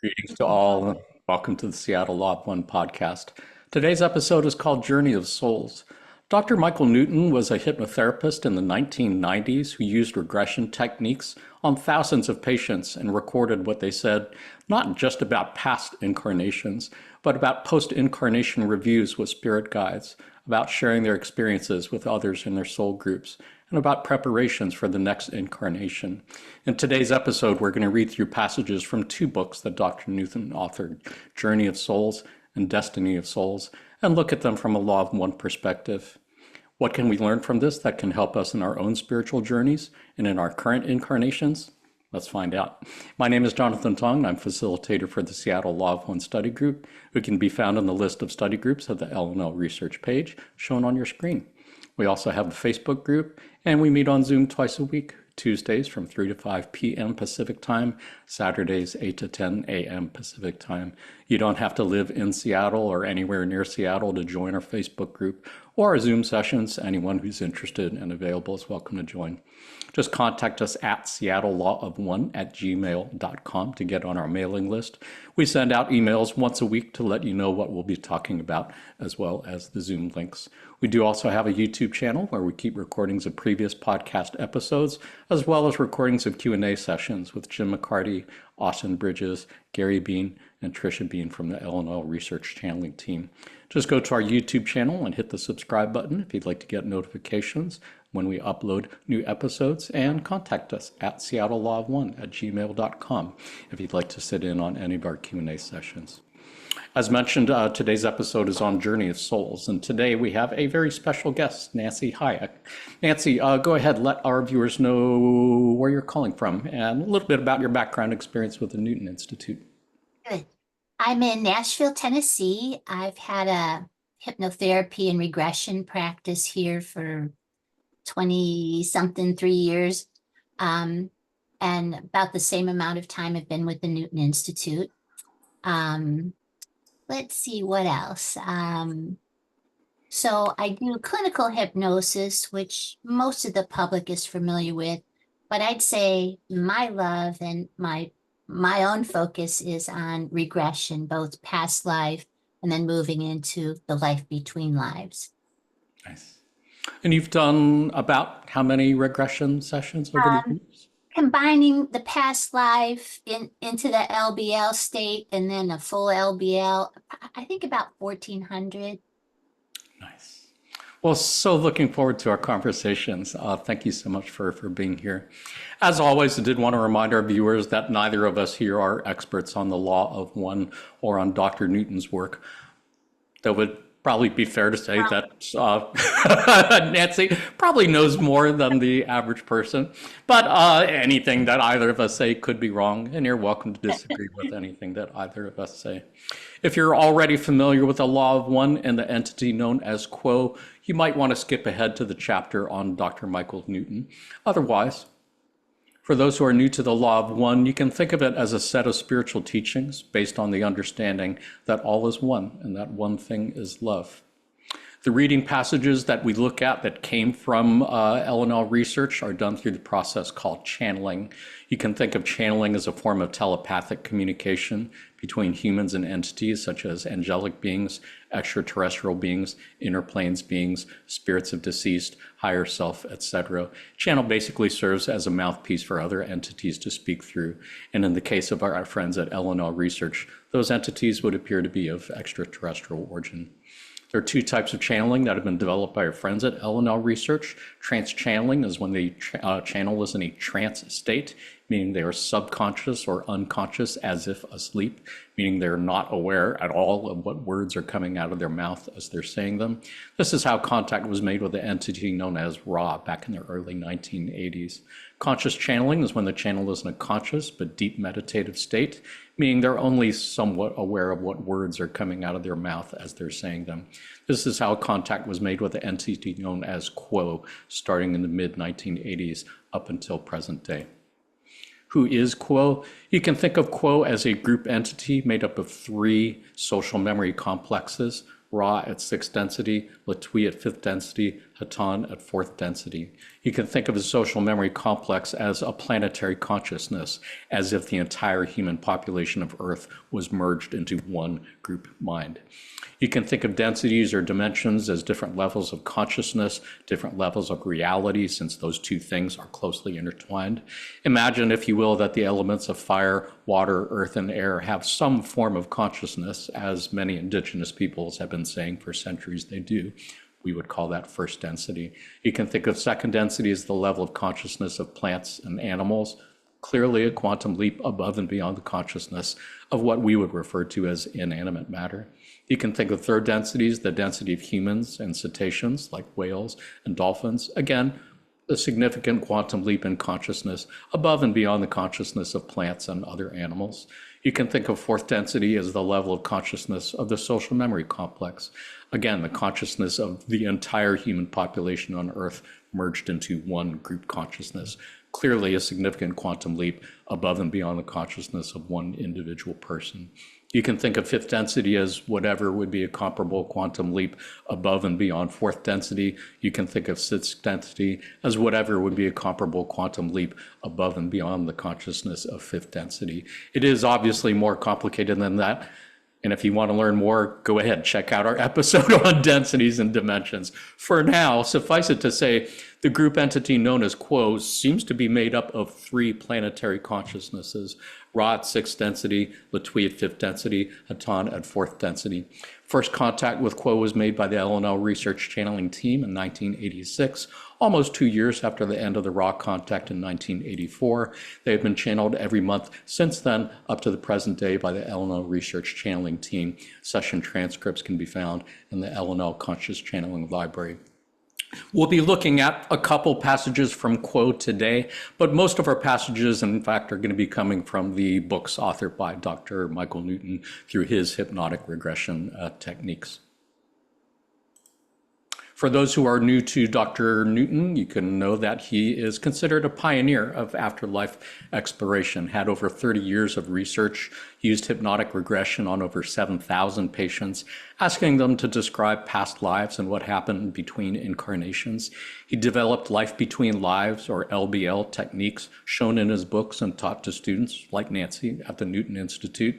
Greetings to all. Welcome to the Seattle Law of One podcast. Today's episode is called Journey of Souls. Dr. Michael Newton was a hypnotherapist in the 1990s who used regression techniques on thousands of patients and recorded what they said, not just about past incarnations, but about post-incarnation reviews with spirit guides, about sharing their experiences with others in their soul groups, and about preparations for the next incarnation. In today's episode, we're going to read through passages from two books that Dr. Newton authored, Journey of Souls and Destiny of Souls, and look at them from a Law of One perspective. What can we learn from this that can help us in our own spiritual journeys and in our current incarnations? Let's find out. My name is Jonathan Tong, and I'm facilitator for the Seattle Law of One study group, who can be found on the list of study groups at the LNL research page shown on your screen. We also have a Facebook group, and we meet on Zoom twice a week, Tuesdays from 3 to 5 p.m. Pacific time, Saturdays 8 to 10 a.m. Pacific time. You don't have to live in Seattle or anywhere near Seattle to join our Facebook group or our Zoom sessions. Anyone who's interested and available is welcome to join. Just contact us at seattlelawofone@gmail.com to get on our mailing list. We send out emails once a week to let you know what we'll be talking about, as well as the Zoom links. We do also have a YouTube channel where we keep recordings of previous podcast episodes, as well as recordings of Q&A sessions with Jim McCarty, Austin Bridges, Gary Bean, and Tricia Bean from the LNL Research Channeling team. Just go to our YouTube channel and hit the subscribe button if you'd like to get notifications when we upload new episodes, and contact us at seattlelawofone@gmail.com if you'd like to sit in on any of our Q&A sessions. As mentioned, today's episode is on Journey of Souls, and today we have a very special guest, Nancy Hayek. Nancy, go ahead, let our viewers know where you're calling from and a little bit about your background experience with the Newton Institute. Good. I'm in Nashville, Tennessee. I've had a hypnotherapy and regression practice here for 20-something, 3 years. And about the same amount of time I've been with the Newton Institute. Let's see what else. So I do clinical hypnosis, which most of the public is familiar with, but I'd say my love and my own focus is on regression, both past life and then moving into the life between lives. Nice. And you've done about how many regression sessions over the years? Combining the past life into the LBL state and then a full LBL, I think about 1,400. Nice. Well, so looking forward to our conversations. Thank you so much for being here. As always, I did want to remind our viewers that neither of us here are experts on the Law of One or on Dr. Newton's work. That would probably be fair to say that Nancy probably knows more than the average person, but anything that either of us say could be wrong, and you're welcome to disagree with anything that either of us say. If you're already familiar with the Law of One and the entity known as Quo, you might want to skip ahead to the chapter on Dr. Michael Newton. Otherwise, for those who are new to the Law of One, you can think of it as a set of spiritual teachings based on the understanding that all is one and that one thing is love. The reading passages that we look at that came from LNL research are done through the process called channeling. You can think of channeling as a form of telepathic communication between humans and entities such as angelic beings, extraterrestrial beings, inner planes beings, spirits of deceased, higher self, etc. Channel basically serves as a mouthpiece for other entities to speak through. And in the case of our friends at LNL Research, those entities would appear to be of extraterrestrial origin. There are two types of channeling that have been developed by our friends at LNL Research. Trance channeling is when the channel is in a trance state, meaning they are subconscious or unconscious as if asleep, meaning they're not aware at all of what words are coming out of their mouth as they're saying them. This is how contact was made with the entity known as Ra back in the early 1980s. Conscious channeling is when the channel is in a conscious but deep meditative state, meaning they're only somewhat aware of what words are coming out of their mouth as they're saying them. This is how contact was made with the entity known as Quo, starting in the mid-1980s up until present day. Who is Quo? You can think of Quo as a group entity made up of three social memory complexes: Ra at 6th density, Latui at 5th density, Haton at fourth density. You can think of a social memory complex as a planetary consciousness, as if the entire human population of Earth was merged into one group mind. You can think of densities or dimensions as different levels of consciousness, different levels of reality, since those two things are closely intertwined. Imagine, if you will, that the elements of fire, water, earth, and air have some form of consciousness, as many indigenous peoples have been saying for centuries they do. We would call that first density. You can think of second density as the level of consciousness of plants and animals, clearly a quantum leap above and beyond the consciousness of what we would refer to as inanimate matter. You can think of third densities, the density of humans and cetaceans like whales and dolphins. Again, a significant quantum leap in consciousness above and beyond the consciousness of plants and other animals. You can think of fourth density as the level of consciousness of the social memory complex. Again, the consciousness of the entire human population on Earth merged into one group consciousness. Clearly a significant quantum leap above and beyond the consciousness of one individual person. You can think of fifth density as whatever would be a comparable quantum leap above and beyond fourth density. You can think of sixth density as whatever would be a comparable quantum leap above and beyond the consciousness of fifth density. It is obviously more complicated than that. And if you want to learn more, go ahead, check out our episode on densities and dimensions. For now, suffice it to say, the group entity known as Quo seems to be made up of three planetary consciousnesses: Ra at sixth density, Latwii at fifth density, Haton at fourth density. First contact with Quo was made by the LNL research channeling team in 1986, almost 2 years after the end of the Ra contact in 1984. They have been channeled every month since then, up to the present day, by the LNL research channeling team. Session transcripts can be found in the LNL Conscious Channeling Library. We'll be looking at a couple passages from Quo today, but most of our passages, in fact, are going to be coming from the books authored by Dr. Michael Newton through his hypnotic regression techniques. For those who are new to Dr. Newton, you can know that he is considered a pioneer of afterlife exploration, had over 30 years of research, used hypnotic regression on over 7,000 patients, asking them to describe past lives and what happened between incarnations. He developed life between lives, or LBL techniques, shown in his books and taught to students like Nancy at the Newton Institute.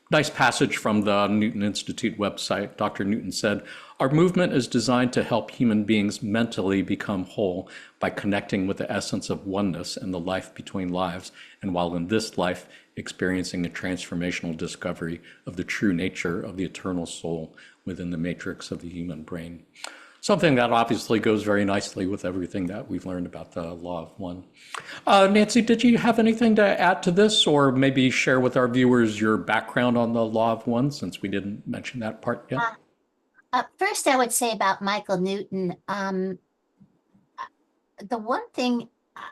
Nice passage from the Newton Institute website. Dr. Newton said, "Our movement is designed to help human beings mentally become whole by connecting with the essence of oneness in the life between lives, and while in this life, experiencing a transformational discovery of the true nature of the eternal soul within the matrix of the human brain." Something that obviously goes very nicely with everything that we've learned about the Law of One. Nancy, did you have anything to add to this, or maybe share with our viewers your background on the Law of One, since we didn't mention that part yet? First, I would say about Michael Newton, the one thing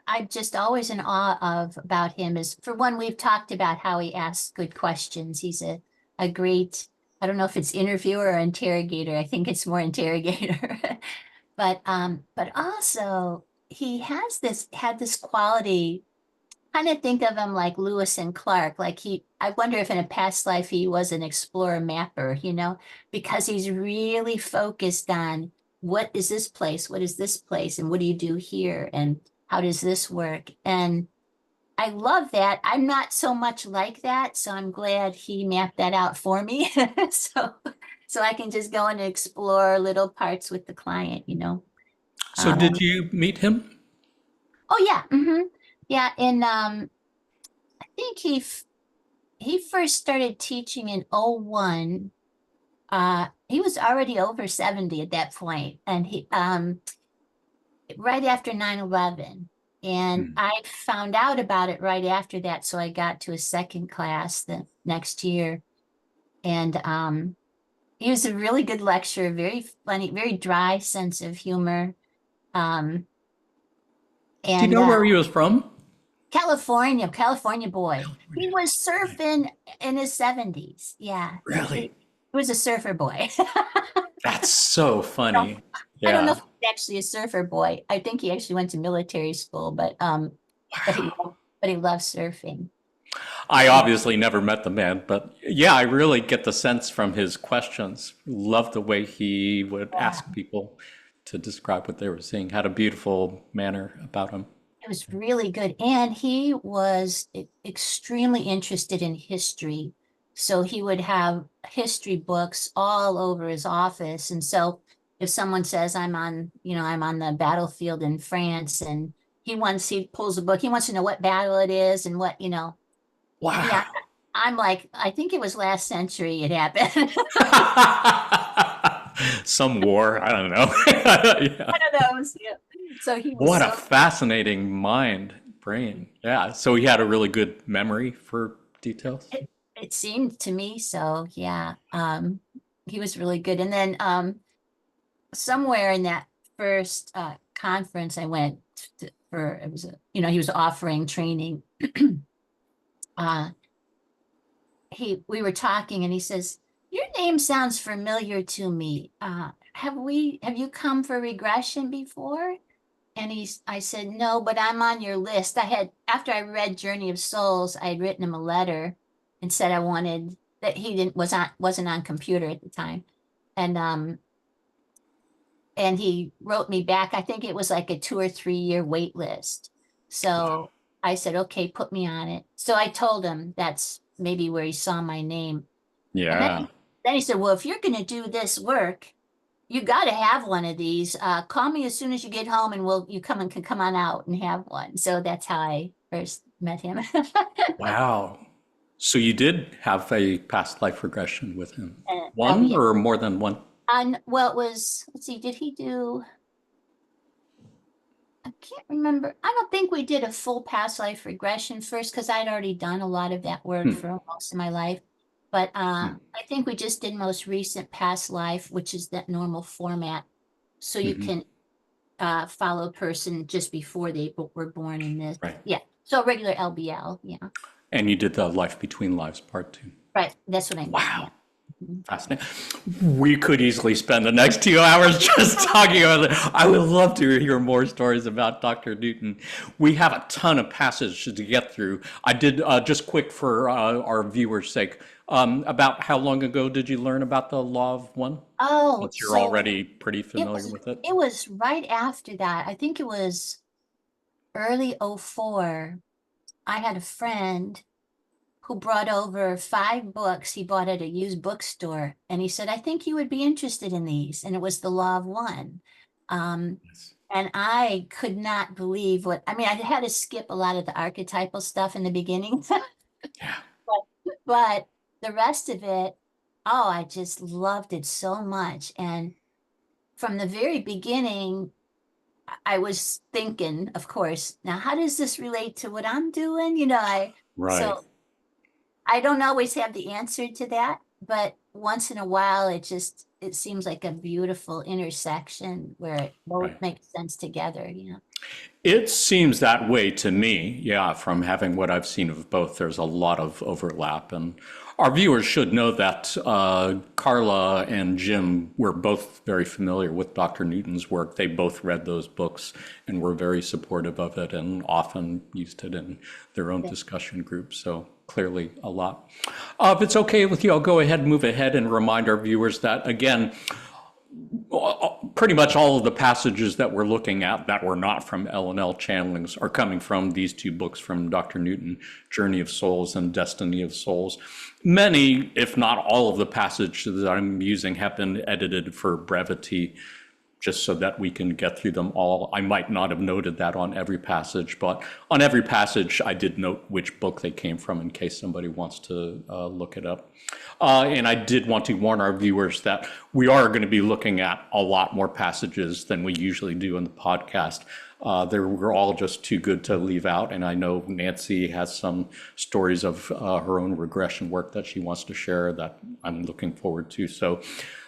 I'm just always in awe of about him is, for one, we've talked about how he asks good questions. He's a great, I don't know if it's interviewer or interrogator. I think it's more interrogator. But also he had this quality, kind of think of him like Lewis and Clark. Like I wonder if in a past life he was an explorer mapper, because he's really focused on what is this place, and what do you do here, and how does this work? And I love that. I'm not so much like that, so I'm glad he mapped that out for me. So I can just go and explore little parts with the client. So did you meet him? Oh yeah. Yeah, and I think he first started teaching in '01. He was already over 70 at that point, and he right after 9/11. And I found out about it right after that, so I got to a second class the next year. And he was a really good lecturer, very funny, very dry sense of humor. Do you And know where he was from? California boy. He was surfing in his 70s. Yeah. Really? He was a surfer boy. That's so funny. I don't know Yeah. if he's actually a surfer boy. I think he actually went to military school, but he loves surfing. I obviously never met the man, but yeah, I really get the sense from his questions. Love the way he would ask people to describe what they were seeing. Had a beautiful manner about him. It was really good. And he was extremely interested in history. So he would have history books all over his office. And so if someone says, I'm on the battlefield in France, and he pulls a book, he wants to know what battle it is and what, I mean, Wow. I'm like, I think it was last century it happened. Some war, I don't know. Yeah. I don't know. Yeah. So he was What a so fascinating mind, brain. Yeah. So he had a really good memory for details. it seemed to me so, yeah. He was really good. And then somewhere in that first conference I went for, it was he was offering training. uh we were talking and he says, "Your name sounds familiar to me. Have you come for regression before?" And I said, "No, but I'm on your list." After I read Journey of Souls, I had written him a letter and said I wanted that he wasn't on computer at the time. And he wrote me back. I think it was like a 2 or 3 year wait list. So I said, "Okay, put me on it." So I told him that's maybe where he saw my name. And Yeah. then he said, "Well, if you're going to do this work, you got to have one of these. Call me as soon as you get home, and you can come on out and have one." So that's how I first met him. Wow. So you did have a past life regression with him. Oh One yeah. or more than one? Well, it was, let's see, did he do, I can't remember. I don't think we did a full past life regression first because I'd already done a lot of that work Hmm. for most of my life. But Hmm. I think we just did most recent past life, which is that normal format. So you Mhm. can follow a person just before they were born in this. Right. Yeah. So regular LBL. Yeah. And you did the life between lives part two. Right. That's what I meant. Wow. Yeah. Mhm. Fascinating. We could easily spend the next 2 hours just talking about it. I would love to hear more stories about Dr. Newton. We have a ton of passages to get through. I did just quick for our viewers' sake. About how long ago did you learn about the law of one? Oh, Since you're so already pretty familiar with it. it was right after that. I think it was early '04. I had a friend who brought over 5 books he bought at a used bookstore. And he said, "I think you would be interested in these." And it was The Law of One. Um, Yes. and I could not believe I had to skip a lot of the archetypal stuff in the beginning, Yeah. but the rest of it, oh, I just loved it so much. And from the very beginning, I was thinking, of course, now how does this relate to what I'm doing? Right. So I don't always have the answer to that, but once in a while, it seems like a beautiful intersection where it both Right. makes sense together. It seems that way to me, yeah, from having what I've seen of both. There's a lot of overlap. And our viewers should know that Carla and Jim were both very familiar with Dr. Newton's work. They both read those books and were very supportive of it and often used it in their own discussion groups. So clearly a lot. If it's okay with you, I'll go ahead and move ahead and remind our viewers that, again, pretty much all of the passages that we're looking at that were not from L&L channelings are coming from these 2 books from Dr. Newton, Journey of Souls and Destiny of Souls. Many, if not all of the passages that I'm using have been edited for brevity, just so that we can get through them all. I might not have noted that on every passage, but on every passage I did note which book they came from in case somebody wants to look it up. And I did want to warn our viewers that we are going to be looking at a lot more passages than we usually do in the podcast. They were all just too good to leave out, and I know Nancy has some stories of her own regression work that she wants to share that I'm looking forward to. So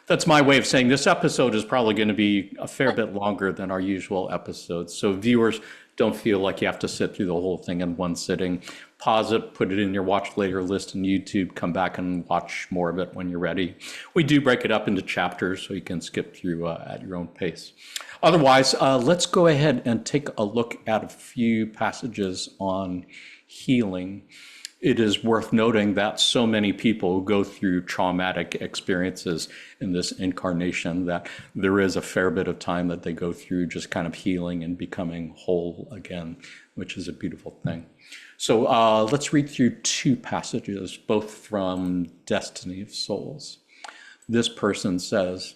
that's my way of saying this episode is probably going to be a fair bit longer than our usual episodes. So viewers, don't feel like you have to sit through the whole thing in one sitting. Pause it, put it in your watch later list on YouTube, come back and watch more of it when you're ready. We do break it up into chapters so you can skip through at your own pace. Otherwise, let's go ahead and take a look at a few passages on healing. it is worth noting that so many people go through traumatic experiences in this incarnation that there is a fair bit of time that they go through just kind of healing and becoming whole again, which is a beautiful thing. So let's read through two passages, both from Destiny of Souls. This person says,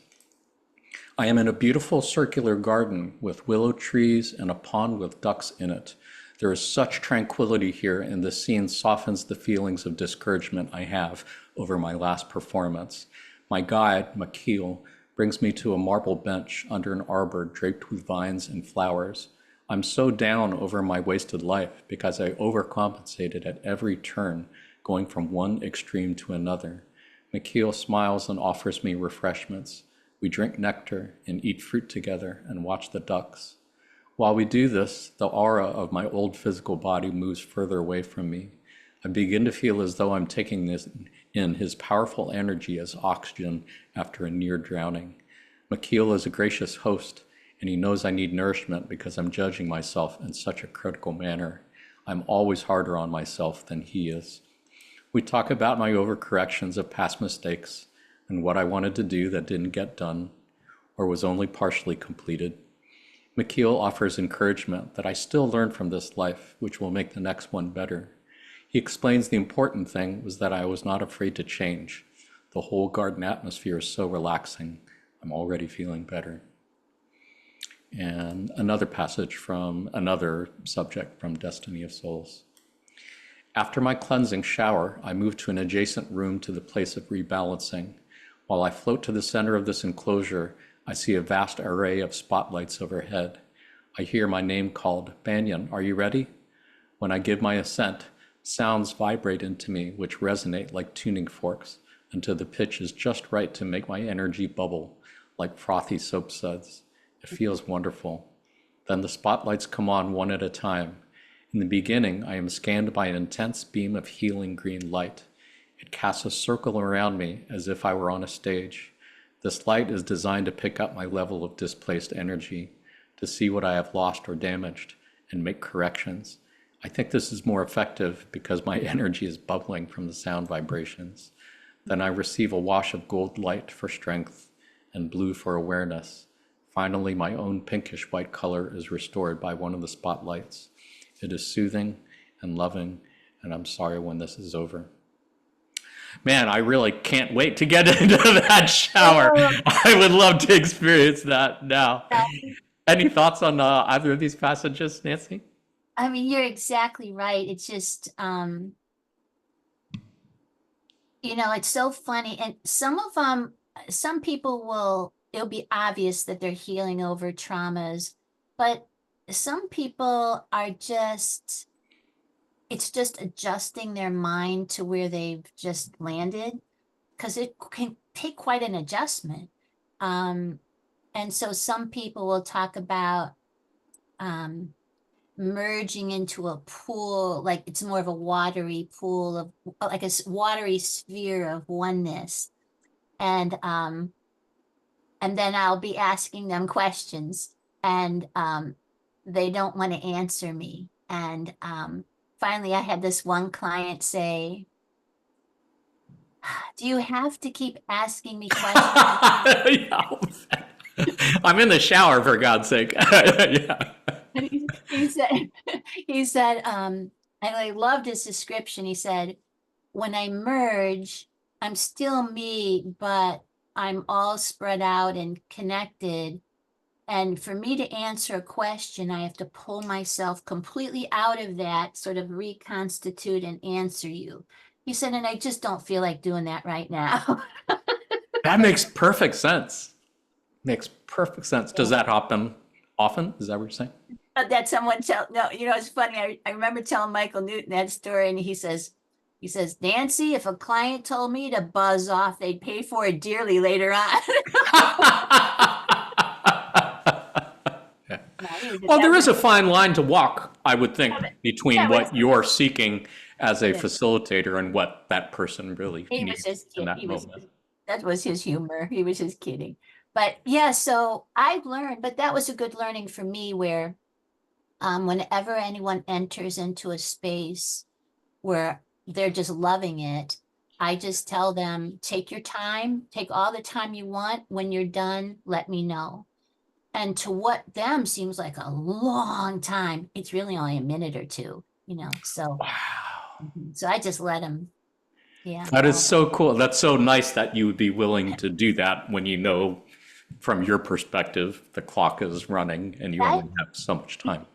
I am in a beautiful circular garden with willow trees and a pond with ducks in it. There is such tranquility here, and the scene softens the feelings of discouragement I have over my last performance. My guide, Makil, brings me to a marble bench under an arbor draped with vines and flowers. I'm so down over my wasted life because I overcompensated at every turn, going from one extreme to another. Makil smiles and offers me refreshments. We drink nectar and eat fruit together and watch the ducks. While we do this, the aura of my old physical body moves further away from me. I begin to feel as though I'm taking this in his powerful energy as oxygen after a near drowning. Makil is a gracious host, and he knows I need nourishment because I'm judging myself in such a critical manner. I'm always harder on myself than he is. We talk about my overcorrections of past mistakes and what I wanted to do that didn't get done or was only partially completed. Makil offers encouragement that I still learn from this life, which will make the next one better. He explains the important thing was that I was not afraid to change. The whole garden atmosphere is so relaxing. I'm already feeling better. And another passage from another subject from Destiny of Souls. After my cleansing shower, I move to an adjacent room to the place of rebalancing. While I float to the center of this enclosure, I see a vast array of spotlights overhead. I hear my name called. Banyan, are you ready? When I give my assent, sounds vibrate into me which resonate like tuning forks until the pitch is just right to make my energy bubble like frothy soap suds. It feels wonderful. Then the spotlights come on one at a time. In the beginning, I am scanned by an intense beam of healing green light. It casts a circle around me as if I were on a stage. This light is designed to pick up my level of displaced energy, to see what I have lost or damaged, and make corrections. I think this is more effective because my energy is bubbling from the sound vibrations. Then I receive a wash of gold light for strength and blue for awareness. Finally, my own pinkish white color is restored by one of the spotlights. It is soothing and loving, and I'm sorry when this is over. Man, I really can't wait to get into that shower. I would love to experience that now. Any thoughts on either of these passages, Nancy? I mean, you're exactly right. It's just, it's so funny. And some of them, some people it'll be obvious that they're healing over traumas, but some people are it's just adjusting their mind to where they've just landed, because it can take quite an adjustment. And so some people will talk about merging into a pool, like it's more of a watery pool of like a watery sphere of oneness. And then I'll be asking them questions, and they don't want to answer me. And finally, I had this one client say, do you have to keep asking me questions? Yeah. I'm in the shower, for God's sake. Yeah. He said, he said, and I loved his description. He said, when I merge, I'm still me, but I'm all spread out and connected. And for me to answer a question, I have to pull myself completely out of that, sort of reconstitute and answer you. He said, and I just don't feel like doing that right now. That makes perfect sense. Makes perfect sense. Does that happen often? Is that what you're saying? That someone no, it's funny. I remember telling Michael Newton that story, and he says, Nancy, if a client told me to buzz off, they'd pay for it dearly later on. Well, there is a fine line to walk, I would think, between what you're seeking as a facilitator and what that person really needs in that moment. That was his humor. He was just kidding. But yeah, so I've learned, but that was a good learning for me where whenever anyone enters into a space where they're just loving it. I just tell them, take your time, take all the time you want. When you're done, let me know. And to what them seems like a long time, it's really only a minute or two, so Wow. so I just let them, yeah, That is go. so cool. That's so nice that you would be willing to do that when you know from your perspective the clock is running and you I only have so much time.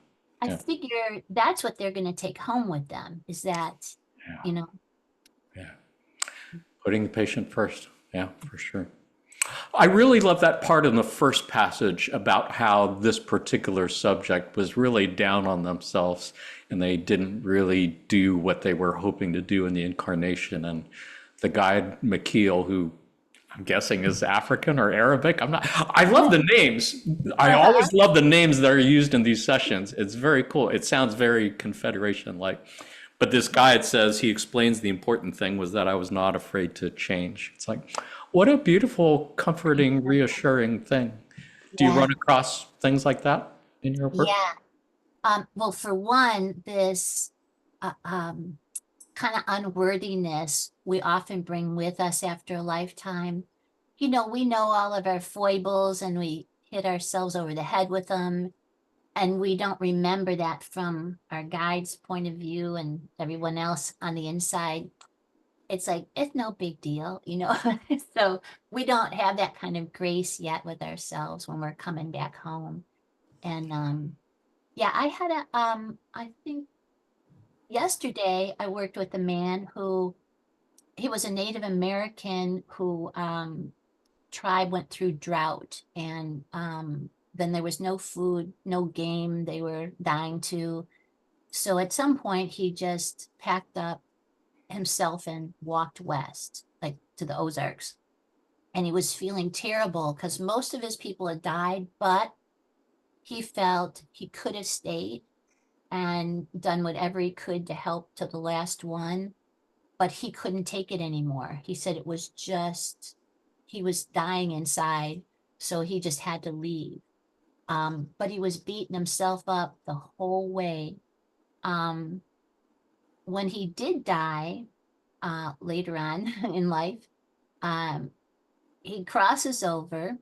I Yeah. figure that's what they're going to take home with them is that, Yeah. you know, Yeah. Putting the patient first. Yeah, for sure. I really love that part in the first passage about how this particular subject was really down on themselves and they didn't really do what they were hoping to do in the incarnation. And the guide McKeel, who I'm guessing is African or Arabic. I'm not, I love the names. I uh-huh. always love the names that are used in these sessions. It's very cool. It sounds very Confederation like. But this guide says he explains the important thing was that I was not afraid to change. It's like, what a beautiful, comforting, reassuring thing. Do you Yeah, run across things like that in your work? yeah. Well, for one, this uh, um, kind of unworthiness we often bring with us after a lifetime. We know all of our foibles and we hit ourselves over the head with them, and we don't remember that from our guide's point of view and everyone else on the inside. It's like, it's no big deal. So we don't have that kind of grace yet with ourselves when we're coming back home. And yeah, I think yesterday I worked with a man who he was a Native American who tribe went through drought, and then there was no food, no game. They were dying too. So at some point he just packed up himself and walked west, like to the Ozarks. And he was feeling terrible because most of his people had died, but he felt he could have stayed and done whatever he could to help to the last one, but he couldn't take it anymore. He said it was just, he was dying inside, so he just had to leave. But he was beating himself up the whole way. Um, when he did die, later on in life, um, he crosses over,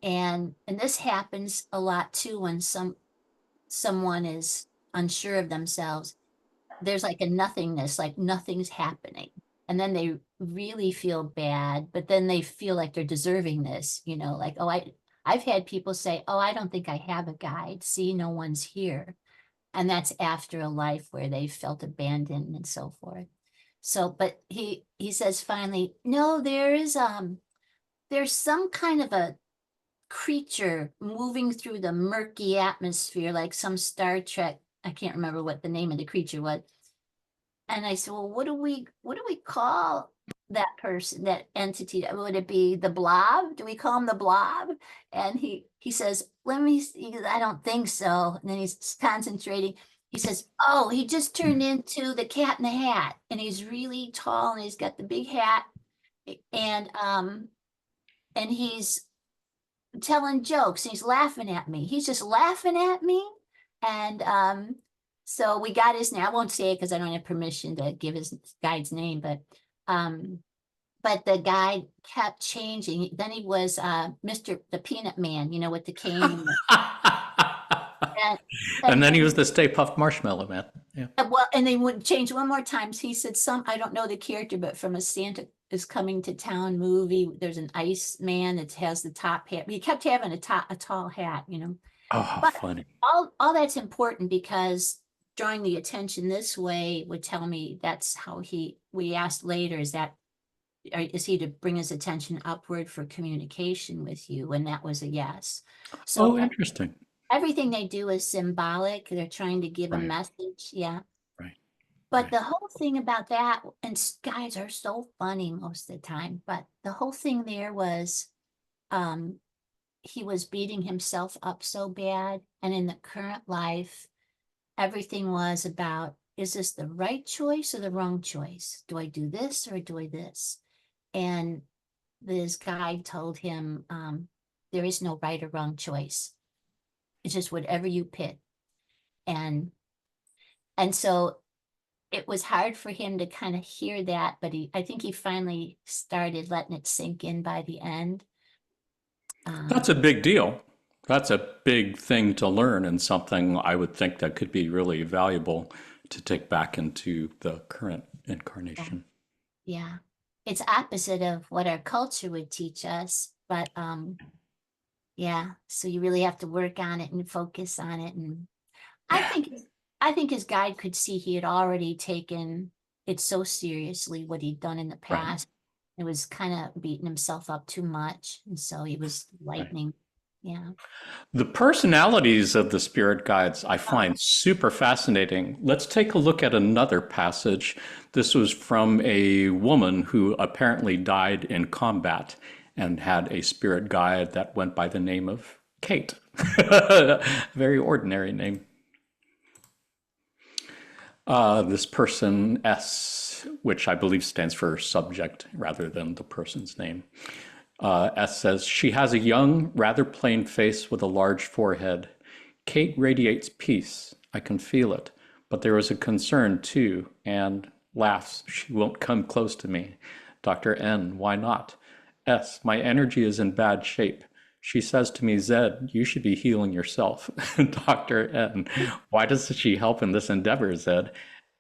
and this happens a lot too when someone is unsure of themselves. There's like a nothingness, like nothing's happening. And then they really feel bad, but then they feel like they're deserving this, like, oh, I've had people say, oh, I don't think I have a guide. See, no one's here. And that's after a life where they felt abandoned and so forth. So, but he says finally, no, there's some kind of a creature moving through the murky atmosphere, like some Star Trek. I can't remember what the name of the creature was. And I said, well, what do we call that person, that entity? Would it be the blob? Do we call him the blob? And he says, let me see, I don't think so. And then he's concentrating. He says, oh, he just turned into the Cat in the Hat. And he's really tall and he's got the big hat. And he's telling jokes. He's laughing at me. He's just laughing at me. And so we got his name. I won't say it because I don't have permission to give his guide's name, um, but the guide kept changing. Then he was Mr. the Peanut Man, with the cane and And and then he was the Stay Puft Marshmallow Man. Yeah. well, and they would change one more time. He said I don't know the character, but from a Santa is coming to town movie, there's an ice man that has the top hat. He kept having a tall hat. Oh, how But funny. all that's important because drawing the attention this way would tell me that's how we asked later, is he to bring his attention upward for communication with you? And that was a yes. So Oh, interesting. everything they do is symbolic. They're trying to give a Right, message. Yeah. right, But right. the whole thing about that, and guys are so funny most of the time, but the whole thing there was, um, he was beating himself up so bad. And in the current life, everything was about, is this the right choice or the wrong choice? Do I do this or do I this? And this guy told him, there is no right or wrong choice. It's just whatever you pick. And and so it was hard for him to kind of hear that, but I think he finally started letting it sink in by the end. That's Um, a big deal. That's a big thing to learn, and something I would think that could be really valuable to take back into the current yeah, incarnation. yeah. It's opposite of what our culture would teach us, but yeah, so you really have to work on it and focus on it. And I Yeah, think I think his guide could see he had already taken it so seriously what he'd done in the right. past. It was kind of beating himself up too much. And so he was Right. lightening. Yeah. The personalities of the spirit guides I Oh, find super fascinating. Let's take a look at another passage. This was from a woman who apparently died in combat and had a spirit guide that went by the name of Kate. Very ordinary name. This person, S, which I believe stands for subject rather than the person's name. S says, she has a young, rather plain face with a large forehead. Kate radiates peace. I can feel it. But there is a concern, too, and laughs. She won't come close to me. Dr. N, why not? S, my energy is in bad shape. She says to me, Zed, you should be healing yourself. Dr. N, why does she help in this endeavor, Zed?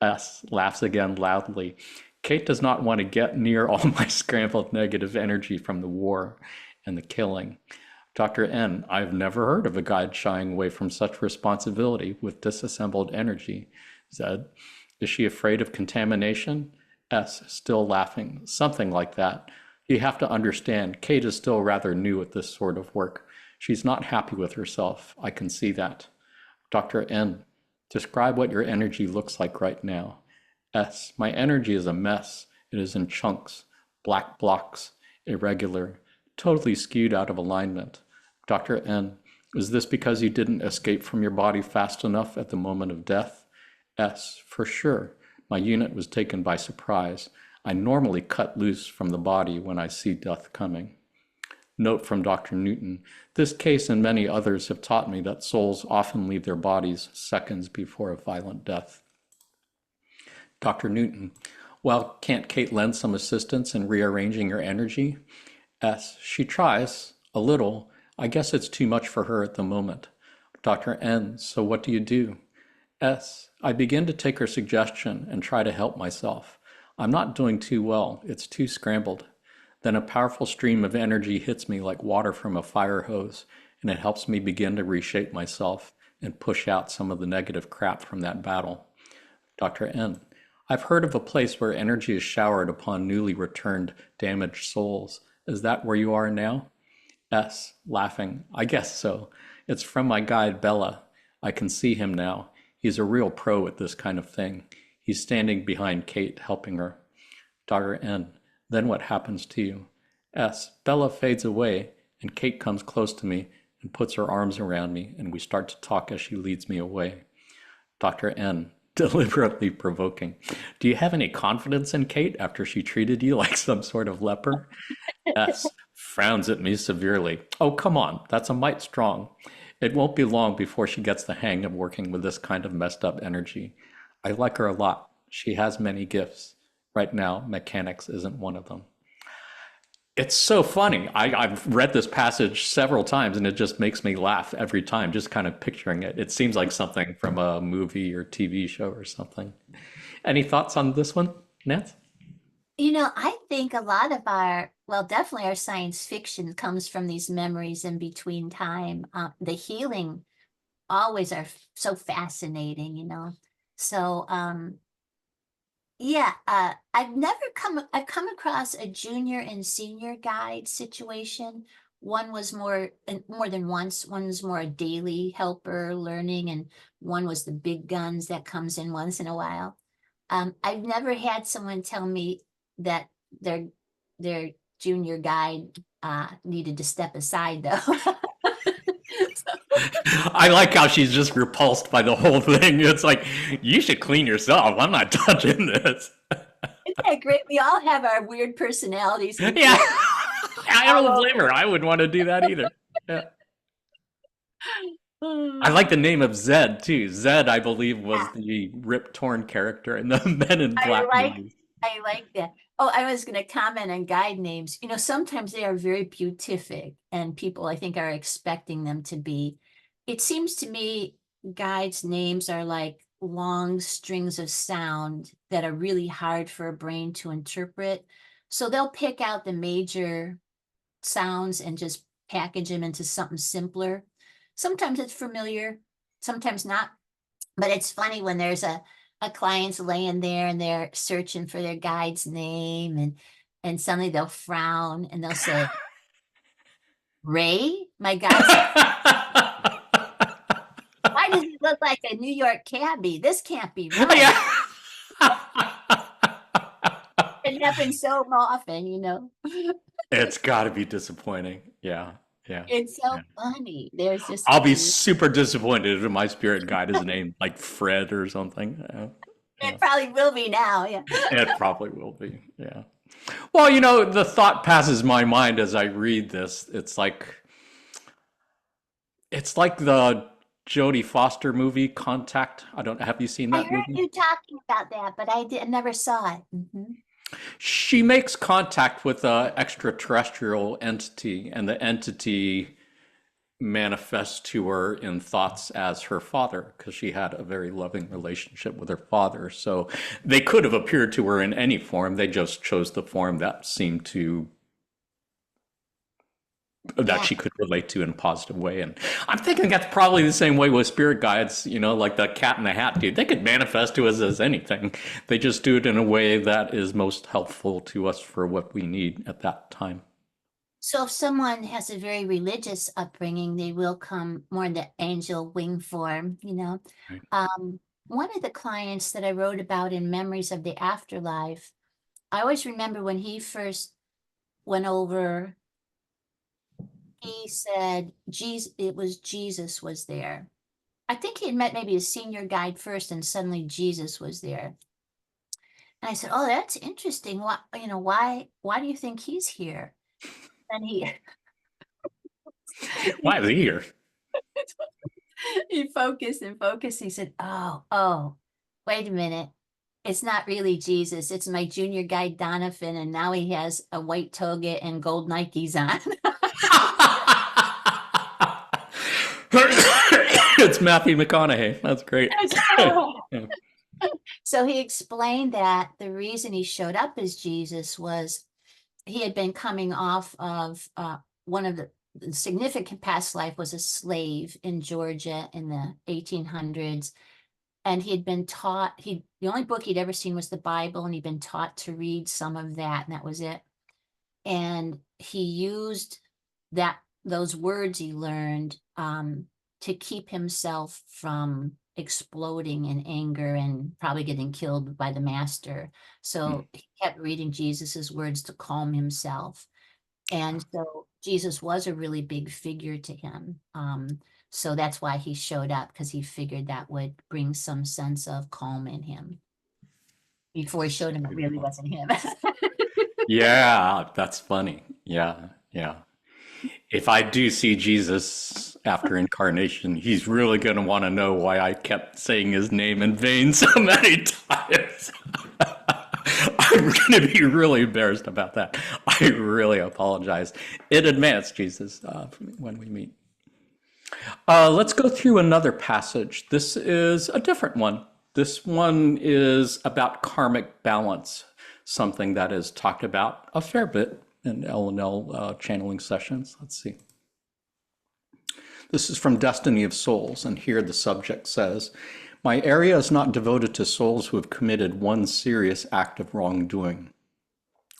S laughs again loudly. Kate does not want to get near all my scrambled negative energy from the war and the killing. Dr. N, I've never heard of a guide shying away from such responsibility with disassembled energy. Zed, is she afraid of contamination? S, still laughing. Something like that. You have to understand, Kate is still rather new at this sort of work. She's not happy with herself. I can see that. Dr. N, describe what your energy looks like right now. S, my energy is a mess. It is in chunks, black blocks, irregular, totally skewed out of alignment. Dr. N, is this because you didn't escape from your body fast enough at the moment of death? S, for sure. My unit was taken by surprise. I normally cut loose from the body when I see death coming. Note from Dr. Newton, this case and many others have taught me that souls often leave their bodies seconds before a violent death. Dr. Newton, well, can't Kate lend some assistance in rearranging your energy? S, she tries, a little. I guess it's too much for her at the moment. Dr. N, so what do you do? S, I begin to take her suggestion and try to help myself. I'm not doing too well. It's too scrambled. Then a powerful stream of energy hits me like water from a fire hose, and it helps me begin to reshape myself and push out some of the negative crap from that battle. Dr. N, I've heard of a place where energy is showered upon newly returned damaged souls. Is that where you are now? S, laughing, I guess so. It's from my guide Bella. I can see him now. He's a real pro at this kind of thing. He's standing behind Kate, helping her. Dr. N, then what happens to you? S, Bella fades away, and Kate comes close to me and puts her arms around me, and we start to talk as she leads me away. Dr. N, deliberately provoking. Do you have any confidence in Kate after she treated you like some sort of leper? S frowns at me severely. Oh, come on, that's a mite strong. It won't be long before she gets the hang of working with this kind of messed up energy. I like her a lot. She has many gifts. Right now, mechanics isn't one of them. It's so funny. I've read this passage several times and it just makes me laugh every time, just kind of picturing it. It seems like something from a movie or TV show or something. Any thoughts on this one, Nance? I think a lot of well, definitely our science fiction comes from these memories in between time. The healing always are so fascinating. So, yeah, I've come across a junior and senior guide situation. One was more than once. One was more a daily helper learning, and one was the big guns that comes in once in a while. I've never had someone tell me that their their junior guide needed to step aside though. I like how she's just repulsed by the whole thing. It's like, you should clean yourself. I'm not touching this. Isn't that great? We all have our weird personalities. We Yeah. feel I all don't over. blame her. I wouldn't want to do that either. Yeah. I like the name of Zed too. Zed, I believe, was Yeah, the Rip Torn character in the Men in I Black like movies. I like that. Oh, I was going to comment on guide names. You know, sometimes they are very beatific, and people I think are expecting them to be. It seems to me guides' names are like long strings of sound that are really hard for a brain to interpret. So they'll pick out the major sounds and just package them into something simpler. Sometimes it's familiar, sometimes not. But it's funny when there's a client's laying there and they're searching for their guide's name and suddenly they'll frown and they'll say, Ray, my guide's name. Why does he look like a New York cabbie? This can't be right. Yeah. It happens so often, you know. It's got to be disappointing. Yeah, yeah, It's so yeah. funny. There's just I'll be super disappointed if my spirit guide is named like Fred or something. Yeah, it probably will be now. Yeah. it probably will be. Yeah. Well, the thought passes my mind as I read this. It's like the Jodie Foster movie Contact. I don't have you seen I that heard movie? you talking about that, but never saw it. She makes contact with a extraterrestrial entity, and the entity manifests to her in thoughts as her father because she had a very loving relationship with her father. So they could have appeared to her in any form. They just chose the form that seemed to that Yeah. she could relate to in a positive way. And I'm thinking that's probably the same way with spirit guides, like the cat in the hat dude. They could manifest to us as anything. They just do it in a way that is most helpful to us for what we need at that time. So if someone has a very religious upbringing, they will come more in the angel wing form, you know. Right. One of the clients that I wrote about in Memories of the Afterlife, I always remember when he first went over, he said Jesus, it was Jesus was there. I think he had met maybe a senior guide first, and suddenly Jesus was there. And I said, "Oh, that's interesting. Why do you think he's here?" And he Why is he here? he focused and focused. He said, oh, wait a minute. It's not really Jesus. It's my junior guy, Donovan. And now he has a white toga and gold Nikes on. It's Matthew McConaughey. That's great. Yeah. So he explained that the reason he showed up as Jesus was he had been coming off of one of the significant past life was a slave in Georgia in the 1800s. And he had been taught, the only book he'd ever seen was the Bible, and he'd been taught to read some of that, and that was it. And he used those words he learned to keep himself from exploding in anger and probably getting killed by the master. Hmm. So he kept reading Jesus's words to calm himself. And so Jesus was a really big figure to him. So that's why he showed up, because he figured that would bring some sense of calm in him. Before he showed him, it really Beautiful. wasn't him. Yeah, that's funny. Yeah, yeah. If I do see Jesus after incarnation, he's really going to want to know why I kept saying his name in vain so many times. I'm going to be really embarrassed about that. I really apologize in advance, Jesus, when we meet. Let's go through another passage. This is a different one. This one is about karmic balance, something that is talked about a fair bit in L&L channeling sessions. Let's see. This is from Destiny of Souls, and here the subject says, my area is not devoted to souls who have committed one serious act of wrongdoing.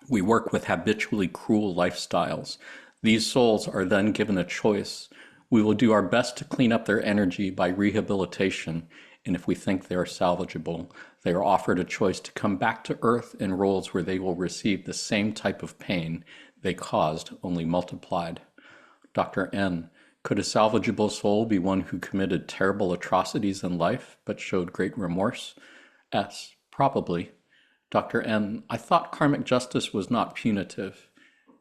We work with habitually cruel lifestyles. These souls are then given a choice. We will do our best to clean up their energy by rehabilitation, and if we think they are salvageable, they are offered a choice to come back to Earth in roles where they will receive the same type of pain they caused, only multiplied. Dr. N. Could a salvageable soul be one who committed terrible atrocities in life but showed great remorse? S. Probably. Dr. N. I thought karmic justice was not punitive.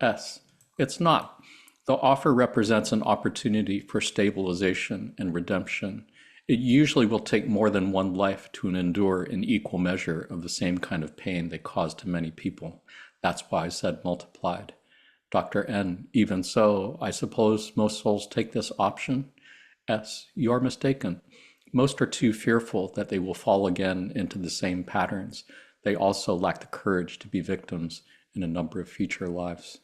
S. It's not. The offer represents an opportunity for stabilization and redemption. It usually will take more than one life to endure an equal measure of the same kind of pain they cause to many people. That's why I said multiplied. Dr. N, even so, I suppose most souls take this option? S, you are mistaken. Most are too fearful that they will fall again into the same patterns. They also lack the courage to be victims in a number of future lives.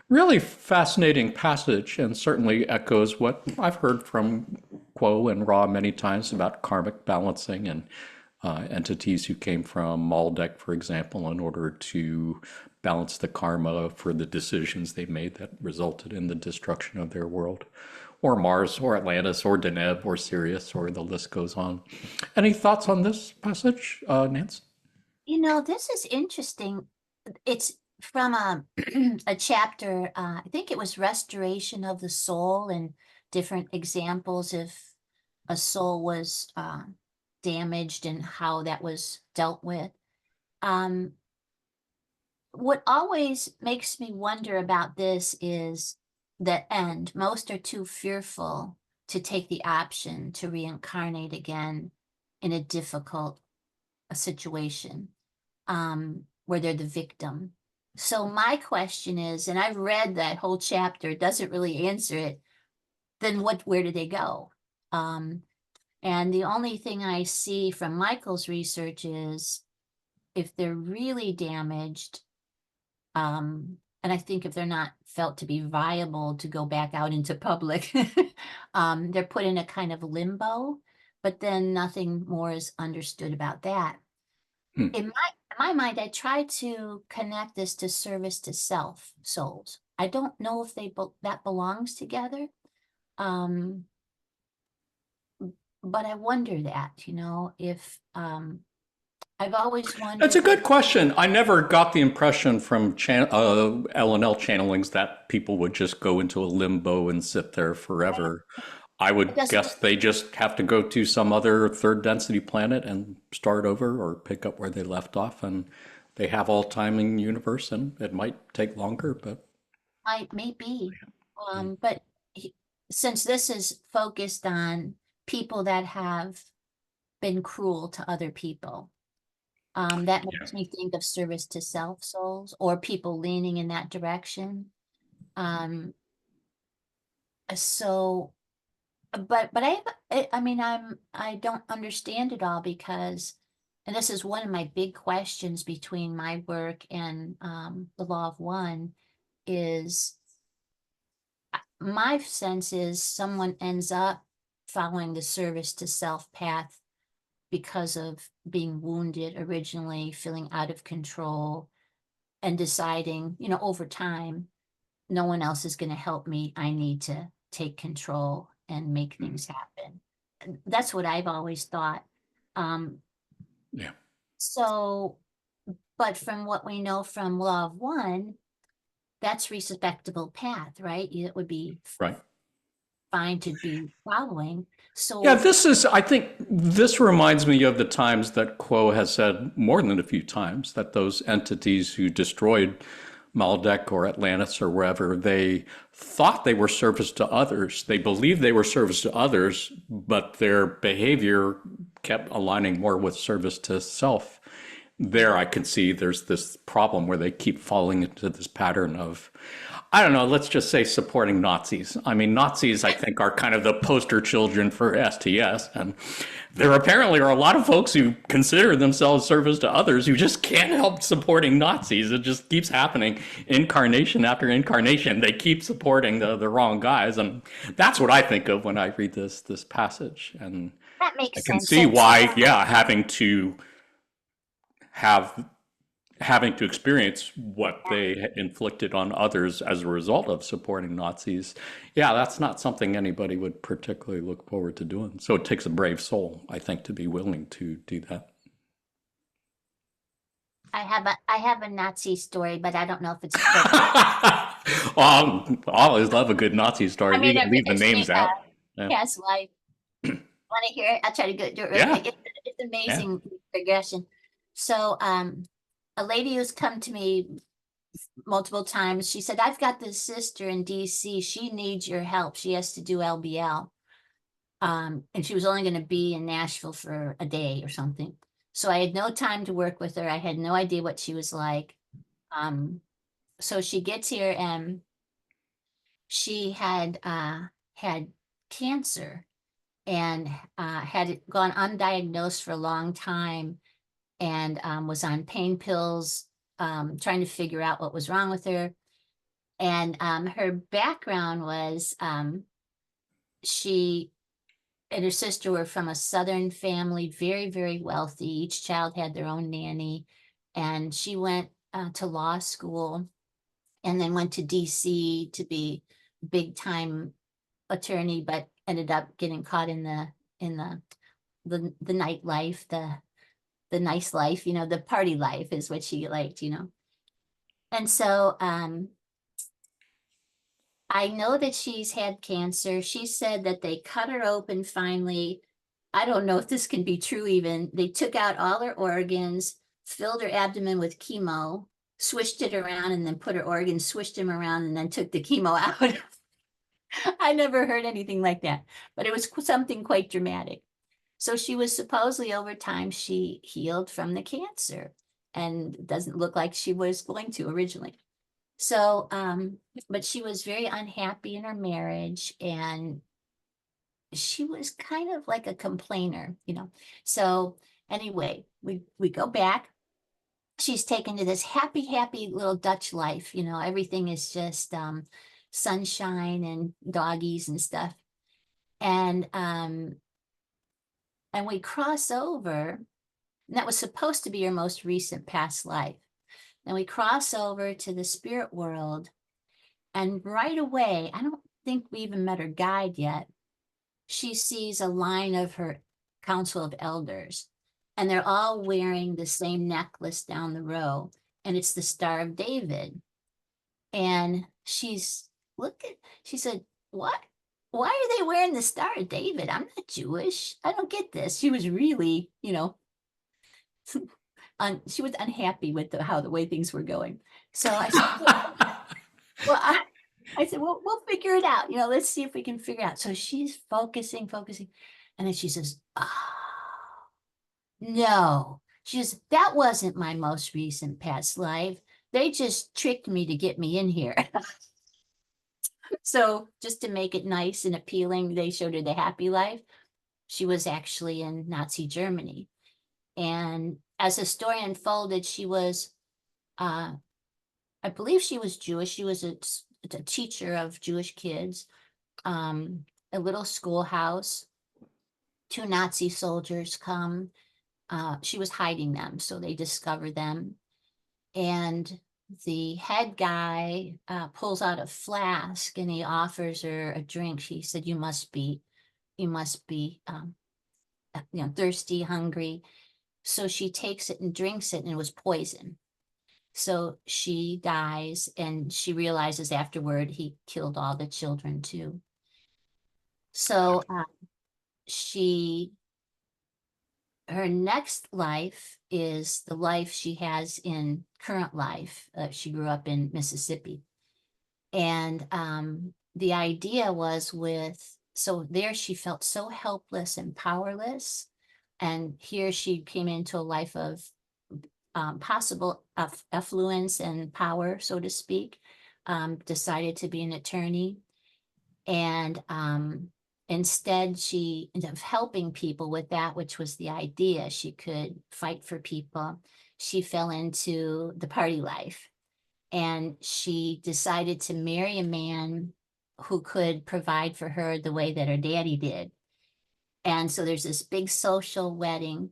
Really fascinating passage, and certainly echoes what I've heard from Quo and Ra many times about karmic balancing and entities who came from Maldek, for example, in order to balance the karma for the decisions they made that resulted in the destruction of their world, or Mars, or Atlantis, or Deneb, or Sirius, or the list goes on. Any thoughts on this passage, Nance? This is interesting. It's from a, a chapter, I think it was Restoration of the Soul, and different examples if a soul was damaged and how that was dealt with. Um, what always makes me wonder about this is the end. Most are too fearful to take the option to reincarnate again in a difficult situation, where they're the victim. So my question is, and I've read that whole chapter, it doesn't really answer it, then where do they go? And the only thing I see from Michael's research is if they're really damaged, and I think if they're not felt to be viable to go back out into public, they're put in a kind of limbo, but then nothing more is understood about that. Hmm. In my mind, I try to connect this to service to self souls. I don't know if that belongs together. Um, but I wonder that, if I've always That's a wondered. good question. I never got the impression from L&L channelings that people would just go into a limbo and sit there forever. I It would doesn't. guess they just have to go to some other third density planet and start over or pick up where they left off. And they have all time in the universe, and it might take longer, but May be. yeah. But since this is focused on people that have been cruel to other people, that Yeah. makes me think of service to self souls or people leaning in that direction. Um, so, but I mean, I don't understand it all because, and this is one of my big questions between my work and the law of one is my sense is someone ends up following the service to self path because of being wounded originally, feeling out of control, and deciding, over time, no one else is going to help me. I need to take control and make Mm. things happen. That's what I've always thought. Um, Yeah. so, but from what we know from Law of One, that's respectable path, right? It would be Right. fine to be following. Yeah, So I think this reminds me of the times that Quo has said more than a few times that those entities who destroyed Maldek or Atlantis or wherever, they thought they were service to others. They believed they were service to others, but their behavior kept aligning more with service to self. There, I can see there's this problem where they keep falling into this pattern of, I don't know, let's just say supporting Nazis. I mean, Nazis, I think, are kind of the poster children for STS. And there apparently are a lot of folks who consider themselves service to others who just can't help supporting Nazis. It just keeps happening. Incarnation after incarnation, they keep supporting the wrong guys. And that's what I think of when I read this passage. And that I makes can sense. see Since why, yeah, have having to experience what they inflicted on others as a result of supporting Nazis, yeah, that's not something anybody would particularly look forward to doing. So it takes a brave soul, I think, to be willing to do that. I have a Nazi story, but I don't know if it's appropriate. I always love a good Nazi story. I We mean, can leave the it's names out. Yeah. yeah, so I want to hear it. I'll try to do it real Yeah. quick. It's Yeah. amazing regression. So, a lady who's come to me multiple times. She said, I've got this sister in DC. She needs your help. She has to do LBL. And she was only going to be in Nashville for a day or something. So I had no time to work with her. I had no idea what she was like. So she gets here and she had cancer and had gone undiagnosed for a long time and was on pain pills, trying to figure out what was wrong with her. And her background was she and her sister were from a Southern family, very, very wealthy. Each child had their own nanny. And she went to law school and then went to DC to be big time attorney, but ended up getting caught in the nightlife, the nice life, the party life is what she liked. And so I know that she's had cancer. She said that they cut her open finally. I don't know if this can be true even. They took out all her organs, filled her abdomen with chemo, swished it around, and then put her organs, swished them around, and then took the chemo out. I never heard anything like that, but it was something quite dramatic. So she was supposedly over time, she healed from the cancer and doesn't look like she was going to originally. So, but she was very unhappy in her marriage and she was kind of like a complainer. So anyway, we go back. She's taken to this happy, happy little Dutch life. Everything is just sunshine and doggies and stuff. And we cross over, and that was supposed to be her most recent past life. And we cross over to the spirit world. And right away, I don't think we even met her guide yet. She sees a line of her council of elders, and they're all wearing the same necklace down the row, and it's the Star of David. And she said, what? Why are they wearing the Star of David? I'm not Jewish. I don't get this. She was really, she was unhappy with how the way things were going. So I said, well, I said, well, we'll figure it out. Let's see if we can figure it out. So she's focusing. And then she says, oh, no. She says, that wasn't my most recent past life. They just tricked me to get me in here. So just to make it nice and appealing, they showed her the happy life. She was actually in Nazi Germany. And as the story unfolded, she was, I believe she was Jewish. She was a teacher of Jewish kids, a little schoolhouse. 2 Nazi soldiers come. She was hiding them, so they discover them. And the head guy pulls out a flask and he offers her a drink. He said, you must be thirsty, hungry. So she takes it and drinks it, and it was poison. So she dies, and she realizes afterward he killed all the children too. So her next life is the life she has in current life. She grew up in Mississippi. And the idea was so there she felt so helpless and powerless. And here she came into a life of possible affluence and power, so to speak, decided to be an attorney. And instead, she ended up helping people with that, which was the idea. She could fight for people. She fell into the party life. And she decided to marry a man who could provide for her the way that her daddy did. And so there's this big social wedding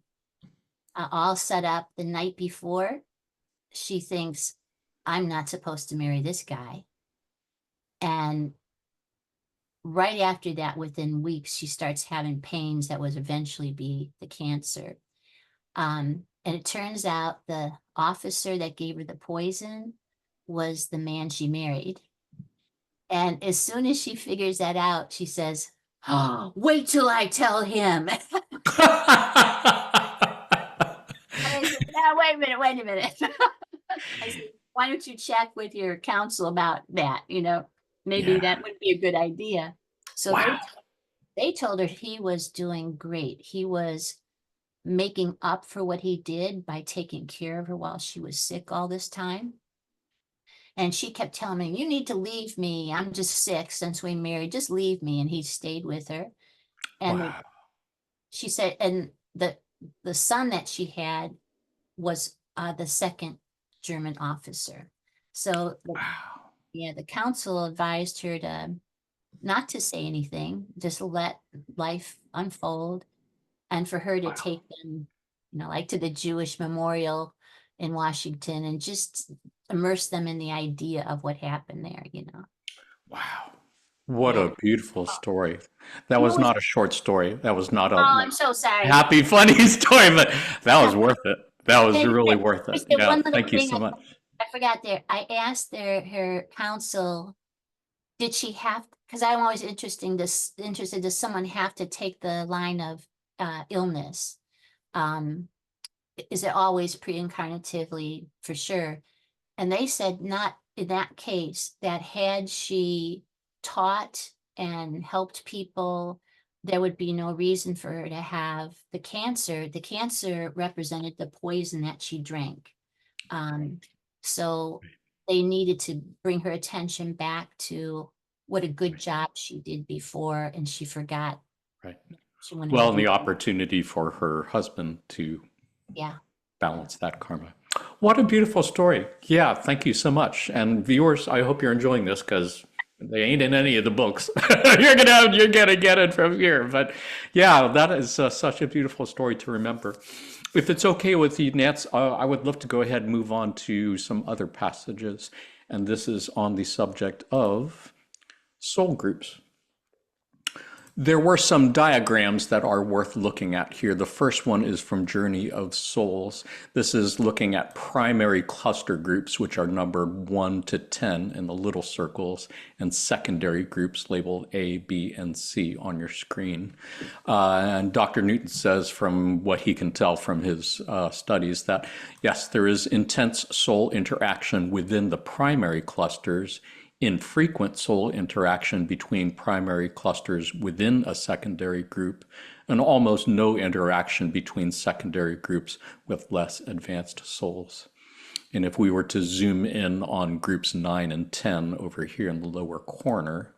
all set up the night before. She thinks, I'm not supposed to marry this guy. And right after that, within weeks, she starts having pains that would eventually be the cancer. And it turns out the officer that gave her the poison was the man she married. And as soon as she figures that out, she says, oh, wait till I tell him. I said, no, wait a minute. I said, why don't you check with your counsel about that? Maybe Yeah. that would be a good idea. So Wow. they told her he was doing great. He was making up for what he did by taking care of her while she was sick all this time. And she kept telling me, "You need to leave me. I'm just sick since we married. Just leave me." And he stayed with her. And Wow. she said, and the son that she had was the second German officer. So Wow. yeah, the council advised her to not to say anything, just let life unfold, and for her to Wow. take them, like to the Jewish memorial in Washington and just immerse them in the idea of what happened there. Wow. What Yeah. a beautiful story. That What was was, not a short story. That was not a oh, like I'm so sorry. happy, funny story, but that was worth it. That was There's really worth it. the Yeah. one little Thank you thing so much. I forgot there. I asked her counsel, did she have, because I'm always interested, does someone have to take the line of illness? Um, is it always pre-incarnatively for sure? And they said not in that case, that had she taught and helped people, there would be no reason for her to have the cancer. The cancer represented the poison that she drank. Um, so they needed to bring her attention back to what a good Right. job she did before, and she forgot. Right. She wanted to Well, and do, the opportunity for her husband to yeah. balance that karma. What a beautiful story. Yeah, thank you so much. And viewers, I hope you're enjoying this because they ain't in any of the books. You're gonna get it from here. But yeah, that is such a beautiful story to remember. If it's okay with you, Nance, I would love to go ahead and move on to some other passages. And this is on the subject of soul groups. There were some diagrams that are worth looking at here. The first one is from Journey of Souls. This is looking at primary cluster groups, which are numbered 1 to 10 in the little circles, and secondary groups labeled A, B, and C on your screen. And Dr. Newton says, from what he can tell from his studies, that yes, there is intense soul interaction within the primary clusters, infrequent soul interaction between primary clusters within a secondary group, and almost no interaction between secondary groups with less advanced souls. And if we were to zoom in on groups 9 and 10 over here in the lower corner,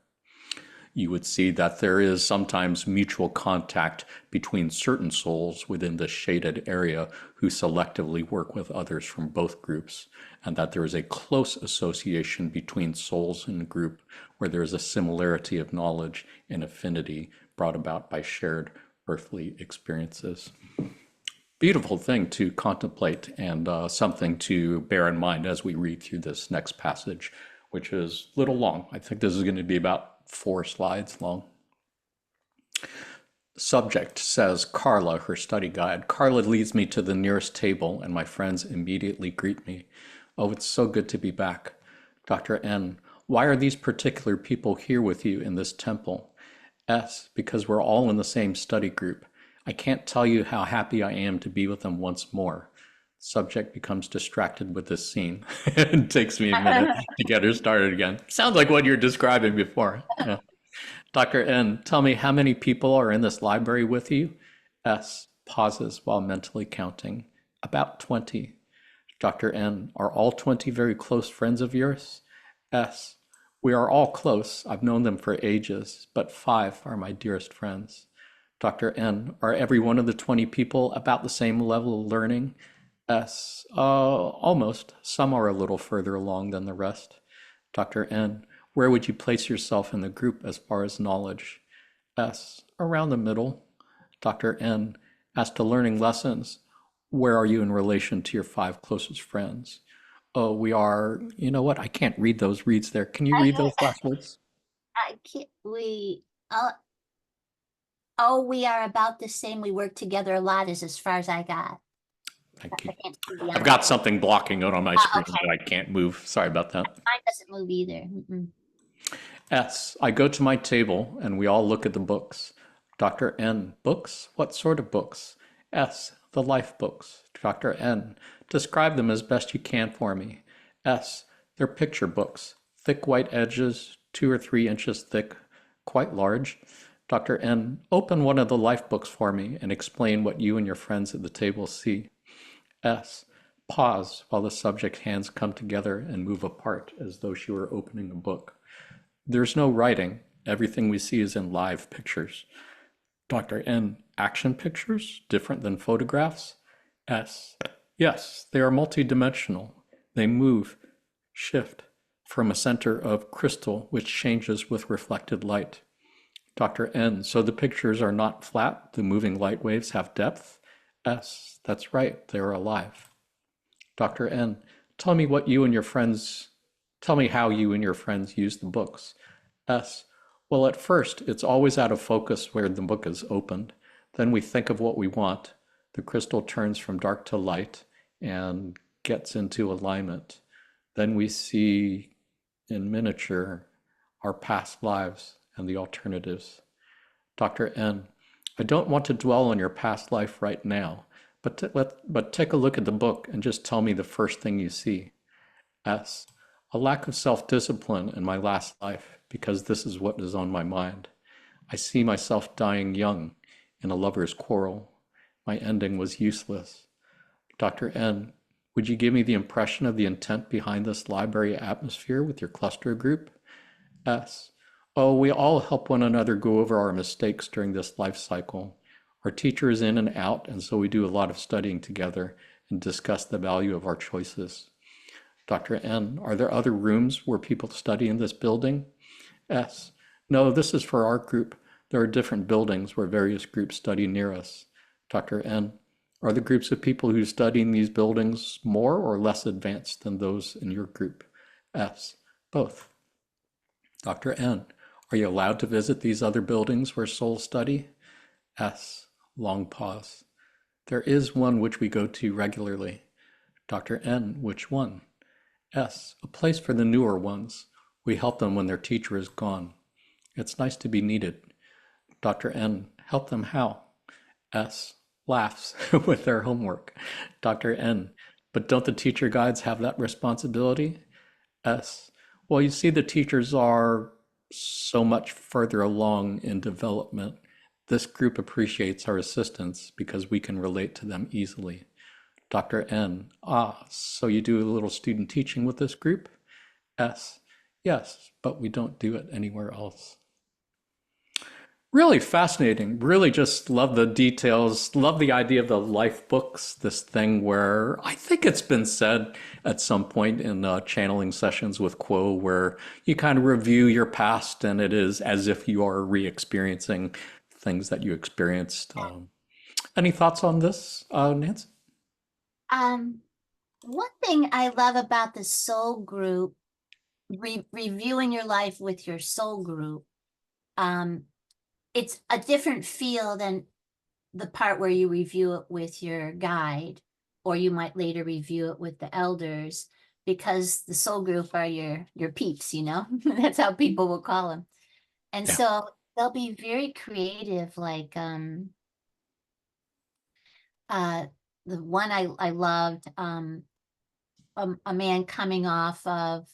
you would see that there is sometimes mutual contact between certain souls within the shaded area who selectively work with others from both groups, and that there is a close association between souls in a group where there is a similarity of knowledge and affinity brought about by shared earthly experiences. Beautiful thing to contemplate and something to bear in mind as we read through this next passage, which is a little long. I think this is going to be about 4 slides long. Subject says Carla, her study guide. Carla leads me to the nearest table, and my friends immediately greet me. Oh, it's so good to be back. Dr. N, why are these particular people here with you in this temple? S, because we're all in the same study group. I can't tell you how happy I am to be with them once more. Subject becomes distracted with this scene. It takes me a minute to get her started again. Sounds like what you're describing before. Yeah. Dr. N, tell me how many people are in this library with you? S pauses while mentally counting. About 20. Dr. N, are all 20 very close friends of yours? S, we are all close. I've known them for ages, but 5 are my dearest friends. Dr. N, are every one of the 20 people about the same level of learning? S, almost. Some are a little further along than the rest. Dr. N, where would you place yourself in the group as far as knowledge? S, around the middle. Dr. N, as to learning lessons, where are you in relation to your 5 closest friends? Oh, we are, you know what? I can't read those reads there. Can you read those last words? I can't, uh, oh, we are about the same. We work together a lot is as far as I got. Thank you. I can't see I've beyond that. got something blocking it on my screen Okay. that I can't move. Sorry about that. Mine doesn't move either. Mm-mm. S, I go to my table and we all look at the books. Dr. N, books? What sort of books? S, the life books. Dr. N, describe them as best you can for me. S. They're picture books, thick white edges, 2 or 3 inches thick, quite large. Dr. N. Open one of the life books for me and explain what you and your friends at the table see. S. Pause while the subject's hands come together and move apart as though she were opening a book. There's no writing. Everything we see is in live pictures. Dr. N. Action pictures? Different than photographs? S. Yes, they are multidimensional. They move, shift, from a center of crystal which changes with reflected light. Dr. N. So the pictures are not flat, the moving light waves have depth? S. That's right, they are alive. Dr. N. Tell me what you and your friends, tell me how you and your friends use the books. S. Well, at first, it's always out of focus where the book is opened. Then we think of what we want. The crystal turns from dark to light and gets into alignment. Then we see in miniature our past lives and the alternatives. Dr. N. I don't want to dwell on your past life right now, but take a look at the book and just tell me the first thing you see. S. A lack of self-discipline in my last life, because this is what is on my mind. I see myself dying young in a lover's quarrel. My ending was useless. Dr. N. Would you give me the impression of the intent behind this library atmosphere with your cluster group? S. Oh, we all help one another go over our mistakes during this life cycle. Our teacher is in and out, and so we do a lot of studying together and discuss the value of our choices. Dr. N. Are there other rooms where people study in this building? S. No, this is for our group. There are different buildings where various groups study near us. Dr. N. Are the groups of people who study in these buildings more or less advanced than those in your group? S. Both. Dr. N. Are you allowed to visit these other buildings where souls study? S. Long pause. There is one which we go to regularly. Dr. N. Which one? S. A place for the newer ones. We help them when their teacher is gone. It's nice to be needed. Dr. N. Help them how? S. Laughs with their homework. Dr. N. But don't the teacher guides have that responsibility? S. Well, you see, the teachers are so much further along in development. This group appreciates our assistance because we can relate to them easily. Dr. N. Ah, so you do a little student teaching with this group? S. Yes, but we don't do it anywhere else. Really fascinating. Really just love the details. Love the idea of the life books, this thing where I think it's been said at some point in channeling sessions with Quo, where you kind of review your past and it is as if you are re-experiencing things that you experienced. Any thoughts on this, Nancy? Um, One thing I love about the soul group, reviewing your life with your soul group, um, it's a different feel than the part where you review it with your guide, or you might later review it with the elders, because the soul group are your peeps, you know? That's how people will call them. And Yeah. so they'll be very creative, like uh the one I loved, a man coming off of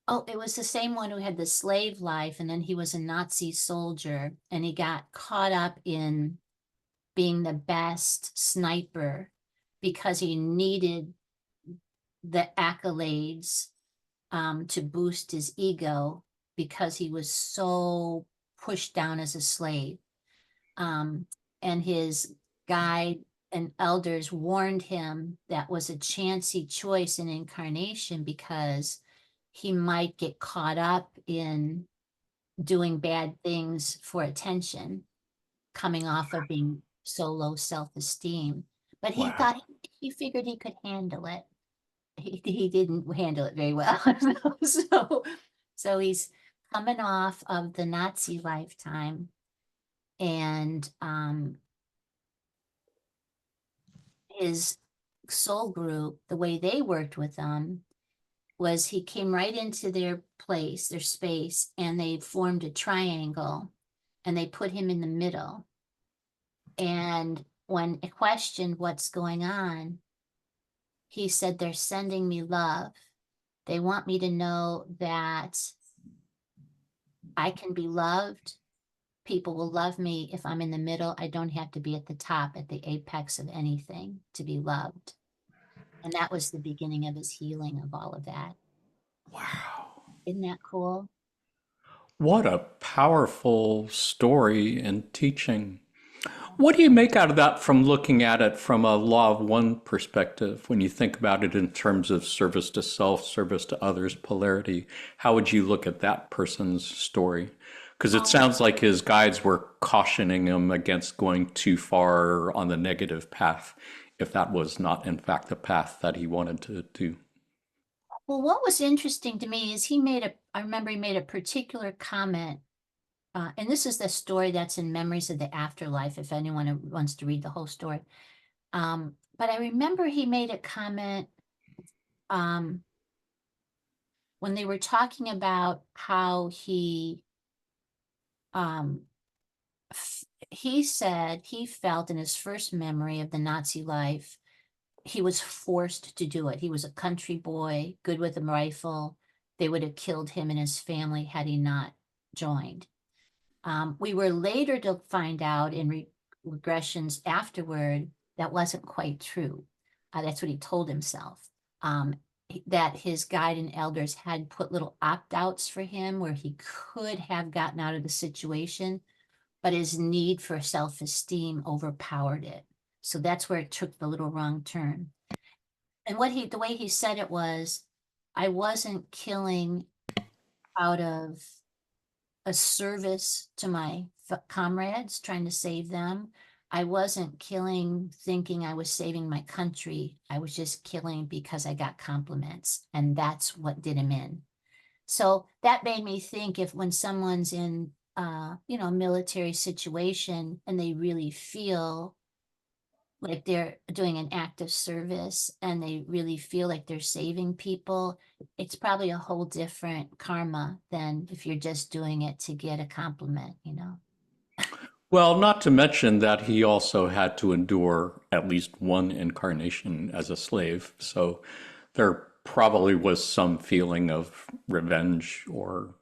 oh, it was the same one who had the slave life, and then he was a Nazi soldier, and he got caught up in being the best sniper because he needed the accolades to boost his ego because he was so pushed down as a slave. Um, and his guide and elders warned him that was a chancy choice in incarnation because he might get caught up in doing bad things for attention, coming off of being so low self-esteem. But he Wow. thought he figured he could handle it. He didn't handle it very well. so so he's coming off of the Nazi lifetime, and his soul group, the way they worked with them was he came right into their place, their space, and they formed a triangle and they put him in the middle. And when questioned what's going on, he said, they're sending me love. They want me to know that I can be loved. People will love me if I'm in the middle. I don't have to be at the top, at the apex of anything to be loved. And that was the beginning of his healing of all of that. Wow. Isn't that cool? What a powerful story and teaching. What do you make out of that from looking at it from a law of one perspective? When you think about it in terms of service to self, service to others, polarity, how would you look at that person's story? Because it Um, sounds like his guides were cautioning him against going too far on the negative path, if that was not, in fact, the path that he wanted to do. well, what was interesting to me is I remember he made a particular comment, and this is the story that's in Memories of the Afterlife, if anyone wants to read the whole story. But I remember he made a comment, um, when they were talking about how um, he said he felt in his first memory of the Nazi life, he was forced to do it. He was a country boy, good with a rifle. They would have killed him and his family had he not joined. We were later to find out in regressions afterward that wasn't quite true. That's what he told himself. That his guide and elders had put little opt-outs for him where he could have gotten out of the situation, but his need for self-esteem overpowered it. So that's where it took the little wrong turn. And the way he said it was, I wasn't killing out of a service to my comrades, trying to save them. I wasn't killing thinking I was saving my country. I was just killing because I got compliments, and that's what did him in. So that made me think, if when someone's in a military situation and they really feel like they're doing an act of service and they really feel like they're saving people, it's probably a whole different karma than if you're just doing it to get a compliment. Well, not to mention that he also had to endure at least one incarnation as a slave. So there probably was some feeling of revenge or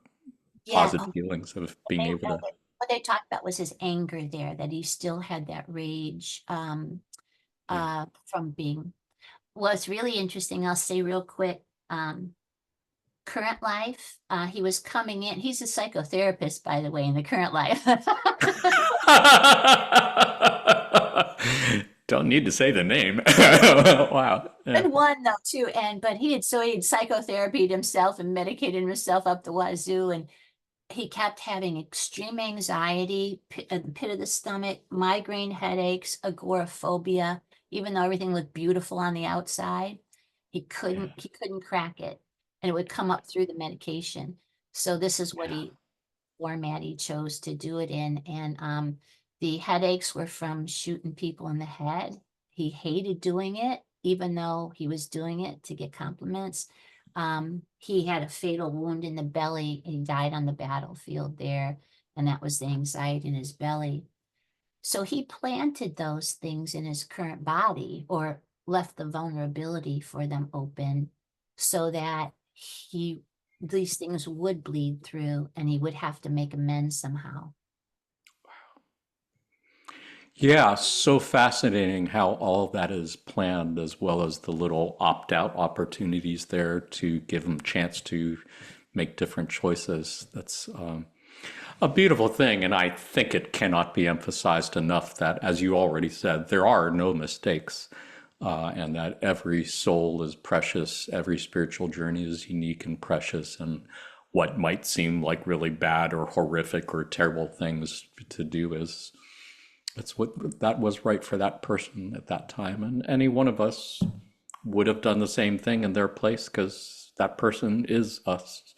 Yeah, positive feelings of being able to. what they talked about was his anger there, that he still had that rage Yeah. from being. What's really interesting, I'll say real quick, current life, he was coming in. He's a psychotherapist, by the way, in the current life. Don't need to say the name. Wow. Yeah. Good one though too, but he had psychotherapied himself and medicated himself up the wazoo, and he kept having extreme anxiety, at the pit of the stomach, migraine headaches, agoraphobia. Even though everything looked beautiful on the outside, he couldn't crack it, and it would come up through the medication. So this is what he format he chose to do it in. And the headaches were from shooting people in the head. He hated doing it, even though he was doing it to get compliments. He had a fatal wound in the belly and he died on the battlefield there. And that was the anxiety in his belly. So he planted those things in his current body, or left the vulnerability for them open, so that these things would bleed through and he would have to make amends somehow. Yeah, so fascinating how all of that is planned, as well as the little opt-out opportunities there to give them a chance to make different choices. That's a beautiful thing, and I think it cannot be emphasized enough that, as you already said, there are no mistakes, and that every soul is precious, every spiritual journey is unique and precious, and what might seem like really bad or horrific or terrible things to do is it's what that was right for that person at that time, and any one of us would have done the same thing in their place because that person is us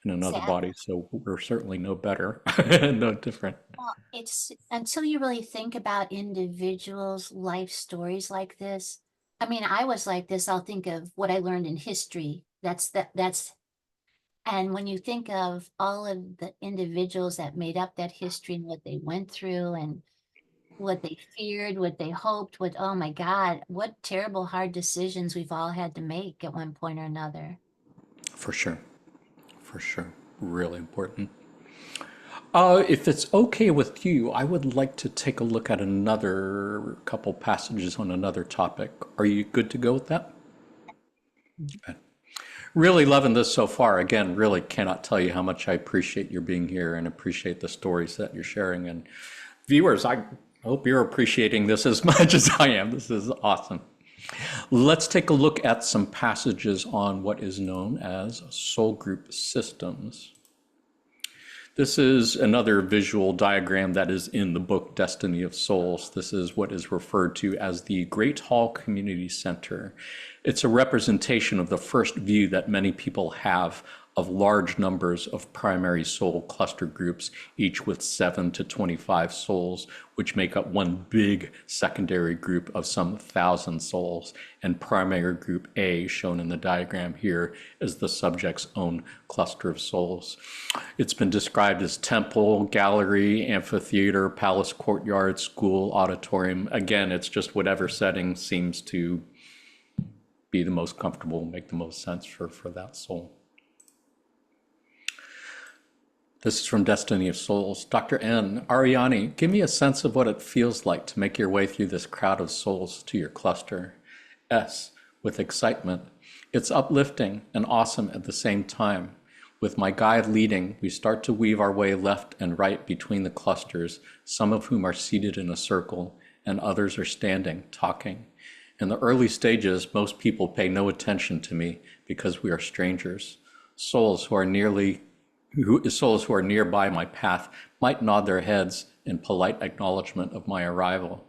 in another Exactly. body. So we're certainly no better, no different. Well, it's until you really think about individuals' life stories like this. I mean, I was like this. I'll think of what I learned in history. And when you think of all of the individuals that made up that history and what they went through, and what they feared, what they hoped, what, oh my God, what terrible, hard decisions we've all had to make at one point or another. For sure. For sure. Really important. If it's okay with you, I would like to take a look at another couple passages on another topic. Are you good to go with that? Really loving this so far. Again, really cannot tell you how much I appreciate your being here and appreciate the stories that you're sharing. And viewers, I hope you're appreciating this as much as I am. This is awesome. Let's take a look at some passages on what is known as soul group systems. This is another visual diagram that is in the book Destiny of Souls. This is what is referred to as the Great Hall Community Center. It's a representation of the first view that many people have of large numbers of primary soul cluster groups, each with 7 to 25 souls, which make up one big secondary group of some 1,000 souls. And primary group A, shown in the diagram here, is the subject's own cluster of souls. It's been described as temple, gallery, amphitheater, palace courtyard, school, auditorium. Again, it's just whatever setting seems to be the most comfortable, make the most sense for that soul. This is from Destiny of Souls. Dr. N. Ariani, give me a sense of what it feels like to make your way through this crowd of souls to your cluster. S. With excitement. It's uplifting and awesome at the same time. With my guide leading, we start to weave our way left and right between the clusters, some of whom are seated in a circle, and others are standing, talking. In the early stages, most people pay no attention to me because we are strangers. Souls who are nearby my path might nod their heads in polite acknowledgement of my arrival.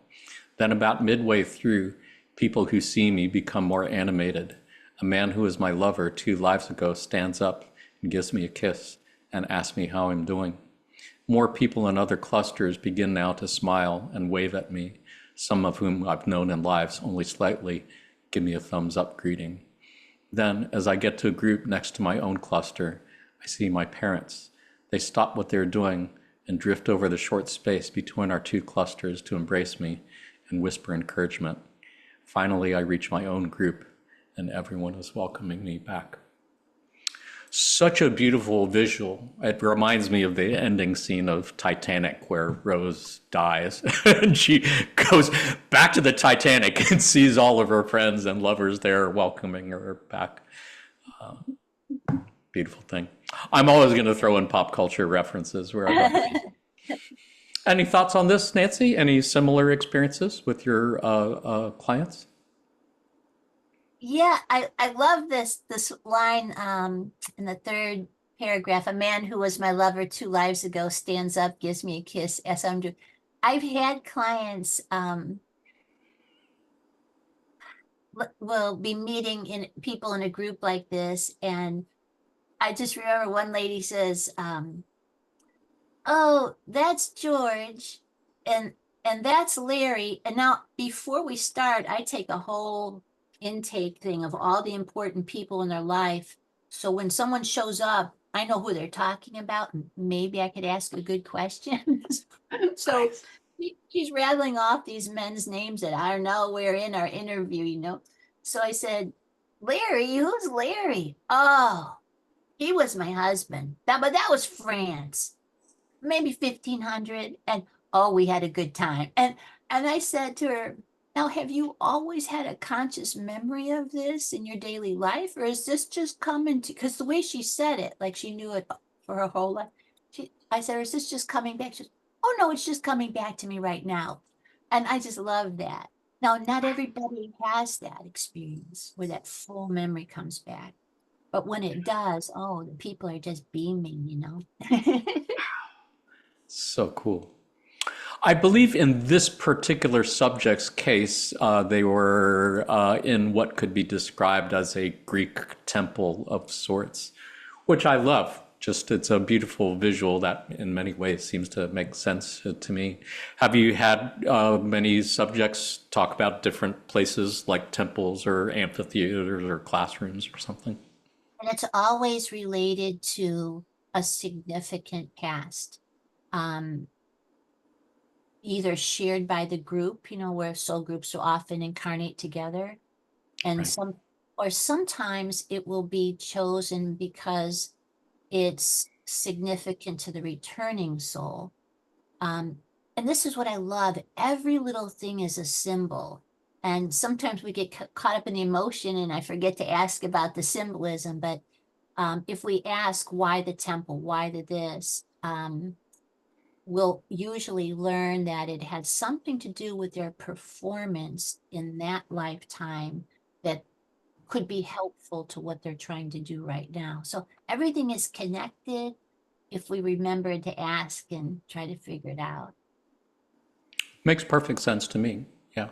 Then about midway through, people who see me become more animated. A man who was my lover 2 lives ago stands up and gives me a kiss and asks me how I'm doing. More people in other clusters begin now to smile and wave at me. Some of whom I've known in lives only slightly give me a thumbs up greeting. Then, as I get to a group next to my own cluster, I see my parents. They stop what they're doing and drift over the short space between our 2 clusters to embrace me and whisper encouragement. Finally, I reach my own group and everyone is welcoming me back. Such a beautiful visual. It reminds me of the ending scene of Titanic where Rose dies and she goes back to the Titanic and sees all of her friends and lovers there welcoming her back. Beautiful thing. I'm always going to throw in pop culture references wherever. Any thoughts on this, Nancy? Any similar experiences with your clients? Yeah, I love this line in the third paragraph. A man who was my lover 2 lives ago stands up, gives me a kiss as I'm doing. I've had clients will be meeting in people in a group like this, and I just remember one lady says, "Oh, that's George, and that's Larry." And now, before we start, I take a whole intake thing of all the important people in their life. So when someone shows up, I know who they're talking about, and maybe I could ask a good question. So Nice. she's rattling off these men's names that I don't know. We're in our interview, you know. So I said, "Larry, who's Larry?" "Oh, he was my husband. But that was France, maybe 1500, and oh, we had a good time." And I said to her, "Now, have you always had a conscious memory of this in your daily life, or is this just coming to?" Because the way she said it, like she knew it for her whole life. I said, "Is this just coming back?" She said, "Oh no, it's just coming back to me right now." And I just love that. Now, not everybody has that experience where that full memory comes back. But when it does, oh, the people are just beaming, you know. So cool. I believe in this particular subject's case, they were in what could be described as a Greek temple of sorts, which I love. Just it's a beautiful visual that in many ways seems to make sense to me. Have you had many subjects talk about different places like temples or amphitheaters or classrooms or something? And it's always related to a significant past. Um, either shared by the group, where soul groups so often incarnate together. And Right. sometimes it will be chosen because it's significant to the returning soul. And this is what I love. Every little thing is a symbol. And sometimes we get caught up in the emotion and I forget to ask about the symbolism. But if we ask why the temple, why the this, we'll usually learn that it had something to do with their performance in that lifetime that could be helpful to what they're trying to do right now. So everything is connected if we remember to ask and try to figure it out. Makes perfect sense to me. Yeah.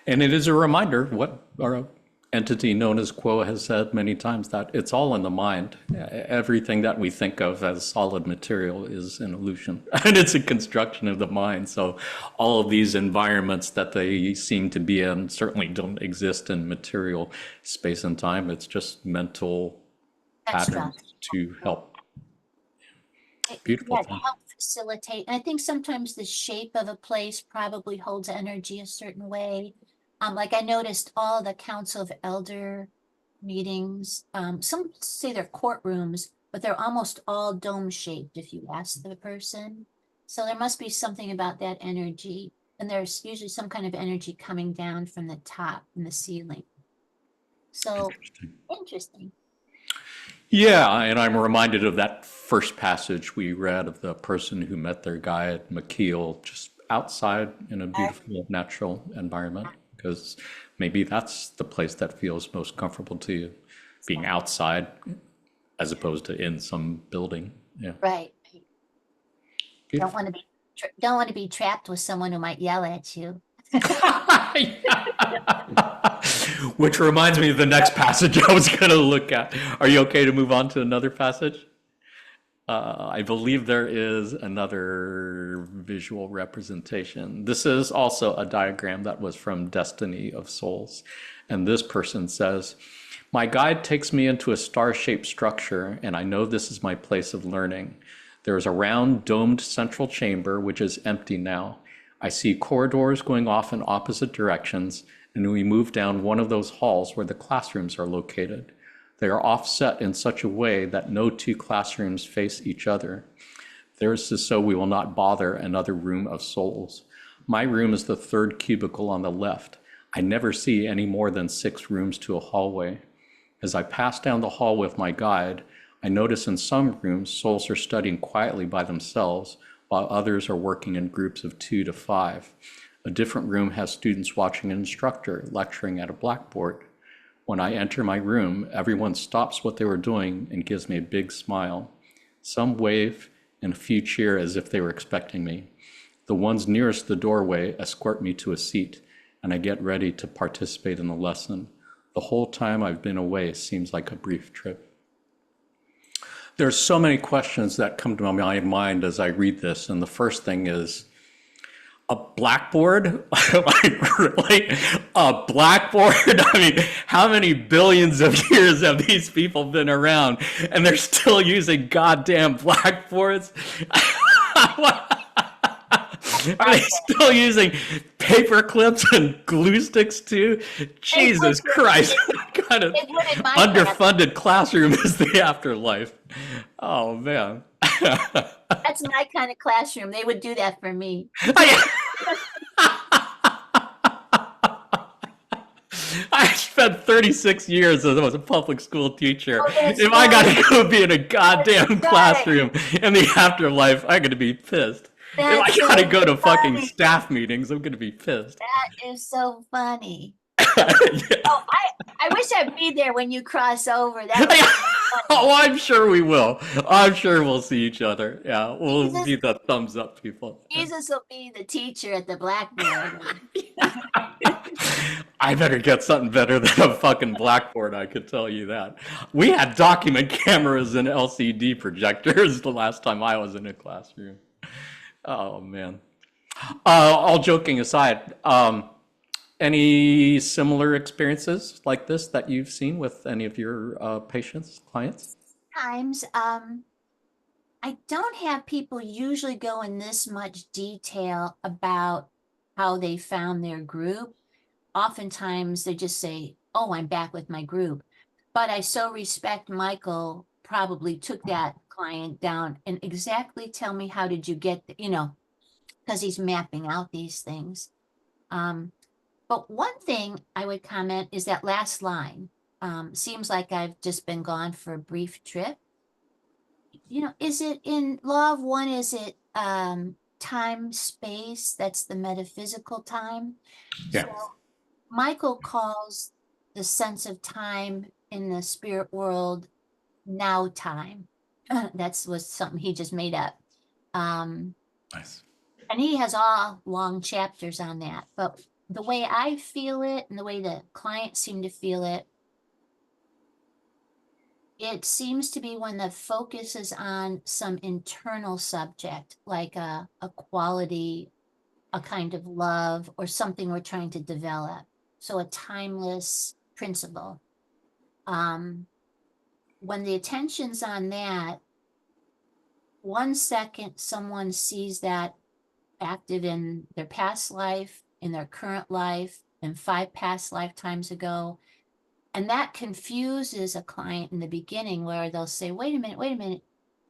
And it is a reminder what our entity known as Quo has said many times, that it's all in the mind. Everything that we think of as solid material is an illusion and it's a construction of the mind. So all of these environments that they seem to be in certainly don't exist in material space and time. It's just mental Extra. patterns to help. Beautiful Yeah, to thing. help facilitate. And I think sometimes the shape of a place probably holds energy a certain way. Like I noticed all the council of elder meetings, some say they're courtrooms, but they're almost all dome shaped if you ask the person. So there must be something about that energy. And there's usually some kind of energy coming down from the top in the ceiling. So interesting. Yeah, and I'm reminded of that first passage we read of the person who met their guide, McKeel, just outside in a beautiful natural environment, because maybe that's the place that feels most comfortable to you, being outside as opposed to in some building. Yeah, Right. Don't beautiful. want to be don't want to be trapped with someone who might yell at you. Which reminds me of the next passage I was going to look at. Are you okay to move on to another passage? I believe there is another visual representation. This is also a diagram that was from Destiny of Souls. And this person says, my guide takes me into a star-shaped structure, and I know this is my place of learning. There is a round domed central chamber, which is empty now. I see corridors going off in opposite directions, and we move down one of those halls where the classrooms are located. They are offset in such a way that no two classrooms face each other. This is so we will not bother another room of souls. My room is the third cubicle on the left. I never see any more than 6 rooms to a hallway. As I pass down the hall with my guide, I notice in some rooms souls are studying quietly by themselves, while others are working in groups of 2 to 5. A different room has students watching an instructor lecturing at a blackboard. When I enter my room, everyone stops what they were doing and gives me a big smile. Some wave and a few cheer as if they were expecting me. The ones nearest the doorway escort me to a seat, and I get ready to participate in the lesson. The whole time I've been away seems like a brief trip. There's so many questions that come to my mind as I read this, and the first thing is, a blackboard? Like, really? A blackboard? I mean, how many billions of years have these people been around and they're still using goddamn blackboards? Are they still using paper clips and glue sticks too? Jesus Christ, what kind of It would in my class. underfunded classroom is the afterlife? Oh man. That's my kind of classroom. They would do that for me. I spent 36 years as a public school teacher. Oh, that's If I got right. to go be in a goddamn That's right. classroom in the afterlife, I'm going to be pissed. If I That's got to so go to fucking funny. staff meetings, I'm going to be pissed. That is so funny. Yeah. Oh, I wish I'd be there when you cross over. That would be funny. Oh, I'm sure we will. I'm sure we'll see each other. Yeah, we'll Jesus, be the thumbs up people. Yeah. Jesus will be the teacher at the blackboard. I better get something better than a fucking blackboard, I could tell you that. We had document cameras and LCD projectors the last time I was in a classroom. Oh, man. All joking aside, any similar experiences like this that you've seen with any of your patients, clients? Times, I don't have people usually go in this much detail about how they found their group. Oftentimes they just say, "Oh, I'm back with my group." But I so respect Michael probably took that client down and exactly tell me how did you get, because he's mapping out these things. Um, but one thing I would comment is that last line. Seems like I've just been gone for a brief trip. Is it in law of one, is it time, space? That's the metaphysical time. Yeah. So Michael calls the sense of time in the spirit world now time. That's was something he just made up. Um, Nice. and he has all long chapters on that. But the way I feel it and the way the clients seem to feel it seems to be when the focus is on some internal subject, like a quality, a kind of love, or something we're trying to develop. So a timeless principle. Um, when the attention's on that, 1 second someone sees that active in their past life, in their current life, and 5 past lifetimes ago. And that confuses a client in the beginning where they'll say, wait a minute.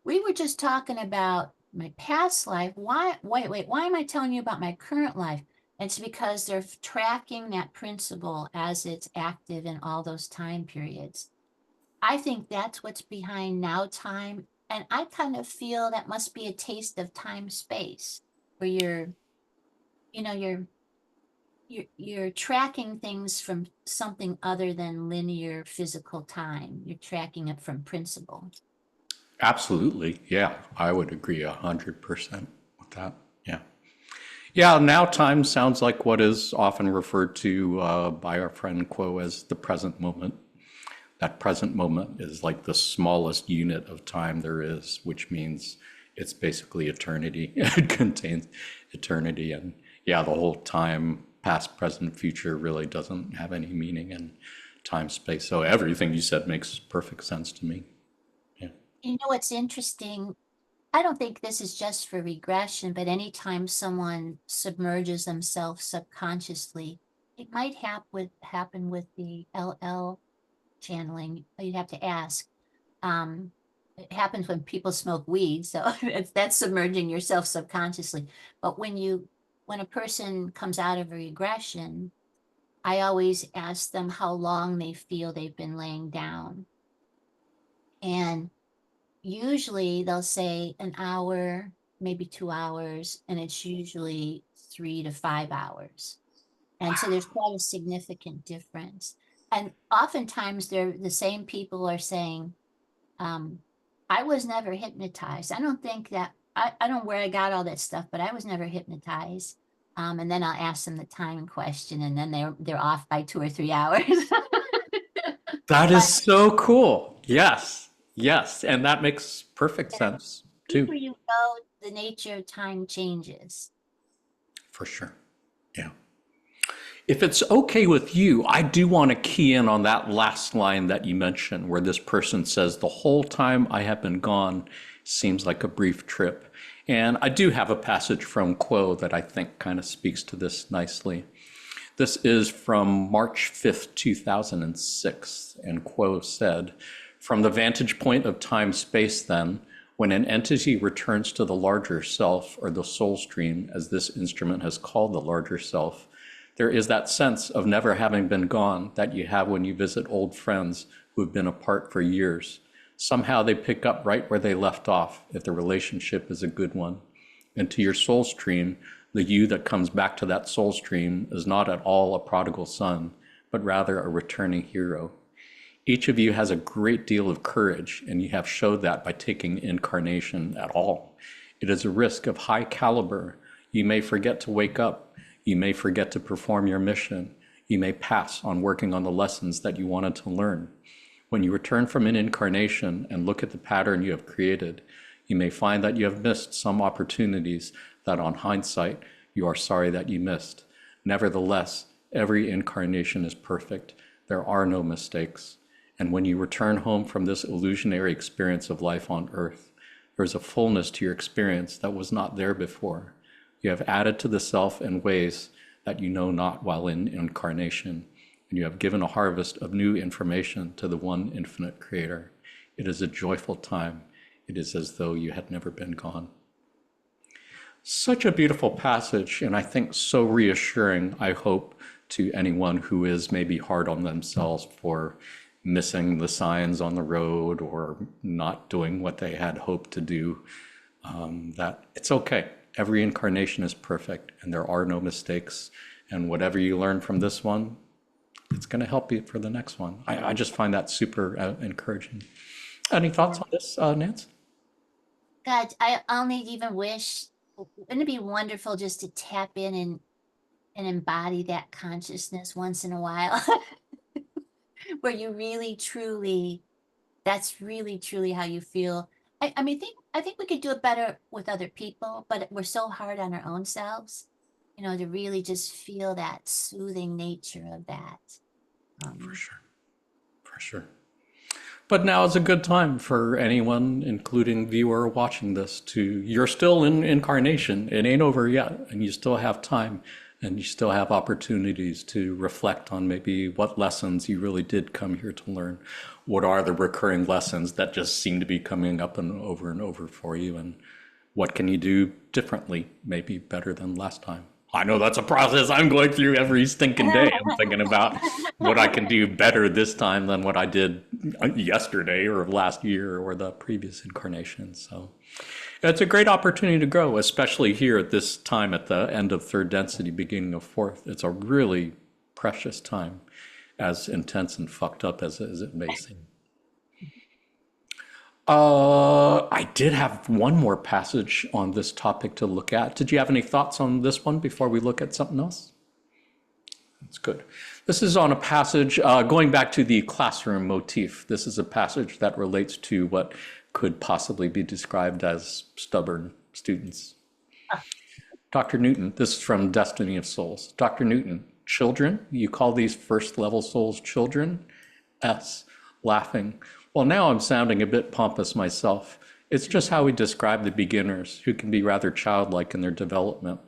We were just talking about my past life. Why am I telling you about my current life? It's because they're tracking that principle as it's active in all those time periods. I think that's what's behind now time. And I kind of feel that must be a taste of time space where you know, you're tracking things from something other than linear physical time. You're tracking it from principle. Absolutely. Yeah. I would agree 100% with that. Yeah. Yeah. Now time sounds like what is often referred to by our friend Quo as the present moment. That present moment is like the smallest unit of time there is, which means it's basically eternity. It contains eternity. And yeah, the whole time, past, present, future really doesn't have any meaning in time space. So everything you said makes perfect sense to me. Yeah. You know what's interesting? I don't think this is just for regression, but anytime someone submerges themselves subconsciously, it might happen with the LL channeling. You'd have to ask. Um, it happens when people smoke weed, so that's submerging yourself subconsciously. But when a person comes out of a regression, I always ask them how long they feel they've been laying down. And usually they'll say an hour, maybe 2 hours, and it's usually 3 to 5 hours. And so there's quite a significant difference. And oftentimes they're the same people are saying, um, I was never hypnotized. I don't think that I don't know where I got all that stuff, but I was never hypnotized. And then I'll ask them the time question, and then they're off by 2 or 3 hours. That is But so cool. Yes. Yes. And that makes perfect sense too, deeper you go, the nature of time changes. for sure. Yeah. If it's okay with you, I do want to key in on that last line that you mentioned, where this person says, the whole time I have been gone seems like a brief trip. And I do have a passage from Quo that I think kind of speaks to this nicely. This is from March 5th, 2006. And Quo said, from the vantage point of time space, then, when an entity returns to the larger self, or the soul stream, as this instrument has called the larger self, there is that sense of never having been gone that you have when you visit old friends who have been apart for years. Somehow they pick up right where they left off if the relationship is a good one. And to your soul stream, the you that comes back to that soul stream is not at all a prodigal son, but rather a returning hero. Each of you has a great deal of courage, and you have showed that by taking incarnation at all. It is a risk of high caliber. You may forget to wake up. You may forget to perform your mission. You may pass on working on the lessons that you wanted to learn. When you return from an incarnation and look at the pattern you have created, you may find that you have missed some opportunities that on hindsight, you are sorry that you missed. Nevertheless, every incarnation is perfect. There are no mistakes. And when you return home from this illusionary experience of life on earth, There's a fullness to your experience that was not there before. You have added to the self in ways that you know not while in incarnation, and you have given a harvest of new information to the one infinite creator. It is a joyful time. It is as though you had never been gone. Such a beautiful passage, and I think so reassuring, I hope, to anyone who is maybe hard on themselves for missing the signs on the road or not doing what they had hoped to do, that it's okay. Every incarnation is perfect and there are no mistakes. And whatever you learn from this one, it's going to help you for the next one. I just find that super encouraging. Any thoughts on this, Nance? God, I only even wish, wouldn't it be wonderful just to tap in and embody that consciousness once in a while, where you really truly, that's really truly how you feel. I think we could do it better with other people, but we're so hard on our own selves, to really just feel that soothing nature of that. For sure. For sure. But now is a good time for anyone, including viewer watching this, you're still in incarnation. It ain't over yet, and you still have time, and you still have opportunities to reflect on maybe what lessons you really did come here to learn. What are the recurring lessons that just seem to be coming up and over for you, and what can you do differently, maybe better than last time? I know that's a process I'm going through every stinking day. I'm thinking about what I can do better this time than what I did yesterday or last year or the previous incarnation. So it's a great opportunity to grow, especially here at this time at the end of third density, beginning of fourth. It's a really precious time, as intense and fucked up as it may seem. I did have one more passage on this topic to look at. Did you have any thoughts on this one before we look at something else? That's good. This is on a passage going back to the classroom motif. This is a passage that relates to what could possibly be described as stubborn students. Dr. Newton, this is from Destiny of Souls. Dr. Newton, children, you call these first level souls children? S, laughing. Well, now I'm sounding a bit pompous myself. It's just how we describe the beginners, who can be rather childlike in their development.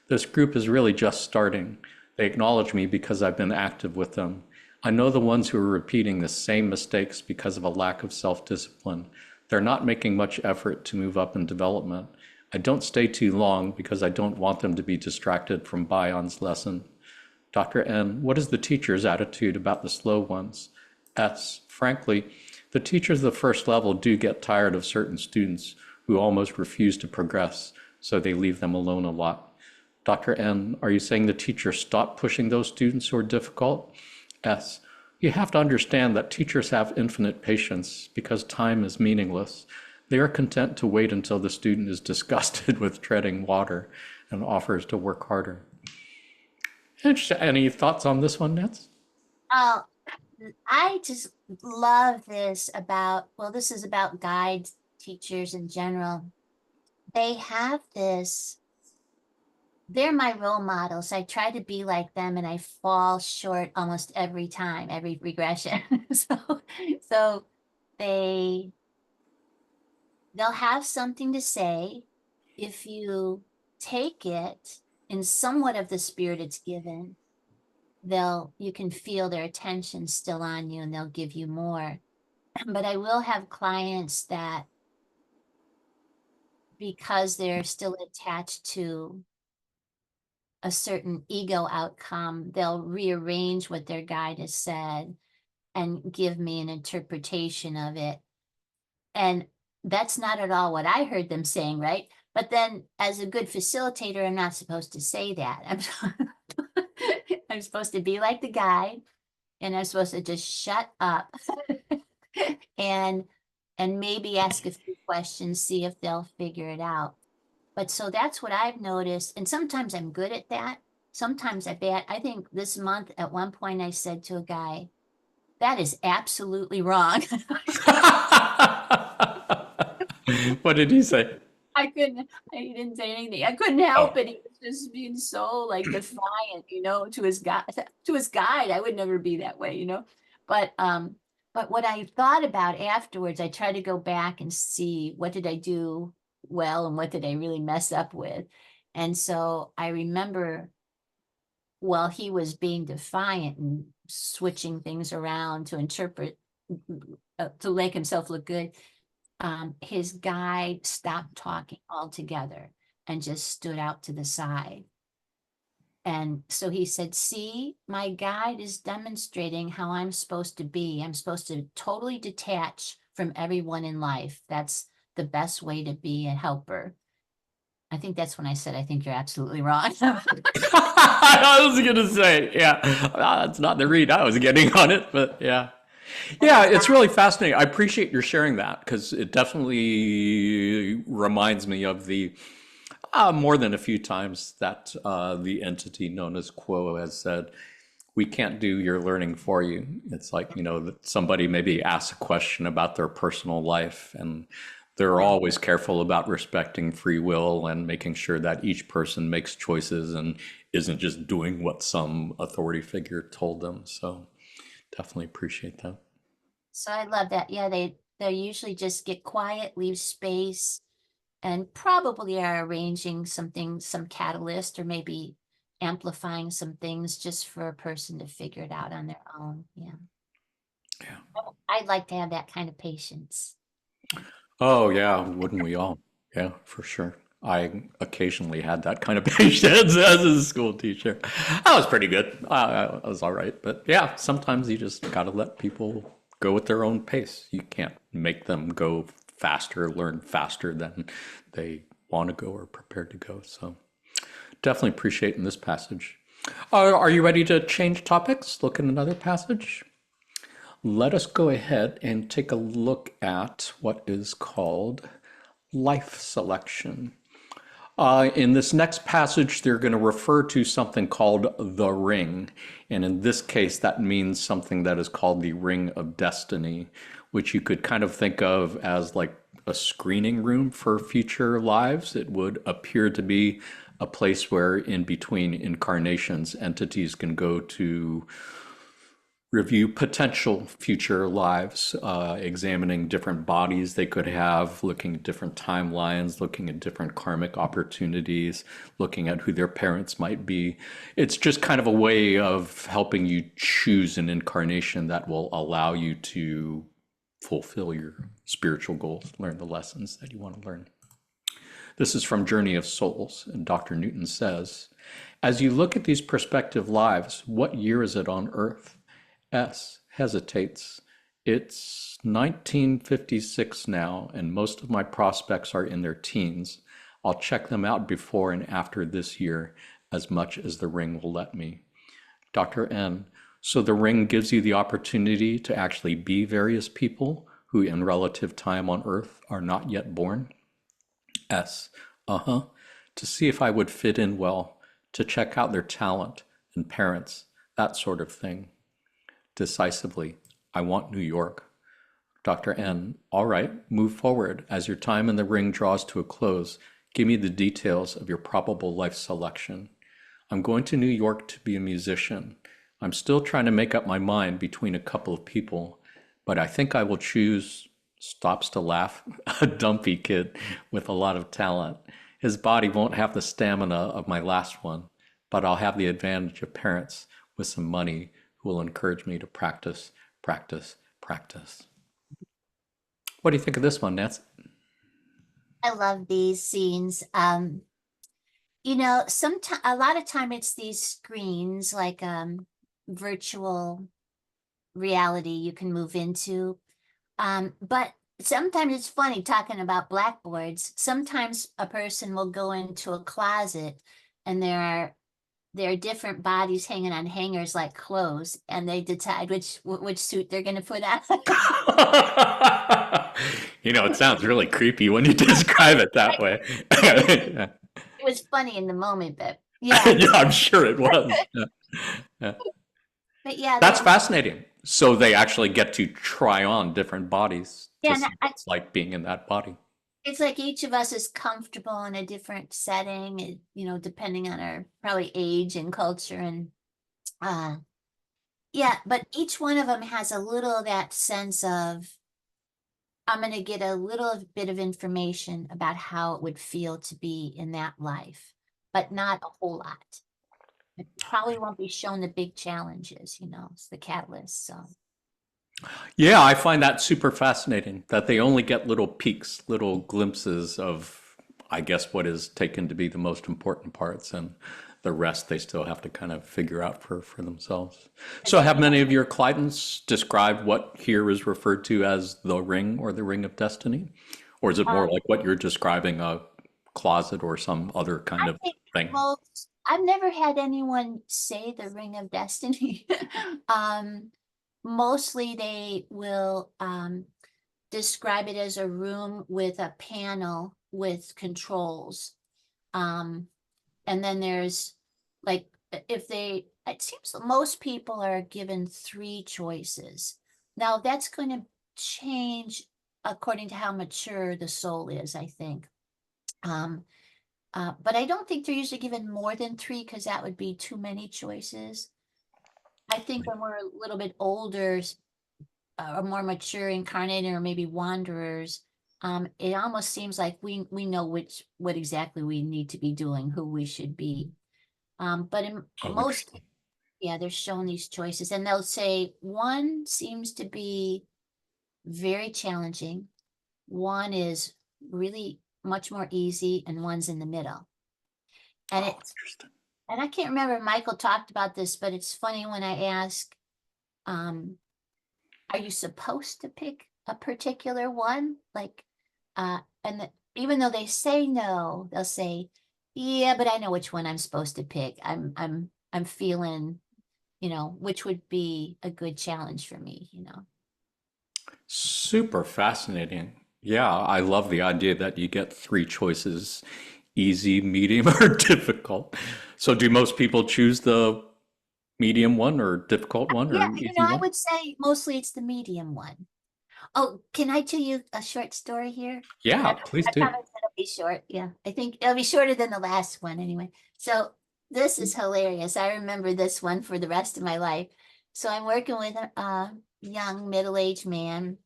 This group is really just starting. They acknowledge me because I've been active with them. I know the ones who are repeating the same mistakes because of a lack of self-discipline. They're not making much effort to move up in development. I don't stay too long because I don't want them to be distracted from Bayon's lesson. Dr. N, what is the teacher's attitude about the slow ones? S, frankly, the teachers of the first level do get tired of certain students who almost refuse to progress, so they leave them alone a lot. Dr. N, are you saying the teacher stopped pushing those students who are difficult? S, you have to understand that teachers have infinite patience because time is meaningless. They are content to wait until the student is disgusted with treading water and offers to work harder. Any thoughts on this one, Nance? Oh, I just love this about, well, this is about guide teachers in general. They have this, they're my role models. I try to be like them and I fall short almost every time, every regression. So they'll have something to say. If you take it in somewhat of the spirit it's given, you can feel their attention still on you and they'll give you more. But I will have clients that, because they're still attached to a certain ego outcome, they'll rearrange what their guide has said and give me an interpretation of it. And that's not at all what I heard them saying, right? But then as a good facilitator, I'm not supposed to say that. I'm supposed to be like the guide, and I'm supposed to just shut up and maybe ask a few questions, see if they'll figure it out. But so that's what I've noticed. And sometimes I'm good at that. Sometimes I'm bad. I think this month at one point I said to a guy, that is absolutely wrong. What did he say? He didn't say anything. I couldn't help it. He was just being so like defiant, to his guide. I would never be that way. But But what I thought about afterwards, I tried to go back and see what did I do well and what did I really mess up with. And so I remember while he was being defiant and switching things around to interpret, to make himself look good, his guide stopped talking altogether and just stood out to the side. And so he said, see, my guide is demonstrating how I'm supposed to be. I'm supposed to totally detach from everyone in life. That's the best way to be a helper. I think that's when I said, I think you're absolutely wrong. I was gonna say, yeah, that's not the read I was getting on it, but yeah. Yeah, it's really fascinating. I appreciate your sharing that because it definitely reminds me of the more than a few times that the entity known as Quo has said, we can't do your learning for you. It's like, that somebody maybe asks a question about their personal life, and they're always careful about respecting free will and making sure that each person makes choices and isn't just doing what some authority figure told them. So definitely appreciate that. So I love that. Yeah, they usually just get quiet, leave space, and probably are arranging something, some catalyst, or maybe amplifying some things just for a person to figure it out on their own. Yeah. Yeah. I'd like to have that kind of patience. Oh, yeah, wouldn't we all? Yeah, for sure. I occasionally had that kind of patience as a school teacher. I was pretty good. I was all right. But yeah, sometimes you just got to let people go at their own pace. You can't make them go faster, learn faster than they want to go or prepared to go. So definitely appreciating this passage. Are you ready to change topics? Look at another passage? Let us go ahead and take a look at what is called life selection. In this next passage, they're going to refer to something called the ring. And in this case, that means something that is called the ring of destiny, which you could kind of think of as like a screening room for future lives. It would appear to be a place where, in between incarnations, entities can go to review potential future lives, examining different bodies they could have, looking at different timelines, looking at different karmic opportunities, looking at who their parents might be. It's just kind of a way of helping you choose an incarnation that will allow you to fulfill your spiritual goals, learn the lessons that you want to learn. This is from Journey of Souls, and Dr. Newton says, as you look at these prospective lives, what year is it on Earth? S hesitates. It's 1956 now, and most of my prospects are in their teens. I'll check them out before and after this year, as much as the ring will let me. Dr. N, so the ring gives you the opportunity to actually be various people who in relative time on Earth are not yet born? S, to see if I would fit in well, to check out their talent and parents, that sort of thing. Decisively, I want New York. Dr. N, all right, move forward. As your time in the ring draws to a close, give me the details of your probable life selection. I'm going to New York to be a musician. I'm still trying to make up my mind between a couple of people, but I think I will choose, stops to laugh, a dumpy kid with a lot of talent. His body won't have the stamina of my last one, but I'll have the advantage of parents with some money who will encourage me to practice, practice, practice. What do you think of this one, Nancy? I love these scenes. Sometimes a lot of time it's these screens like virtual reality you can move into. But sometimes it's funny talking about blackboards. Sometimes a person will go into a closet and there are different bodies hanging on hangers like clothes, and they decide which suit they're going to put on. It sounds really creepy when you describe it that way. Yeah. It was funny in the moment, but yeah, Yeah, I'm sure it was. Yeah. Yeah. but yeah, That's fascinating. So they actually get to try on different bodies to yeah, and see what it's like being in that body. it's like each of us is comfortable in a different setting, depending on our probably age and culture and uh Yeah, but each one of them has a little of that sense of, I'm going to get a little bit of information about how it would feel to be in that life, but not a whole lot. It probably won't be shown the big challenges, it's the catalyst. So, Yeah, I find that super fascinating that they only get little peeks, little glimpses of, I guess, what is taken to be the most important parts, and the rest they still have to kind of figure out for themselves. So, have many of your clients described what here is referred to as the ring or the ring of destiny? Or is it more um, like what you're describing, a closet or some other kind I of think thing? most, I've never had anyone say the ring of destiny. um, Mostly they will describe it as a room with a panel with controls. Um, and then there's like, if they, it seems that most people are given three choices. Now that's going to change according to how mature the soul is, I think. Um, but I don't think they're usually given more than three because that would be too many choices. I think when we're a little bit older, or more mature incarnated or maybe wanderers, it almost seems like we know what exactly we need to be doing, who we should be. But in Oh, most, interesting. yeah, they're shown these choices, and they'll say one seems to be very challenging, one is really much more easy, and one's in the middle. And Oh, it's interesting. and I can't remember if Michael talked about this, but it's funny when I ask, um, are you supposed to pick a particular one? Like, even though they say no, they'll say, yeah, but I know which one I'm supposed to pick. I'm feeling, which would be a good challenge for me. Super fascinating. Yeah, I love the idea that you get three choices: easy, medium, or difficult. So, do most people choose the medium one, or difficult one, Yeah, or easy I one? would say mostly it's the medium one. Oh, can I tell you a short story here? Yeah, I, please I do. promise it'll be short. Yeah, I think it'll be shorter than the last one anyway. So this is hilarious. I remember this one for the rest of my life. So I'm working with a young middle-aged man,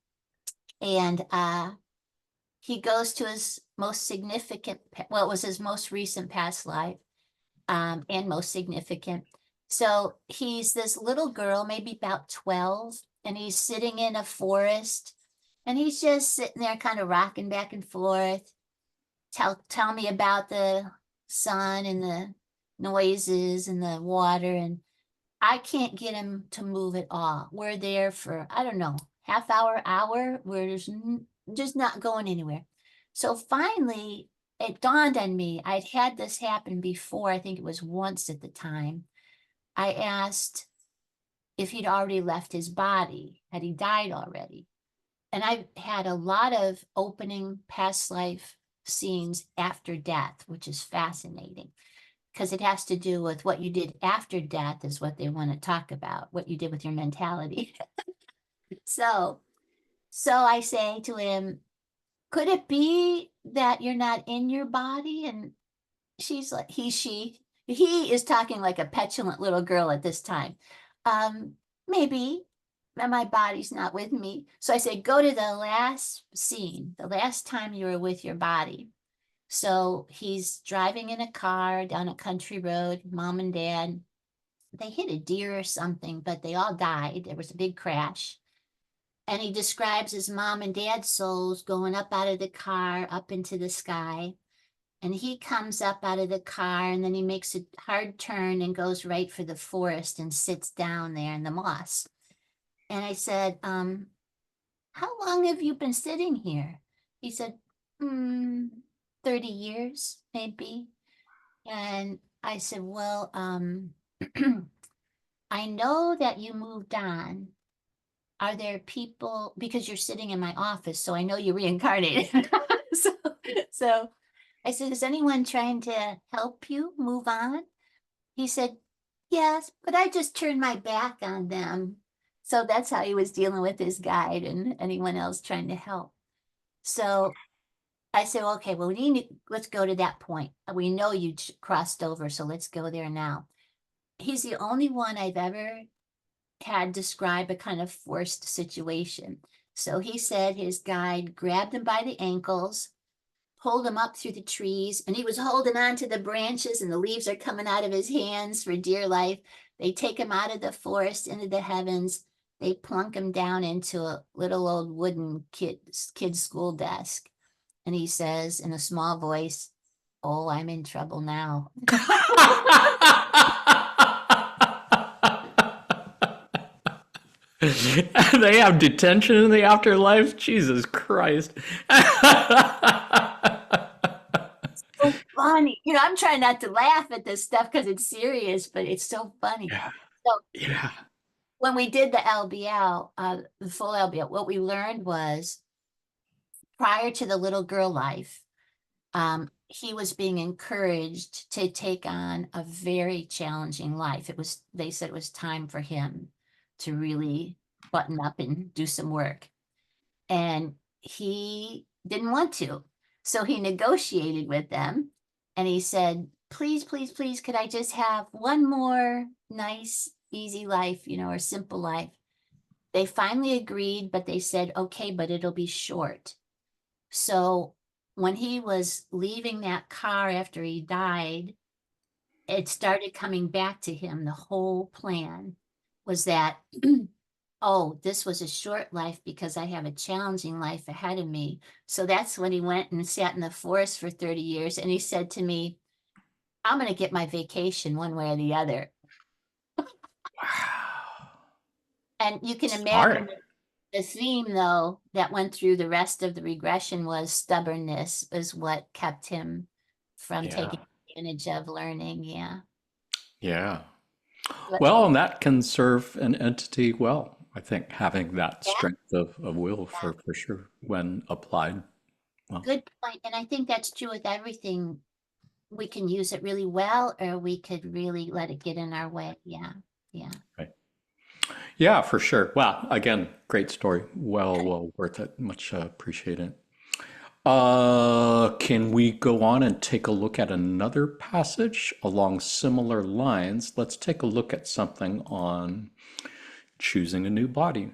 and he goes to his most significant, well, it was his most recent past life, and most significant. So he's this little girl, maybe about 12, and he's sitting in a forest, and he's just sitting there kind of rocking back and forth. Tell me about the sun and the noises and the water, and I can't get him to move at all. We're there for, I don't know, half hour. We're just not going anywhere. So finally, it dawned on me. I'd had this happen before. I think it was once at the time. I asked if he'd already left his body. Had he died already? And I've had a lot of opening past life scenes after death, which is fascinating because it has to do with what you did after death is what they want to talk about, what you did with your mentality. So, so I say to him, could it be that you're not in your body? And she's like, he is talking like a petulant little girl at this time. Maybe that my body's not with me. So I say, go to the last scene, the last time you were with your body. So he's driving in a car down a country road, mom and dad. They hit a deer or something, but they all died. There was a big crash. And he describes his mom and dad's souls going up out of the car, up into the sky. And he comes up out of the car and then he makes a hard turn and goes right for the forest and sits down there in the moss. And I said, how long have you been sitting here? He said, mm, 30 years, maybe. And I said, well, I know that you moved on. Are there people, because you're sitting in my office, so I know you reincarnated. so, so I said, is anyone trying to help you move on? He said, yes, but I just turned my back on them. So that's how he was dealing with his guide and anyone else trying to help. So I said, okay, well, let's go to that point. We know you crossed over, so let's go there now. He's the only one I've ever had described a kind of forced situation. So he said his guide grabbed him by the ankles, pulled him up through the trees, and he was holding on to the branches, and the leaves are coming out of his hands for dear life. They take him out of the forest into the heavens. They plunk him down into a little old wooden kid school desk. And he says in a small voice, "Oh, I'm in trouble now." They have detention in the afterlife? Jesus Christ. So funny. I'm trying not to laugh at this stuff because it's serious, but it's so funny. Yeah. So Yeah. when we did the LBL, the full LBL, what we learned was prior to the little girl life, he was being encouraged to take on a very challenging life. They said it was time for him to really button up and do some work. And he didn't want to. So he negotiated with them and he said, "Please, please, please, could I just have one more nice, easy life, or simple life?" They finally agreed, but they said, "Okay, but it'll be short." So when he was leaving that car after he died, it started coming back to him. The whole plan was that, oh, this was a short life because I have a challenging life ahead of me. So that's when he went and sat in the forest for 30 years. And he said to me, "I'm going to get my vacation one way or the other." Wow. And you can imagine Smart. the theme, though, that went through the rest of the regression was stubbornness, is what kept him from Yeah. taking advantage of learning. Yeah. Yeah. But Well, and that can serve an entity well. I think having that yeah, strength of will for sure when applied well. good point. And I think that's true with everything. We can use it really well, or we could really let it get in our way. Yeah. Yeah. Right. Yeah, for sure. Wow. Again, great story. Well worth it. Much appreciated. Can we go on and take a look at another passage along similar lines? Let's take a look at something on choosing a new body.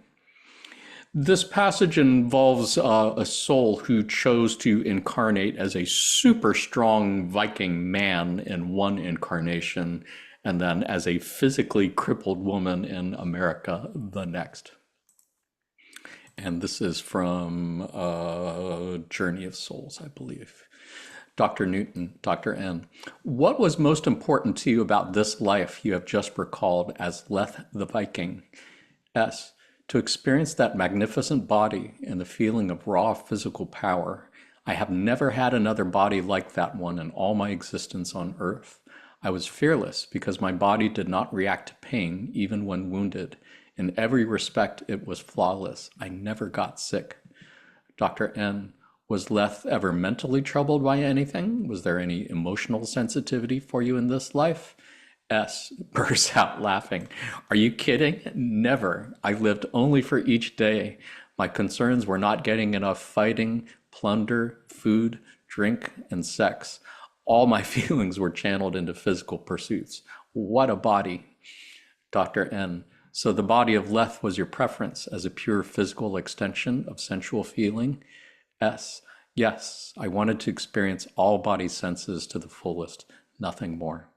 This passage involves a soul who chose to incarnate as a super strong Viking man in one incarnation, and then as a physically crippled woman in America the next. And this is from Journey of Souls, I believe. Dr. Newton, Dr. N. What was most important to you about this life you have just recalled as Leth the Viking? S. To experience that magnificent body and the feeling of raw physical power. I have never had another body like that one in all my existence on earth. I was fearless because my body did not react to pain even when wounded. In every respect, it was flawless. I never got sick. Dr. N. Was Leth ever mentally troubled by anything? Was there any emotional sensitivity for you in this life? S. Bursts out laughing. Are you kidding? Never. I lived only for each day. My concerns were not getting enough fighting, plunder, food, drink, and sex. All my feelings were channeled into physical pursuits. What a body. Dr. N. So the body of Leth was your preference as a pure physical extension of sensual feeling? S. Yes, I wanted to experience all body senses to the fullest, nothing more.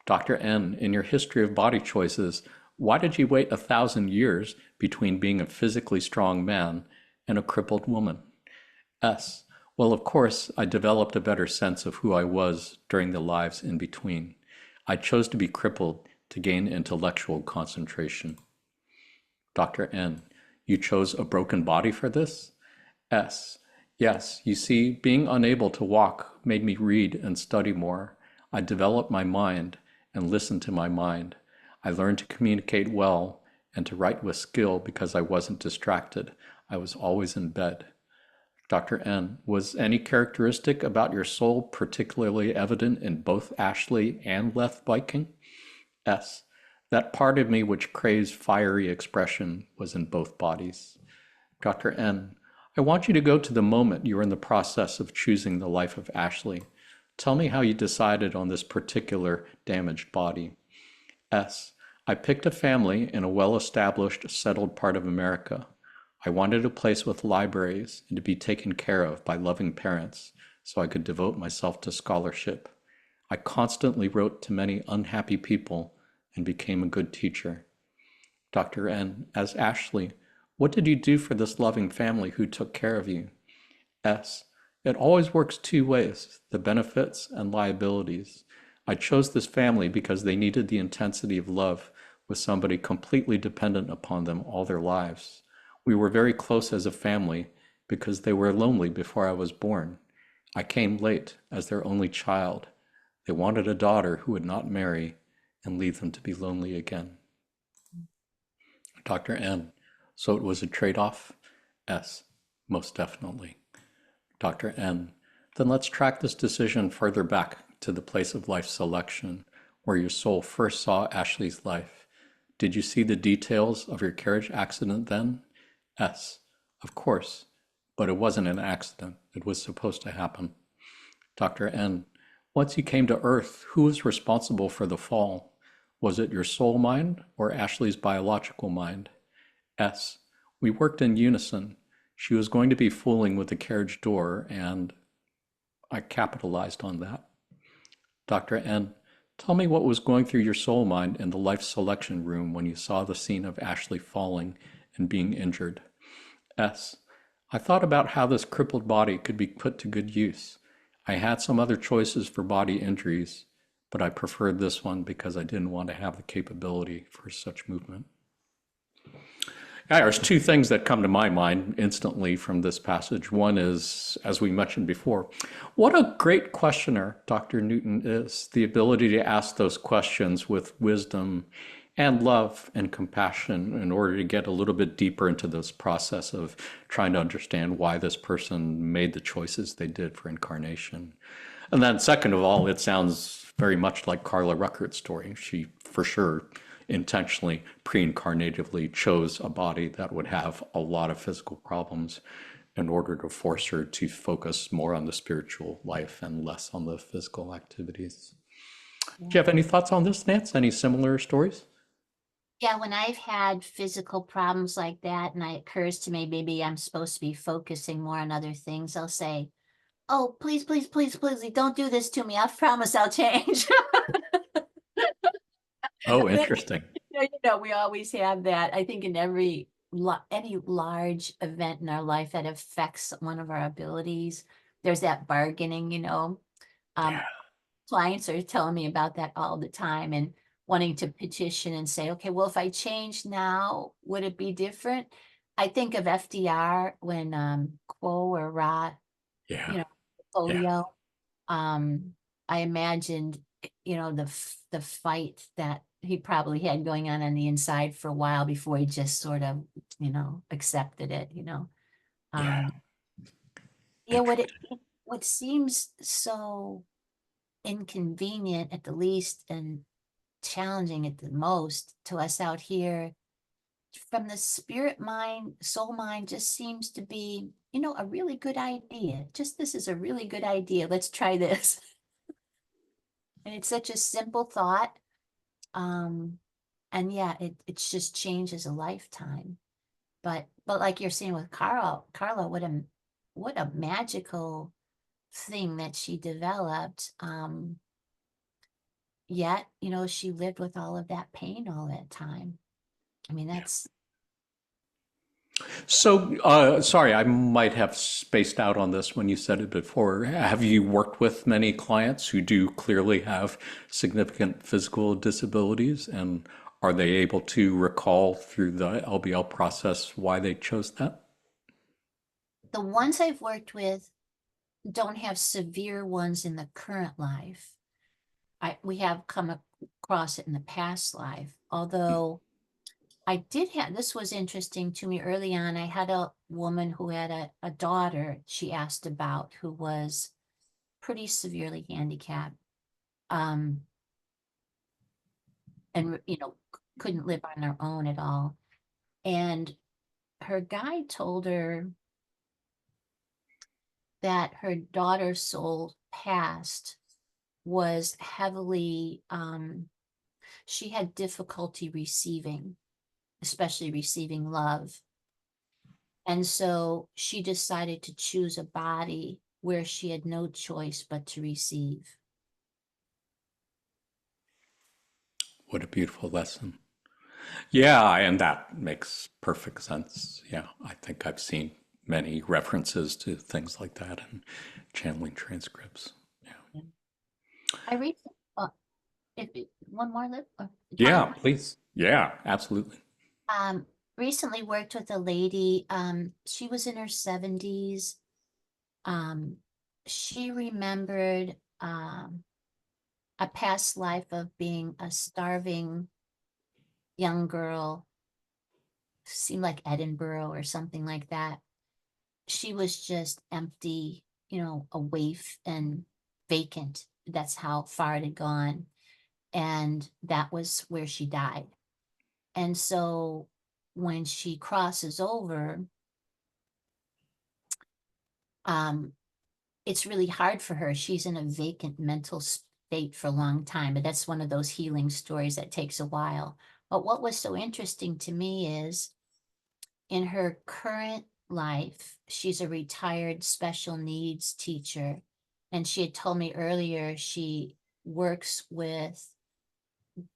Dr. N, in your history of body choices, why did you wait 1,000 years between being a physically strong man and a crippled woman? S. Well, of course, I developed a better sense of who I was during the lives in between. I chose to be crippled to gain intellectual concentration. Dr. N, you chose a broken body for this? S. Yes, you see, being unable to walk made me read and study more. I developed my mind and listened to my mind. I learned to communicate well and to write with skill because I wasn't distracted. I was always in bed. Dr. N, was any characteristic about your soul particularly evident in both Ashley and Leth Viking? S, that part of me which craves fiery expression was in both bodies. Dr. N, I want you to go to the moment you were in the process of choosing the life of Ashley. Tell me how you decided on this particular damaged body. S. I picked a family in a well-established, settled part of America. I wanted a place with libraries and to be taken care of by loving parents so I could devote myself to scholarship. I constantly wrote to many unhappy people and became a good teacher. Dr. N, as Ashley, what did you do for this loving family who took care of you? S, it always works two ways, the benefits and liabilities. I chose this family because they needed the intensity of love with somebody completely dependent upon them all their lives. We were very close as a family because they were lonely before I was born. I came late as their only child. They wanted a daughter who would not marry and leave them to be lonely again. Dr. N, so it was a trade-off? S, most definitely. Dr. N, then let's track this decision further back to the place of life selection, where your soul first saw Ashley's life. Did you see the details of your carriage accident then? S, of course, but it wasn't an accident. It was supposed to happen. Dr. N, once you came to Earth, who was responsible for the fall? Was it your soul mind or Ashley's biological mind? S, we worked in unison. She was going to be fooling with the carriage door, and I capitalized on that. Dr. N, tell me what was going through your soul mind in the life selection room when you saw the scene of Ashley falling and being injured. S, I thought about how this crippled body could be put to good use. I had some other choices for body injuries, but I preferred this one because I didn't want to have the capability for such movement. Yeah, there's two things that come to my mind instantly from this passage. One is, as we mentioned before, what a great questioner Dr. Newton is. The ability to ask those questions with wisdom and love and compassion in order to get a little bit deeper into this process of trying to understand why this person made the choices they did for incarnation. And then second of all, it sounds very much like Carla Ruckert's story. She, for sure, intentionally, pre-incarnatively chose a body that would have a lot of physical problems in order to force her to focus more on the spiritual life and less on the physical activities. Do you have any thoughts on this, Nance? Any similar stories? Yeah, when I've had physical problems like that and it occurs to me maybe I'm supposed to be focusing more on other things, I'll say, oh, please, please, please, please, don't do this to me. I promise I'll change. Oh, interesting. We always have that. I think in any large event in our life that affects one of our abilities, there's that bargaining. Yeah. Um, Clients are telling me about that all the time and wanting to petition and say, okay, well, if I change now, would it be different? I think of FDR when Quo or Ra, Yeah. you know, Yeah. polio. I imagined, the fight that he probably had going on the inside for a while before he just sort of, accepted it. Yeah. Um, yeah, Interesting. what seems so inconvenient at the least and challenging at the most to us out here from the spirit mind, soul mind just seems to be, a really good idea. Just this is a really good idea. Let's try this. And it's such a simple thought. Um, and yeah, it just changes a lifetime. But like you're saying with Carla, what a magical thing that she developed. Yet, she lived with all of that pain all that time. I mean, that's So, sorry, I might have spaced out on this when you said it before. Have you worked with many clients who do clearly have significant physical disabilities? And are they able to recall through the LBL process why they chose that? the ones I've worked with don't have severe ones in the current life. We have come across it in the past life, although I did have, this was interesting to me early on. I had a woman who had a daughter she asked about who was pretty severely handicapped. Um, and couldn't live on her own at all. And her guide told her that her daughter's soul past was heavily she had difficulty receiving, especially receiving love. And so she decided to choose a body where she had no choice but to receive. What a beautiful lesson. Yeah, and that makes perfect sense. Yeah, I think I've seen many references to things like that in channeling transcripts. Yeah. I read one more lip or Yeah, time. please. Yeah, absolutely. Um, Recently worked with a lady. She was in her 70s. Um, she remembered a past life of being a starving young girl, seemed like Edinburgh or something like that. She was just empty, a waif and vacant. That's how far it had gone. And that was where she died. And so when she crosses over, um, it's really hard for her. She's in a vacant mental state for a long time, but that's one of those healing stories that takes a while. But what was so interesting to me is in her current life, she's a retired special needs teacher. And she had told me earlier she works with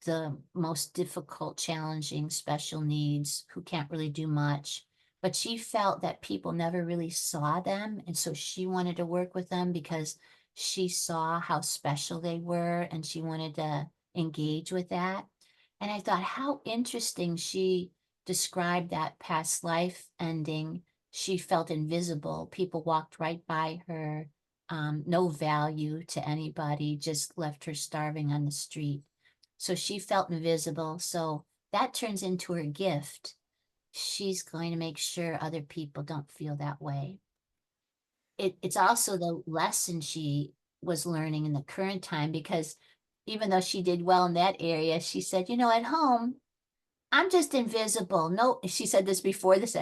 the most difficult, challenging special needs who can't really do much. But she felt that people never really saw them. And so she wanted to work with them because she saw how special they were and she wanted to engage with that. And I thought, how interesting she described that past life ending. She felt invisible. People walked right by her, no value to anybody, just left her starving on the street. So she felt invisible. So that turns into her gift. She's going to make sure other people don't feel that way. It's also the lesson she was learning in the current time because even though she did well in that area, she said, at home, I'm just invisible. No, she said this before this.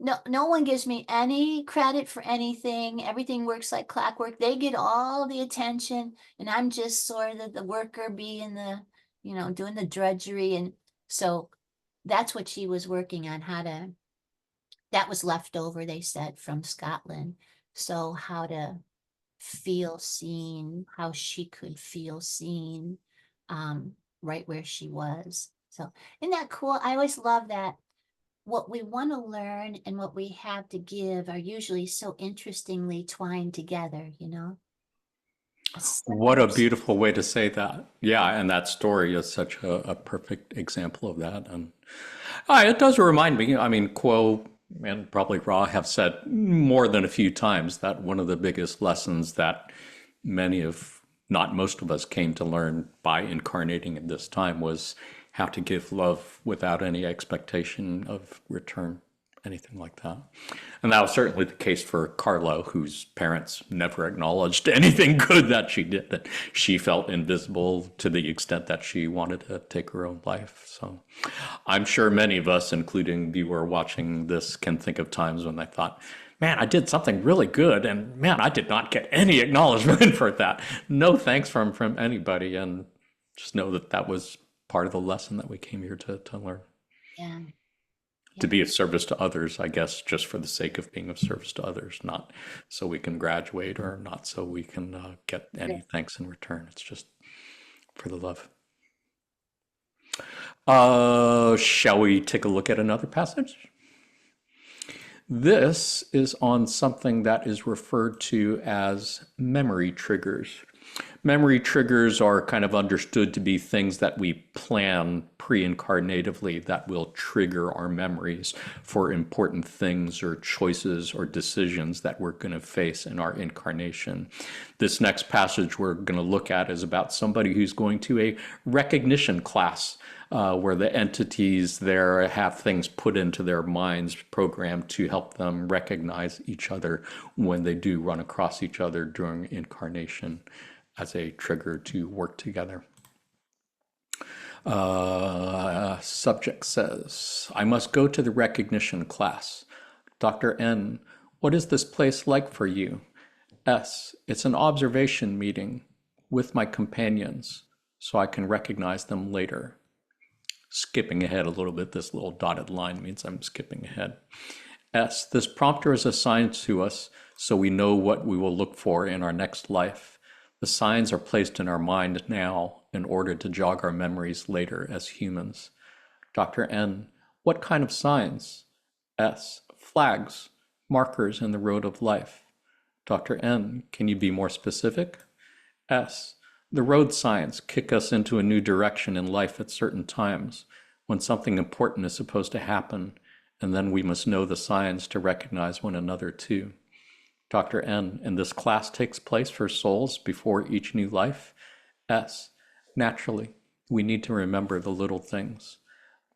No one gives me any credit for anything. Everything works like clockwork. They get all the attention, and I'm just sort of the worker bee in the, doing the drudgery. And so that's what she was working on, that was left over, they said, from Scotland. So how to feel seen, how she could feel seen, right where she was. So isn't that cool? I always love that what we want to learn and what we have to give are usually so interestingly twined together. It's What a such beautiful way to say that. Yeah, and that story is such a perfect example of that. And it does remind me, I mean, Quo and probably Ra have said more than a few times that one of the biggest lessons that many of, not most of us, came to learn by incarnating in this time was how to give love without any expectation of return, anything like that. And that was certainly the case for Carlo, whose parents never acknowledged anything good that she did, that she felt invisible to the extent that she wanted to take her own life. So I'm sure many of us, including viewer watching this, can think of times when they thought, man, I did something really good, and man, I did not get any acknowledgement for that. No thanks from anybody. And just know that that was part of the lesson that we came here to learn. yeah, To yeah, be of service to others, I guess, just for the sake of being of service to others, not so we can graduate or not so we can get yeah. any thanks in return. It's just for the love. Shall we take a look at another passage? This is on something that is referred to as memory triggers. Memory triggers are kind of understood to be things that we plan pre-incarnatively that will trigger our memories for important things or choices or decisions that we're going to face in our incarnation. This next passage we're going to look at is about somebody who's going to a recognition class where the entities there have things put into their minds programmed to help them recognize each other when they do run across each other during incarnation as a trigger to work together. Subject says, I must go to the recognition class. Dr. N, what is this place like for you? S, it's an observation meeting with my companions, so I can recognize them later. Skipping ahead a little bit, this little dotted line means I'm skipping ahead. S, this prompter is assigned to us so we know what we will look for in our next life. The signs are placed in our mind now in order to jog our memories later as humans. Dr. N, what kind of signs? S, flags, markers in the road of life. Dr. N, can you be more specific? S, the road signs kick us into a new direction in life at certain times when something important is supposed to happen, and then we must know the signs to recognize one another too. Dr. N, and this class takes place for souls before each new life? S, naturally, we need to remember the little things.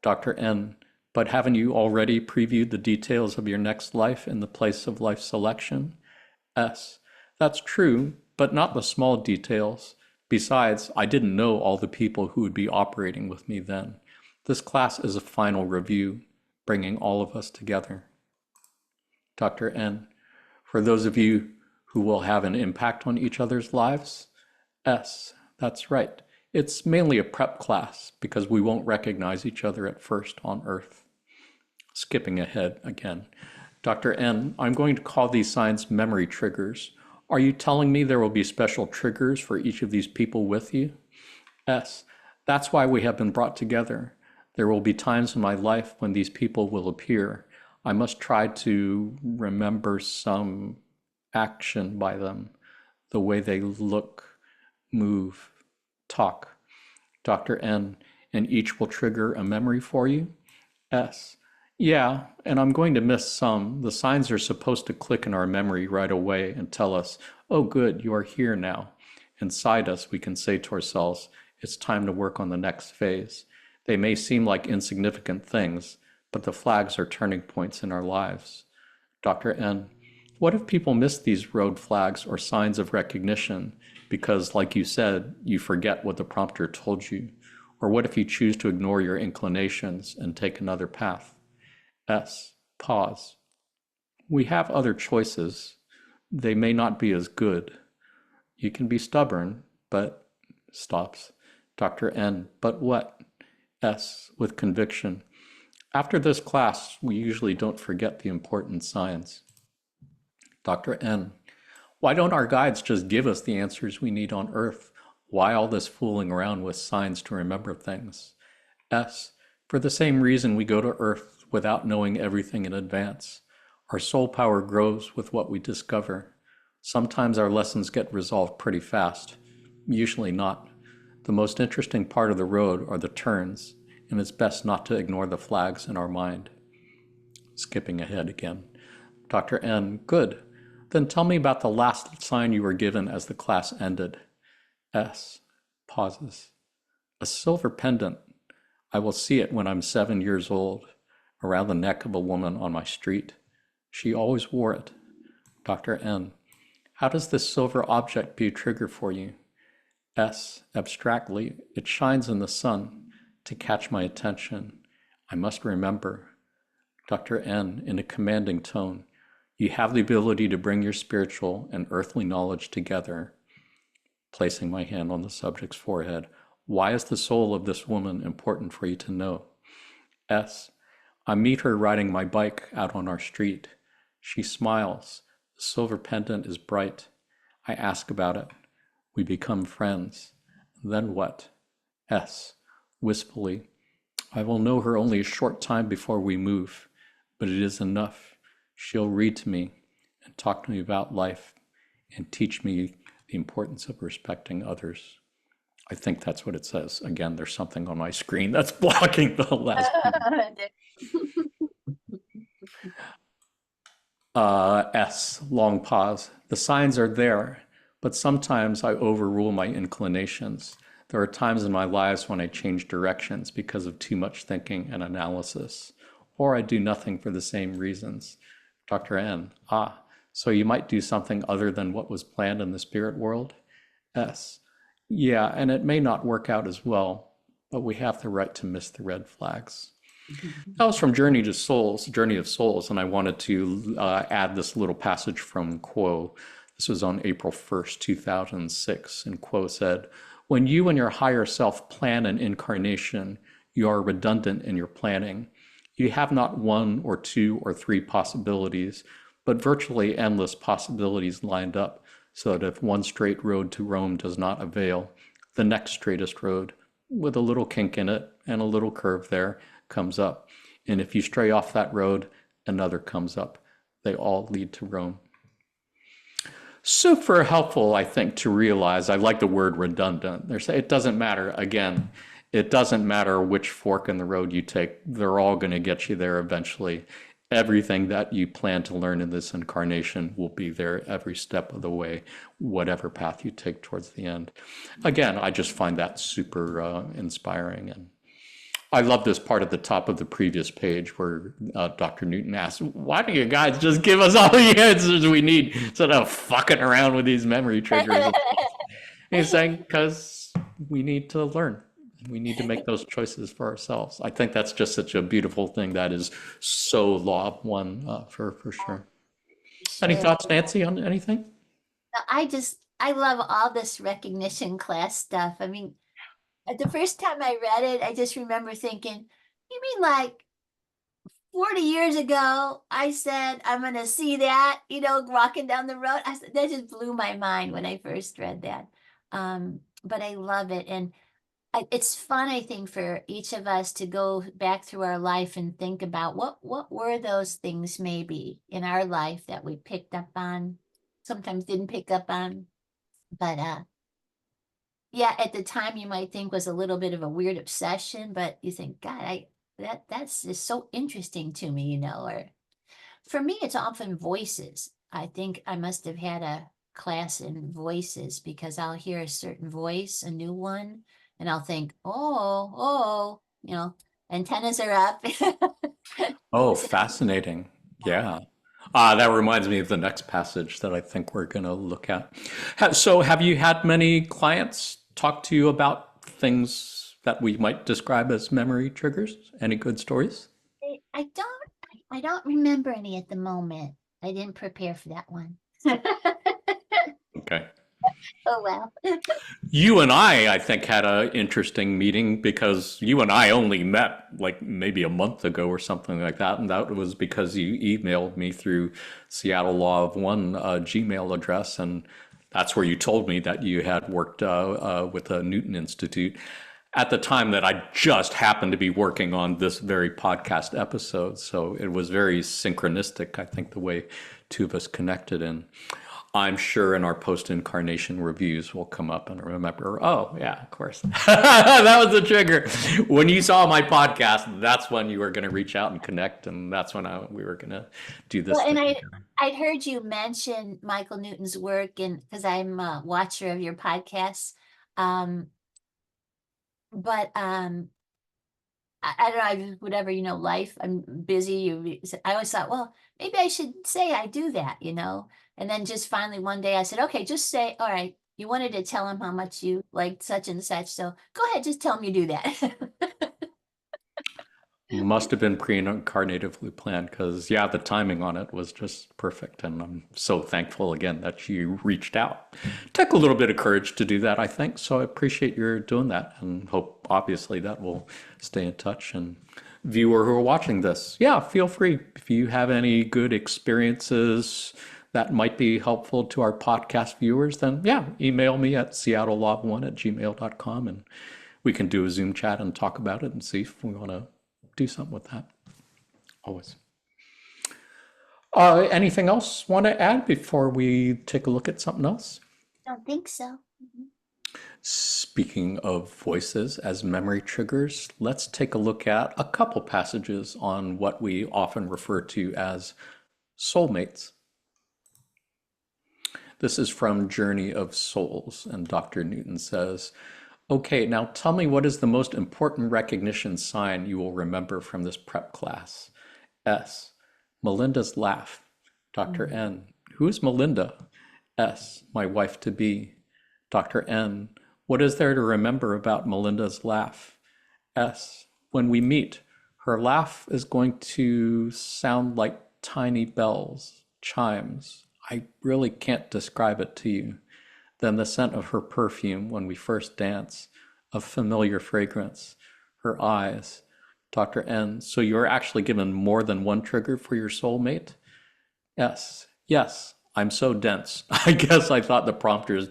Dr. N, but haven't you already previewed the details of your next life in the place of life selection? S, that's true, but not the small details. Besides, I didn't know all the people who would be operating with me then. This class is a final review, bringing all of us together. Dr. N, for those of you who will have an impact on each other's lives? S, that's right. It's mainly a prep class because we won't recognize each other at first on Earth. Skipping ahead again. Dr. N, I'm going to call these signs memory triggers. Are you telling me there will be special triggers for each of these people with you? S, that's why we have been brought together. There will be times in my life when these people will appear. I must try to remember some action by them, the way they look, move, talk. Dr. N, and each will trigger a memory for you? S, yeah, and I'm going to miss some. The signs are supposed to click in our memory right away and tell us, oh good, you are here now. Inside us, we can say to ourselves, it's time to work on the next phase. They may seem like insignificant things, but the flags are turning points in our lives. Dr. N, what if people miss these road flags or signs of recognition because, like you said, you forget what the prompter told you? Or what if you choose to ignore your inclinations and take another path? S, pause. We have other choices. They may not be as good. You can be stubborn, but stops. Dr. N, but what? S, with conviction. After this class, we usually don't forget the important signs. Dr. N, why don't our guides just give us the answers we need on Earth? Why all this fooling around with signs to remember things? S, for the same reason we go to Earth without knowing everything in advance. Our soul power grows with what we discover. Sometimes our lessons get resolved pretty fast, usually not. The most interesting part of the road are the turns, and it's best not to ignore the flags in our mind. Skipping ahead again. Dr. N, good. Then tell me about the last sign you were given as the class ended. S, pauses. A silver pendant. I will see it when I'm 7 years old, around the neck of a woman on my street. She always wore it. Dr. N, how does this silver object be a trigger for you? S, abstractly, it shines in the sun to catch my attention. I must remember. Dr. N, in a commanding tone, you have the ability to bring your spiritual and earthly knowledge together. Placing my hand on the subject's forehead, why is the soul of this woman important for you to know? S, I meet her riding my bike out on our street. She smiles. The silver pendant is bright. I ask about it. We become friends. Then what? S, wistfully, I will know her only a short time before we move, but it is enough. She'll read to me and talk to me about life and teach me the importance of respecting others. I think that's what it says. Again, there's something on my screen that's blocking the last S, long pause. The signs are there, but sometimes I overrule my inclinations. There are times in my lives when I change directions because of too much thinking and analysis, or I do nothing for the same reasons. Dr. N, so you might do something other than what was planned in the spirit world? S, yeah, and it may not work out as well, but we have the right to miss the red flags. That was from Journey of Souls, and I wanted to add this little passage from Quo. This was on April 1st, 2006, and Quo said, when you and your higher self plan an incarnation, You are redundant in your planning. You have not one or two or three possibilities, but virtually endless possibilities lined up, so that if one straight road to Rome does not avail, the next straightest road, with a little kink in it and a little curve there, comes up. And if you stray off that road, another comes up. They all lead to Rome. Super helpful, I think, to realize. I like the word redundant. It doesn't matter. Again, it doesn't matter which fork in the road you take. They're all going to get you there eventually. Everything that you plan to learn in this incarnation will be there every step of the way, whatever path you take towards the end. Again, I just find that super inspiring. And I love this part at the top of the previous page where Dr. Newton asks, why don't you guys just give us all the answers we need instead of fucking around with these memory triggers? He's saying, because we need to learn. We need to make those choices for ourselves. I think that's just such a beautiful thing that is so law of one for sure. Any Sure. thoughts, Nancy, on anything? I love all this recognition class stuff. I mean, the first time I read it, I just remember thinking, you mean like 40 years ago, I said, I'm going to see that, walking down the road. That just blew my mind when I first read that. But I love it. And it's fun, I think, for each of us to go back through our life and think about what were those things maybe in our life that we picked up on, sometimes didn't pick up on. But yeah, at the time you might think was a little bit of a weird obsession, but you think, God, that's just so interesting to me, or for me, it's often voices. I think I must have had a class in voices because I'll hear a certain voice, a new one, and I'll think, oh, antennas are up. Oh, fascinating. Yeah. That reminds me of the next passage that I think we're going to look at. So, have you had many clients talk to you about things that we might describe as memory triggers? Any good stories? I don't remember any at the moment. I didn't prepare for that one. Okay. Oh well. You and I think, had an interesting meeting because you and I only met like maybe a month ago or something like that. And that was because you emailed me through Seattle Law of One Gmail address. And that's where you told me that you had worked with the Newton Institute at the time that I just happened to be working on this very podcast episode. So it was very synchronistic, I think, the way two of us connected. And I'm sure in our post-incarnation reviews we'll come up and remember, oh, yeah, of course. That was the trigger. When you saw my podcast, that's when you were going to reach out and connect. And that's when we were going to do this Well, and thing. I'd heard you mention Michael Newton's work, and because I'm a watcher of your podcasts, um, but I don't know, whatever, life. I'm busy. I always thought, well, maybe I should say I do that, and then just finally one day I said, okay, just say, all right. You wanted to tell him how much you liked such and such, so go ahead, just tell him you do that. Must have been pre-incarnatively planned because, yeah, the timing on it was just perfect. And I'm so thankful again that you reached out. Took a little bit of courage to do that, I think. So I appreciate your doing that and hope, obviously, that we'll stay in touch. And viewer who are watching this, yeah, feel free. If you have any good experiences that might be helpful to our podcast viewers, then yeah, email me at seattlelaw1@gmail.com and we can do a Zoom chat and talk about it and see if we want to do something with that. Always. Anything else want to add before we take a look at something else? Don't think so. Speaking of voices as memory triggers, let's take a look at a couple passages on what we often refer to as soulmates. This is from Journey of Souls, and Dr. Newton says, okay, now tell me what is the most important recognition sign you will remember from this prep class? S. Melinda's laugh. Dr. N. Who is Melinda? S. My wife to be. Dr. N. What is there to remember about Melinda's laugh? S. When we meet, her laugh is going to sound like tiny bells, chimes. I really can't describe it to you. Then the scent of her perfume when we first dance, a familiar fragrance. her eyes. Dr. N, so you're actually given more than one trigger for your soulmate? Yes. Yes. I'm so dense. I guess I thought the prompters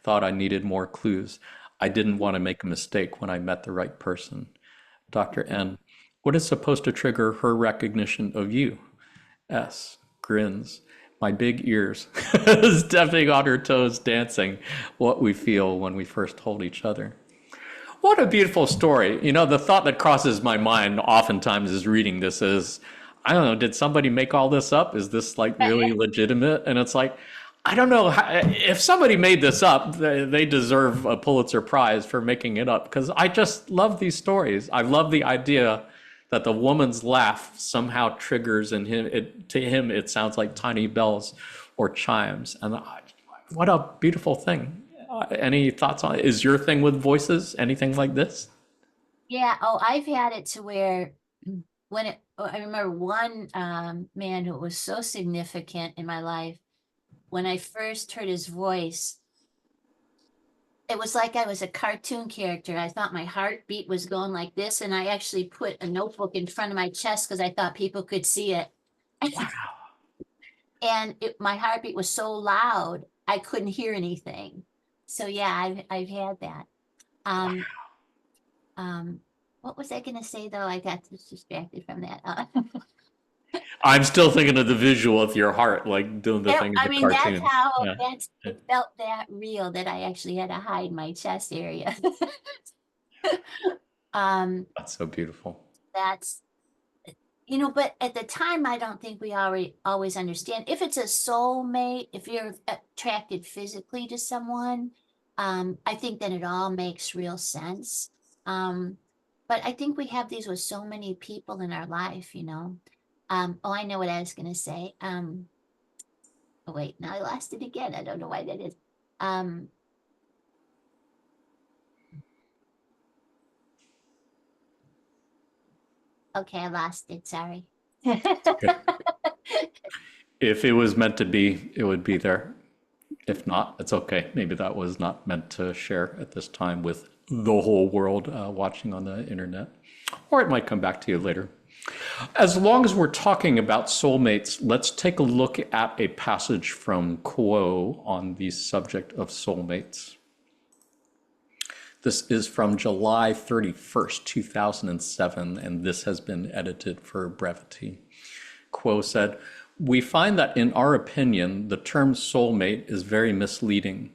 thought I needed more clues. I didn't want to make a mistake when I met the right person. Dr. N, what is supposed to trigger her recognition of you? S, grins. My big ears, stepping on her toes, dancing what we feel when we first hold each other. What a beautiful story. You know, the thought that crosses my mind oftentimes is reading this is, I don't know, did somebody make all this up? Is this like really legitimate? And it's like, I don't know. If somebody made this up, they deserve a Pulitzer Prize for making it up because I just love these stories. I love the idea that the woman's laugh somehow triggers in him. To him, it sounds like tiny bells or chimes. And what a beautiful thing. Any thoughts on it? Is your thing with voices anything like this? Yeah, oh, I've had it to where I remember one man who was so significant in my life. When I first heard his voice, it was like I was a cartoon character. I thought my heartbeat was going like this, and I actually put a notebook in front of my chest because I thought people could see it. And my heartbeat was so loud, I couldn't hear anything. So yeah, I've had that. Um, um, what was I gonna say though? I got distracted from that. I'm still thinking of the visual of your heart, like doing the thing in I the mean, that's cartoons. how Yeah, it felt that real that I actually had to hide my chest area. um, that's so beautiful. that's but at the time, I don't think we always understand. If it's a soulmate, if you're attracted physically to someone, I think then it all makes real sense. Um, but I think we have these with so many people in our life. Oh, I know what I was gonna say. Oh wait, now I lost it again. I don't know why that is. Um, okay, I lost it. Sorry. Okay. If it was meant to be, it would be there. If not, it's okay. Maybe that was not meant to share at this time with the whole world watching on the internet. Or it might come back to you later. As long as we're talking about soulmates, let's take a look at a passage from Quo on the subject of soulmates. This is from July 31st, 2007, and this has been edited for brevity. Quo said, "We find that in our opinion, the term soulmate is very misleading,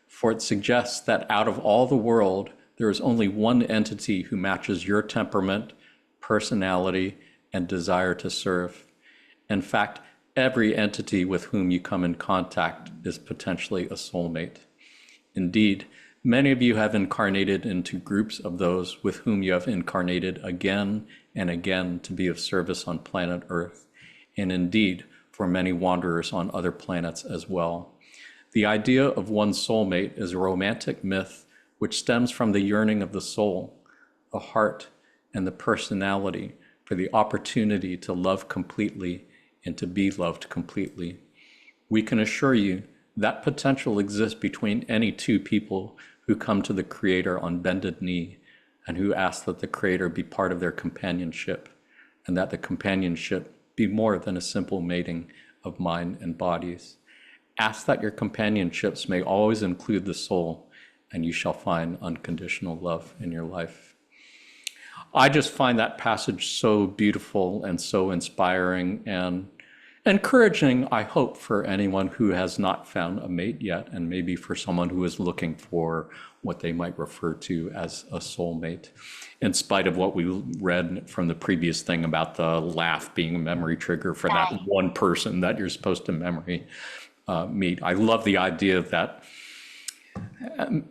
for it suggests that out of all the world, there is only one entity who matches your temperament, personality, and desire to serve. In fact, every entity with whom you come in contact is potentially a soulmate. Indeed, many of you have incarnated into groups of those with whom you have incarnated again and again to be of service on planet Earth, and indeed for many wanderers on other planets as well. The idea of one soulmate is a romantic myth which stems from the yearning of the soul, the heart, and the personality for the opportunity to love completely and to be loved completely. We can assure you that potential exists between any two people who come to the Creator on bended knee and who ask that the Creator be part of their companionship, and that the companionship be more than a simple mating of mind and bodies. Ask that your companionships may always include the soul, and you shall find unconditional love in your life." I just find that passage so beautiful and so inspiring and encouraging, I hope, for anyone who has not found a mate yet, and maybe for someone who is looking for what they might refer to as a soulmate. In spite of what we read from the previous thing about the laugh being a memory trigger for that Right. one person that you're supposed to meet. I love the idea that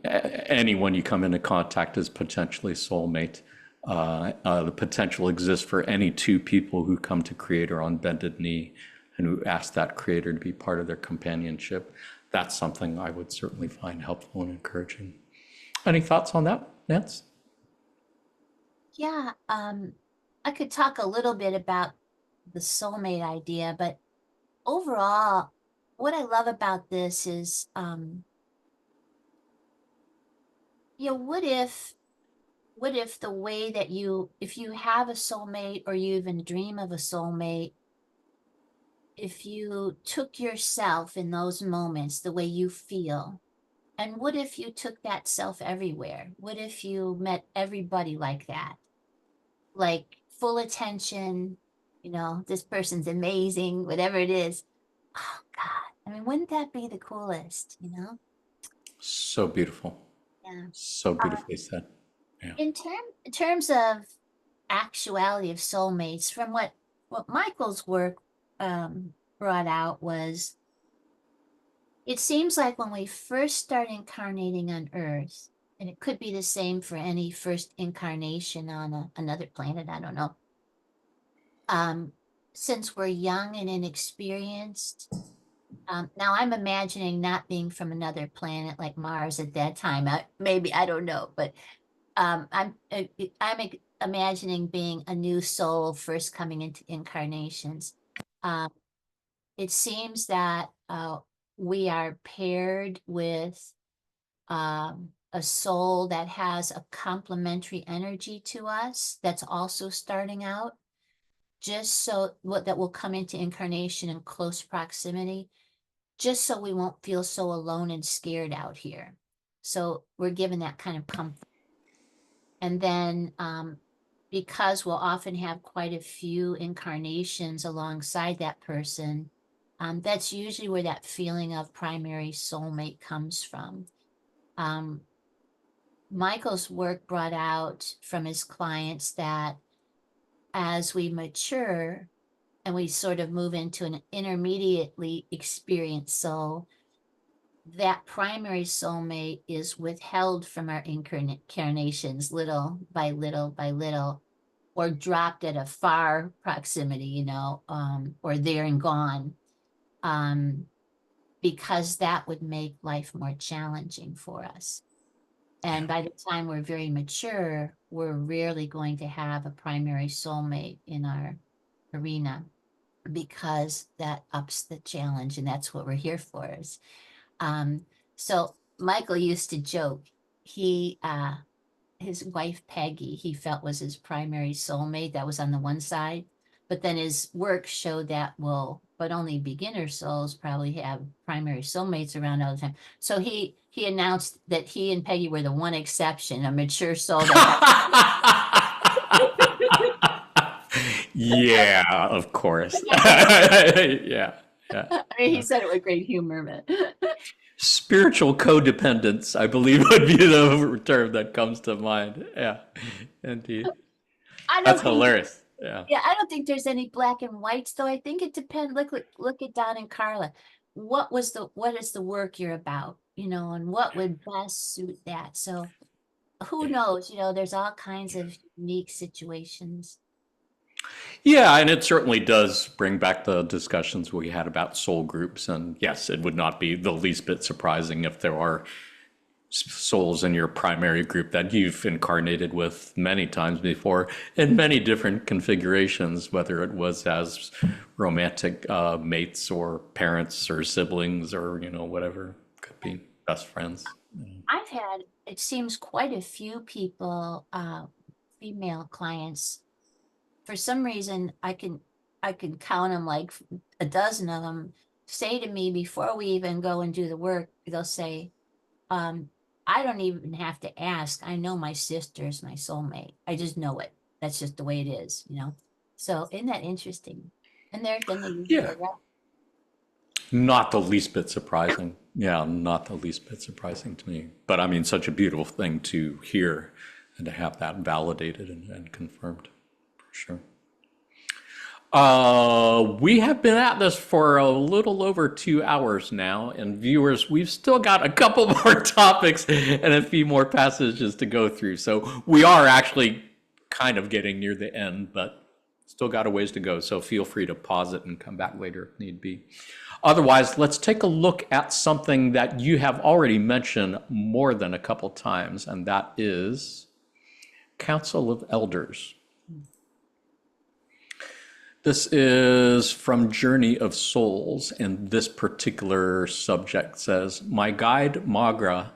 anyone you come into contact is potentially soulmate. The potential exists for any two people who come to Creator on bended knee and who ask that Creator to be part of their companionship. That's something I would certainly find helpful and encouraging. Any thoughts on that, Nance? Yeah, I could talk a little bit about the soulmate idea, but overall, what I love about this is, what if what if the way that if you have a soulmate or you even dream of a soulmate, if you took yourself in those moments the way you feel, and what if you took that self everywhere? What if you met everybody like that? Like full attention, this person's amazing, whatever it is. Oh God. I mean, wouldn't that be the coolest? So beautiful. Yeah. So Uh, beautifully said. Yeah. in terms of actuality of soulmates, from what Michael's work brought out was it seems like when we first start incarnating on Earth, and it could be the same for any first incarnation on another planet, I don't know. Um, since we're young and inexperienced, now I'm imagining not being from another planet like Mars at that time. Maybe I don't know, but I'm imagining being a new soul first coming into incarnations. Um, it seems that we are paired with a soul that has a complementary energy to us that's also starting out, just so what that will come into incarnation in close proximity, just so we won't feel so alone and scared out here. So we're given that kind of comfort. And then because we'll often have quite a few incarnations alongside that person, that's usually where that feeling of primary soulmate comes from. Um, Michael's work brought out from his clients that as we mature and we sort of move into an intermediately experienced soul, that primary soulmate is withheld from our incarnations little by little by little, or dropped at a far proximity, or there and gone, um, because that would make life more challenging for us. And by the time we're very mature, we're rarely going to have a primary soulmate in our arena because that ups the challenge, and that's what we're here for. Um, so Michael used to joke, he his wife Peggy, he felt was his primary soulmate. That was on the one side. But then his work showed that, well, but only beginner souls probably have primary soulmates around all the time. So he announced that he and Peggy were the one exception, a mature soul that had. Yeah, of course. Yeah, yeah. I mean, he said it with great humor, but Spiritual codependence, I believe, would be the term that comes to mind. Yeah, indeed. I That's don't think hilarious. Yeah. Yeah, I don't think there's any black and whites, though. I think it depends. Look at Don and Carla. What is the work you're about, and what would best suit that? So who knows? There's all kinds of unique situations. Yeah, and it certainly does bring back the discussions we had about soul groups. And yes, it would not be the least bit surprising if there are souls in your primary group that you've incarnated with many times before in many different configurations, whether it was as romantic mates or parents or siblings or, whatever, could be best friends. I've had, it seems, quite a few people, female clients. For some reason, I can count them like a dozen of them say to me before we even go and do the work, they'll say, Um, I don't even have to ask. I know my sister is my soulmate. I just know it. That's just the way it is. So isn't that interesting? And then they usually Yeah, are right. not the least bit surprising. Yeah, not the least bit surprising to me. But I mean, such a beautiful thing to hear and to have that validated and confirmed, for sure. We have been at this for a little over 2 hours now, and viewers, we've still got a couple more topics and a few more passages to go through. So we are actually kind of getting near the end, but still got a ways to go. So feel free to pause it and come back later if need be. Otherwise, let's take a look at something that you have already mentioned more than a couple times, and that is Council of Elders. This is from Journey of Souls, and this particular subject says, "My guide Magra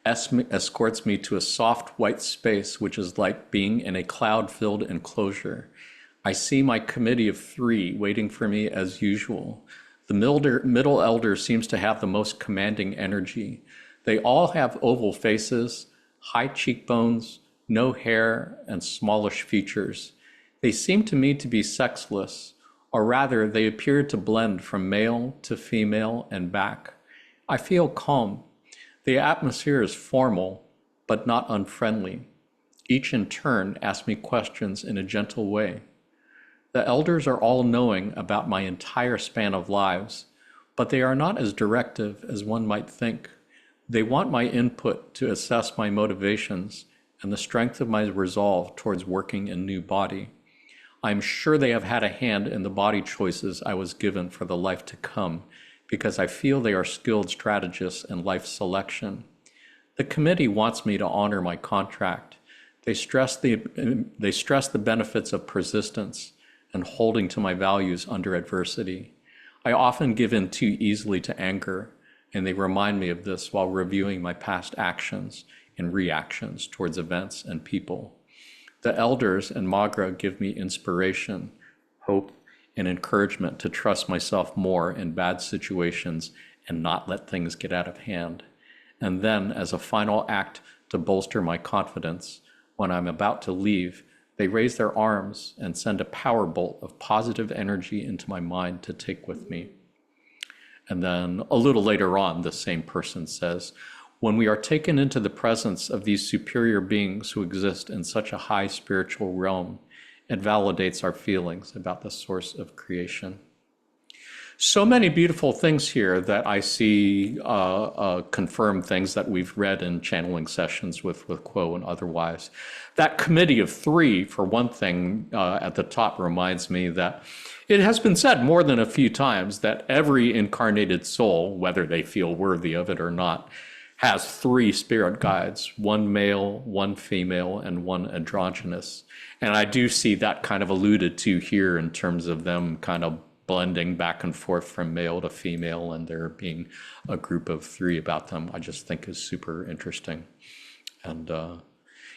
escorts me to a soft white space, which is like being in a cloud-filled enclosure. I see my committee of three waiting for me as usual. The middle elder seems to have the most commanding energy. They all have oval faces, high cheekbones, no hair, and smallish features. They seem to me to be sexless, or rather, they appear to blend from male to female and back. I feel calm. The atmosphere is formal, but not unfriendly. Each in turn asks me questions in a gentle way. The elders are all knowing about my entire span of lives, but they are not as directive as one might think. They want my input to assess my motivations and the strength of my resolve towards working in new body. I'm sure they have had a hand in the body choices I was given for the life to come, because I feel they are skilled strategists in life selection. The committee wants me to honor my contract. They stress the benefits of persistence and holding to my values under adversity. I often give in too easily to anger, and they remind me of this while reviewing my past actions and reactions towards events and people. The elders and Magra give me inspiration, hope, and encouragement to trust myself more in bad situations and not let things get out of hand. And then, as a final act to bolster my confidence, when I'm about to leave, they raise their arms and send a power bolt of positive energy into my mind to take with me. And then a little later on, the same person says, when we are taken into the presence of these superior beings who exist in such a high spiritual realm, it validates our feelings about the source of creation. So many beautiful things here that I see confirm things that we've read in channeling sessions with Quo and otherwise. That committee of three, for one thing, at the top reminds me that it has been said more than a few times that every incarnated soul, whether they feel worthy of it or not, has three spirit guides, one male, one female, and one androgynous. And I do see that kind of alluded to here in terms of them kind of blending back and forth from male to female, and there being a group of three about them, I just think is super interesting. And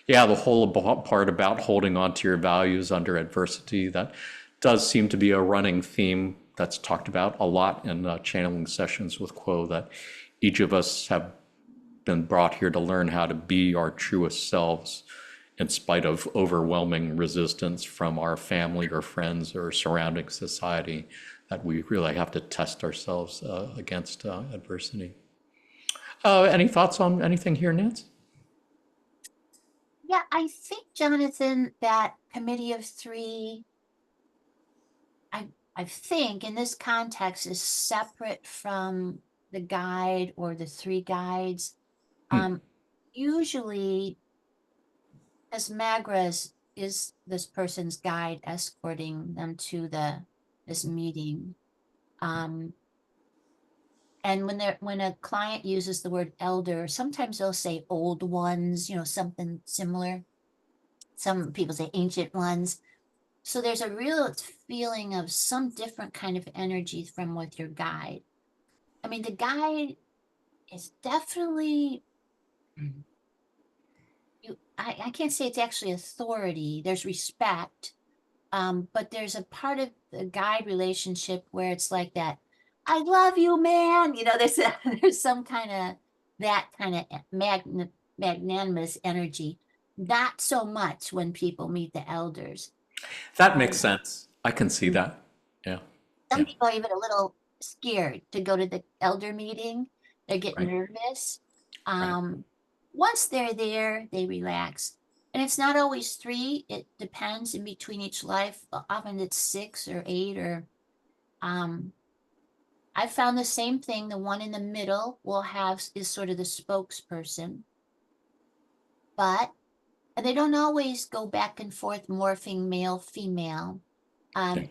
yeah, the whole part about holding on to your values under adversity, that does seem to be a running theme that's talked about a lot in channeling sessions with Quo, that each of us have been brought here to learn how to be our truest selves in spite of overwhelming resistance from our family or friends or surrounding society, that we really have to test ourselves against adversity. Any thoughts on anything here, Nance? Yeah, I think, Jonathan, that committee of three, I think in this context is separate from the guide or the three guides. Usually, as Magras is this person's guide escorting them to this meeting. And when a client uses the word elder, sometimes they'll say old ones, something similar. Some people say ancient ones. So there's a real feeling of some different kind of energy from with your guide. I mean, the guide is definitely I can't say it's actually authority. There's respect. But there's a part of the guide relationship where it's like that, I love you, man. There's some kind of that kind of magnanimous energy. Not so much when people meet the elders. That makes sense. I can see that. Yeah. Some Yeah. people are even a little scared to go to the elder meeting. They get Right. nervous. Right. Once they're there, they relax. And it's not always three. It depends in between each life. Often it's six or eight or I found the same thing. The one in the middle is sort of the spokesperson, but they don't always go back and forth morphing male, female. Yeah.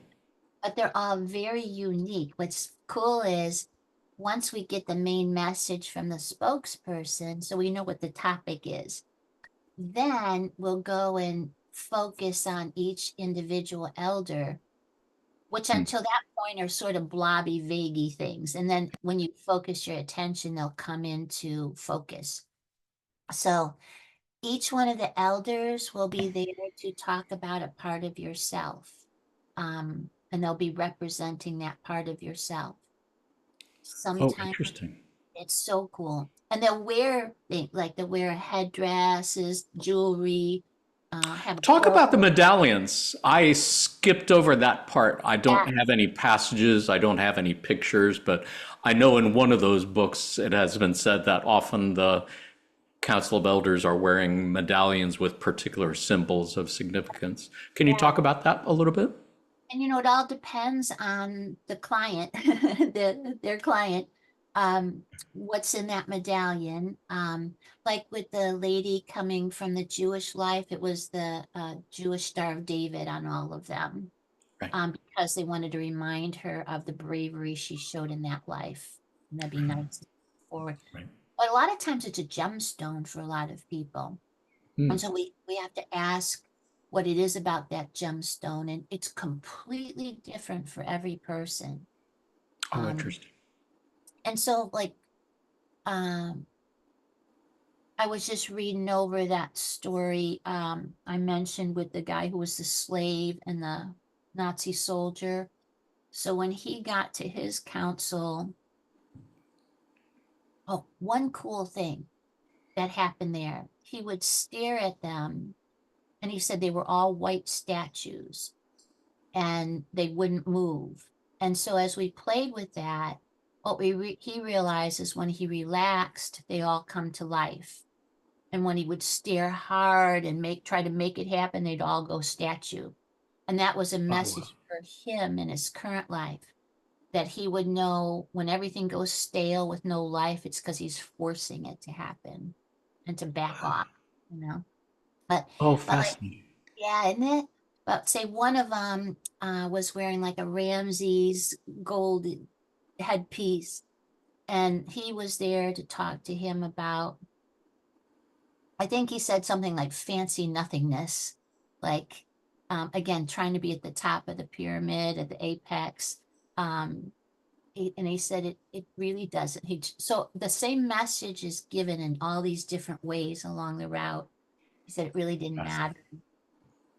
But they're all very unique. What's cool is once we get the main message from the spokesperson, so we know what the topic is, then we'll go and focus on each individual elder, which until that point are sort of blobby, vaguey things. And then when you focus your attention, they'll come into focus. So each one of the elders will be there to talk about a part of yourself. And they'll be representing that part of yourself. Oh, Sometimes interesting. it's so cool. And they'll wear things like they'll wear headdresses, jewelry, have a Talk about the crow. medallions. I skipped over that part. I don't Yeah, have any passages, I don't have any pictures, but I know in one of those books it has been said that often the Council of Elders are wearing medallions with particular symbols of significance. Can you yeah. talk about that a little bit? And it all depends on the client, their client, what's in that medallion. Like with the lady coming from the Jewish life, it was the Jewish Star of David on all of them, Right, because they wanted to remind her of the bravery she showed in that life. And that'd be right, nice forward. right. But a lot of times it's a gemstone for a lot of people. And Hmm. so we have to ask what it is about that gemstone, and it's completely different for every person. Oh, Um, interesting. and so like um I was just reading over that story I mentioned with the guy who was the slave and the Nazi soldier. So when he got to his council, oh, one cool thing that happened there, he would stare at them and he said they were all white statues and they wouldn't move. And so as we played with that, he realizes when he relaxed, they all come to life. And when he would stare hard and try to make it happen, they'd all go statue. And that was a Oh, wow. message for him in his current life, that he would know when everything goes stale with no life, it's because he's forcing it to happen and to back off, you know. But Oh, like fascinating. yeah, isn't it? But say one of them was wearing like a Ramses gold headpiece, and he was there to talk to him about, I think he said something like fancy nothingness, like again, trying to be at the top of the pyramid, at the apex. Um, and he said it really doesn't. So the same message is given in all these different ways along the route. He said it really didn't matter. Fascinating.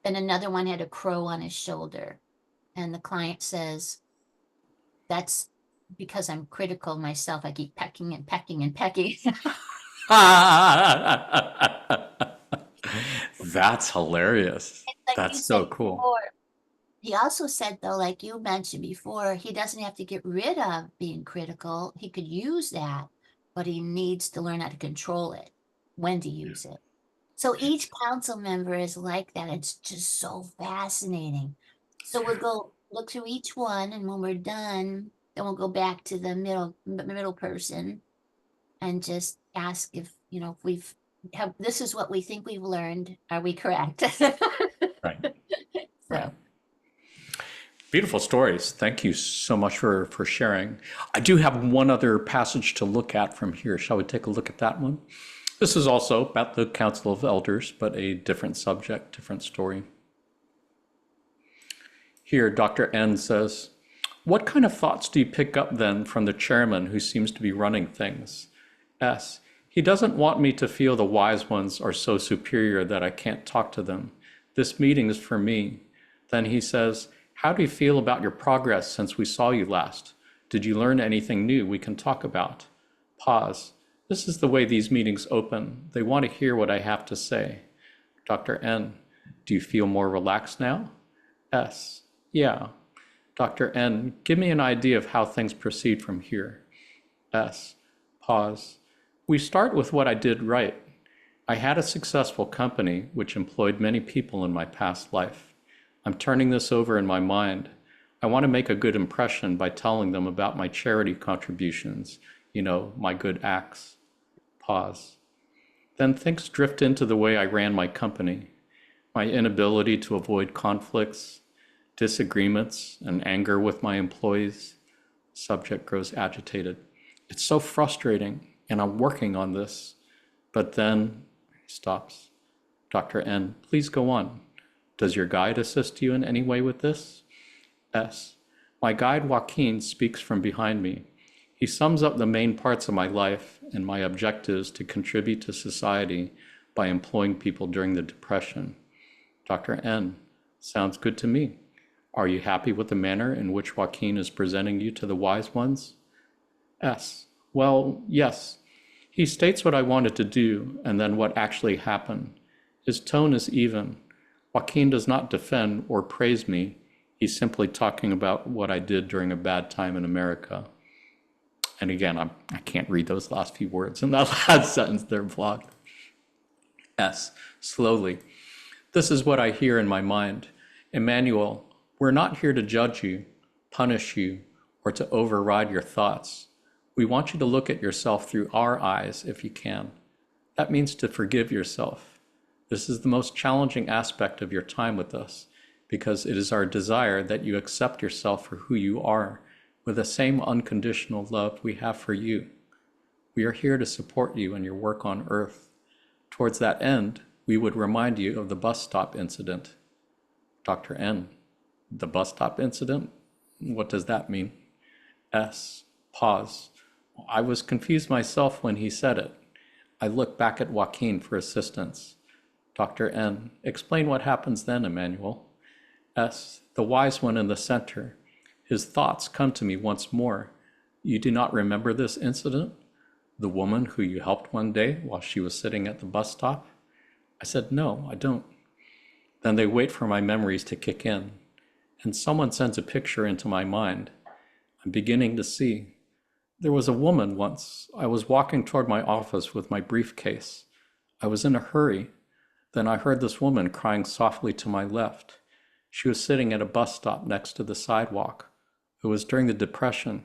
Then another one had a crow on his shoulder. And the client says, that's because I'm critical of myself. I keep pecking and pecking and pecking. That's hilarious. Like you That's said so cool. before, he also said, though, like you mentioned before, he doesn't have to get rid of being critical. He could use that, but he needs to learn how to control it, when to use it. So each council member is like that. It's just so fascinating. So we'll go look through each one, and when we're done, then we'll go back to the middle person and just ask if, if we've have this is what we think we've learned. Are we correct? Right, right. So Beautiful stories. Thank you so much for sharing. I do have one other passage to look at from here. Shall we take a look at that one? This is also about the Council of Elders, but a different subject, different story. Here, Dr. N says, what kind of thoughts do you pick up then from the chairman who seems to be running things? S. He doesn't want me to feel the wise ones are so superior that I can't talk to them. This meeting is for me. Then he says, how do you feel about your progress since we saw you last? Did you learn anything new we can talk about? Pause. This is the way these meetings open. They want to hear what I have to say. Dr. N. Do you feel more relaxed now? S. Yeah. Dr. N. Give me an idea of how things proceed from here. S. Pause. We start with what I did right. I had a successful company which employed many people in my past life. I'm turning this over in my mind. I want to make a good impression by telling them about my charity contributions, my good acts. Pause. Then things drift into the way I ran my company, my inability to avoid conflicts, disagreements, and anger with my employees. Subject grows agitated. It's so frustrating, and I'm working on this. But then he stops. Dr. N, please go on. Does your guide assist you in any way with this? S. My guide Joaquin speaks from behind me. He sums up the main parts of my life and my objectives to contribute to society by employing people during the Depression. Dr. N, sounds good to me. Are you happy with the manner in which Joaquin is presenting you to the wise ones? S, well, yes. He states what I wanted to do and then what actually happened. His tone is even. Joaquin does not defend or praise me. He's simply talking about what I did during a bad time in America. And again, I can't read those last few words in that last sentence. They're blocked. S, slowly. This is what I hear in my mind. Emmanuel, we're not here to judge you, punish you, or to override your thoughts. We want you to look at yourself through our eyes if you can. That means to forgive yourself. This is the most challenging aspect of your time with us, because it is our desire that you accept yourself for who you are, with the same unconditional love we have for you. We are here to support you in your work on earth. Towards that end, we would remind you of the bus stop incident. Dr. N, the bus stop incident? What does that mean? S, pause. I was confused myself when he said it. I looked back at Joaquin for assistance. Dr. N, explain what happens then, Emmanuel. S, the wise one in the center. His thoughts come to me once more. You do not remember this incident? The woman who you helped one day while she was sitting at the bus stop? I said, no, I don't. Then they wait for my memories to kick in, and someone sends a picture into my mind. I'm beginning to see. There was a woman once. I was walking toward my office with my briefcase. I was in a hurry. Then I heard this woman crying softly to my left. She was sitting at a bus stop next to the sidewalk. It was during the Depression.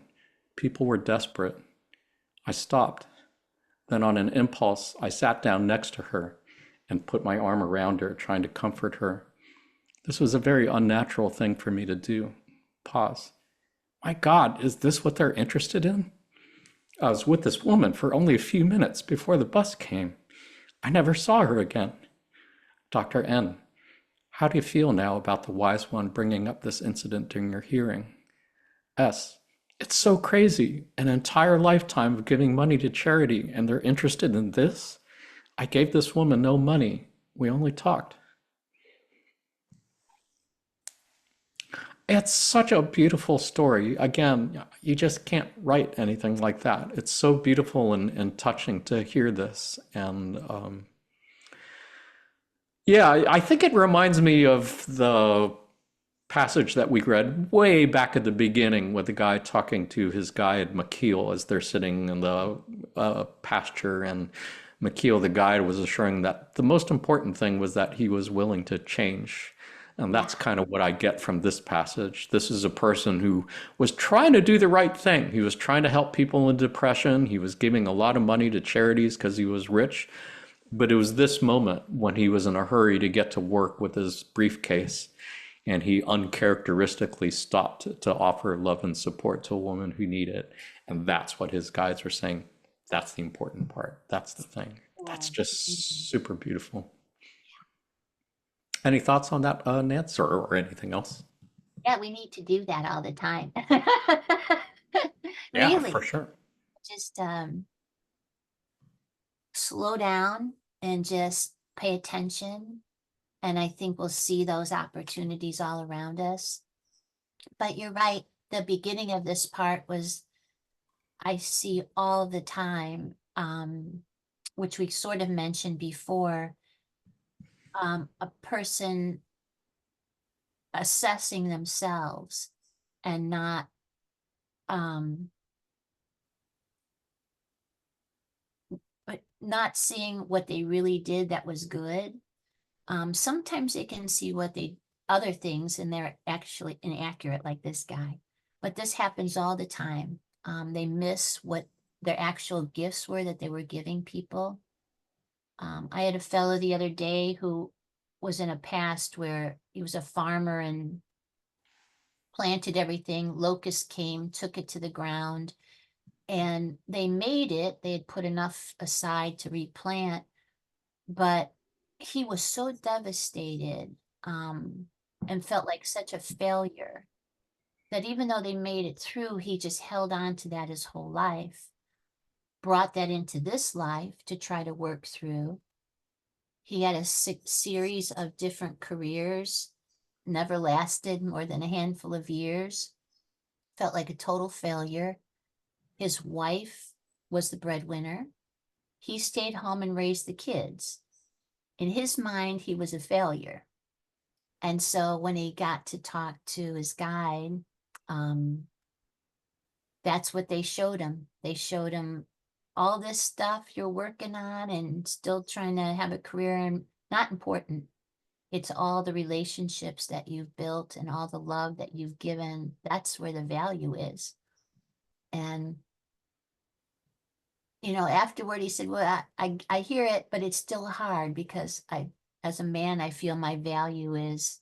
People were desperate. I stopped. Then on an impulse, I sat down next to her and put my arm around her, trying to comfort her. This was a very unnatural thing for me to do. Pause. My God, is this what they're interested in? I was with this woman for only a few minutes before the bus came. I never saw her again. Dr. N, how do you feel now about the wise one bringing up this incident during your hearing? S, it's so crazy. An entire lifetime of giving money to charity, and they're interested in this? I gave this woman no money. We only talked. It's such a beautiful story. Again, you just can't write anything like that. It's so beautiful and touching to hear this. And yeah, I think it reminds me of the passage that we read way back at the beginning with the guy talking to his guide McKeel as they're sitting in the pasture, and McKeel, the guide, was assuring that the most important thing was that he was willing to change. And that's kind of what I get from this passage. This is a person who was trying to do the right thing. He was trying to help people in depression. He was giving a lot of money to charities because he was rich. But it was this moment when he was in a hurry to get to work with his briefcase, and he uncharacteristically stopped to offer love and support to a woman who needed it. And that's what his guides were saying. That's the important part. That's the thing. That's just super beautiful. Any thoughts on that, Nance, or anything else? Yeah, we need to do that all the time. Yeah, Really, for sure. just slow down and just pay attention. And I think we'll see those opportunities all around us. But you're right. The beginning of this part was, I see all the time, which we sort of mentioned before, a person assessing themselves and not but not seeing what they really did that was good. Sometimes they can see what they other things and they're actually inaccurate, like this guy. But this happens all the time. They miss what their actual gifts were that they were giving people. I had a fellow the other day who was in a past where he was a farmer and planted everything. Locusts came, took it to the ground, and they made it. They had put enough aside to replant, but he was so devastated, and felt like such a failure that even though they made it through, he just held on to that his whole life, brought that into this life to try to work through. He had a series of different careers, never lasted more than a handful of years, felt like a total failure. His wife was the breadwinner. He stayed home and raised the kids. In his mind, he was a failure. And so when he got to talk to his guide, that's what they showed him. They showed him all this stuff you're working on and still trying to have a career, and not important. It's all the relationships that you've built and all the love that you've given. That's where the value is. And, afterward he said, well, I hear it, but it's still hard because as a man, I feel my value is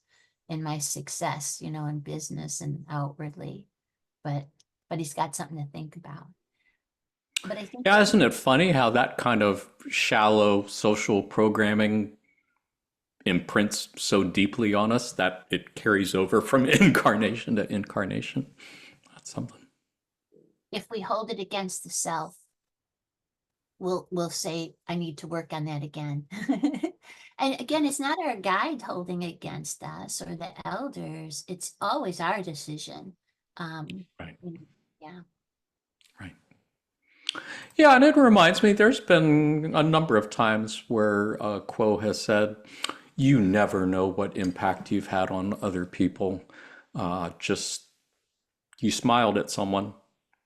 in my success, in business and outwardly. But he's got something to think about. But I think Yeah, isn't it funny how that kind of shallow social programming imprints so deeply on us that it carries over from incarnation to incarnation? That's something. if we hold it against the self, we'll say, I need to work on that again. And again, it's not our guide holding against us or the elders. It's always our decision. Right, Yeah. right. Yeah, and it reminds me, there's been a number of times where Quo has said, you never know what impact you've had on other people. Just you smiled at someone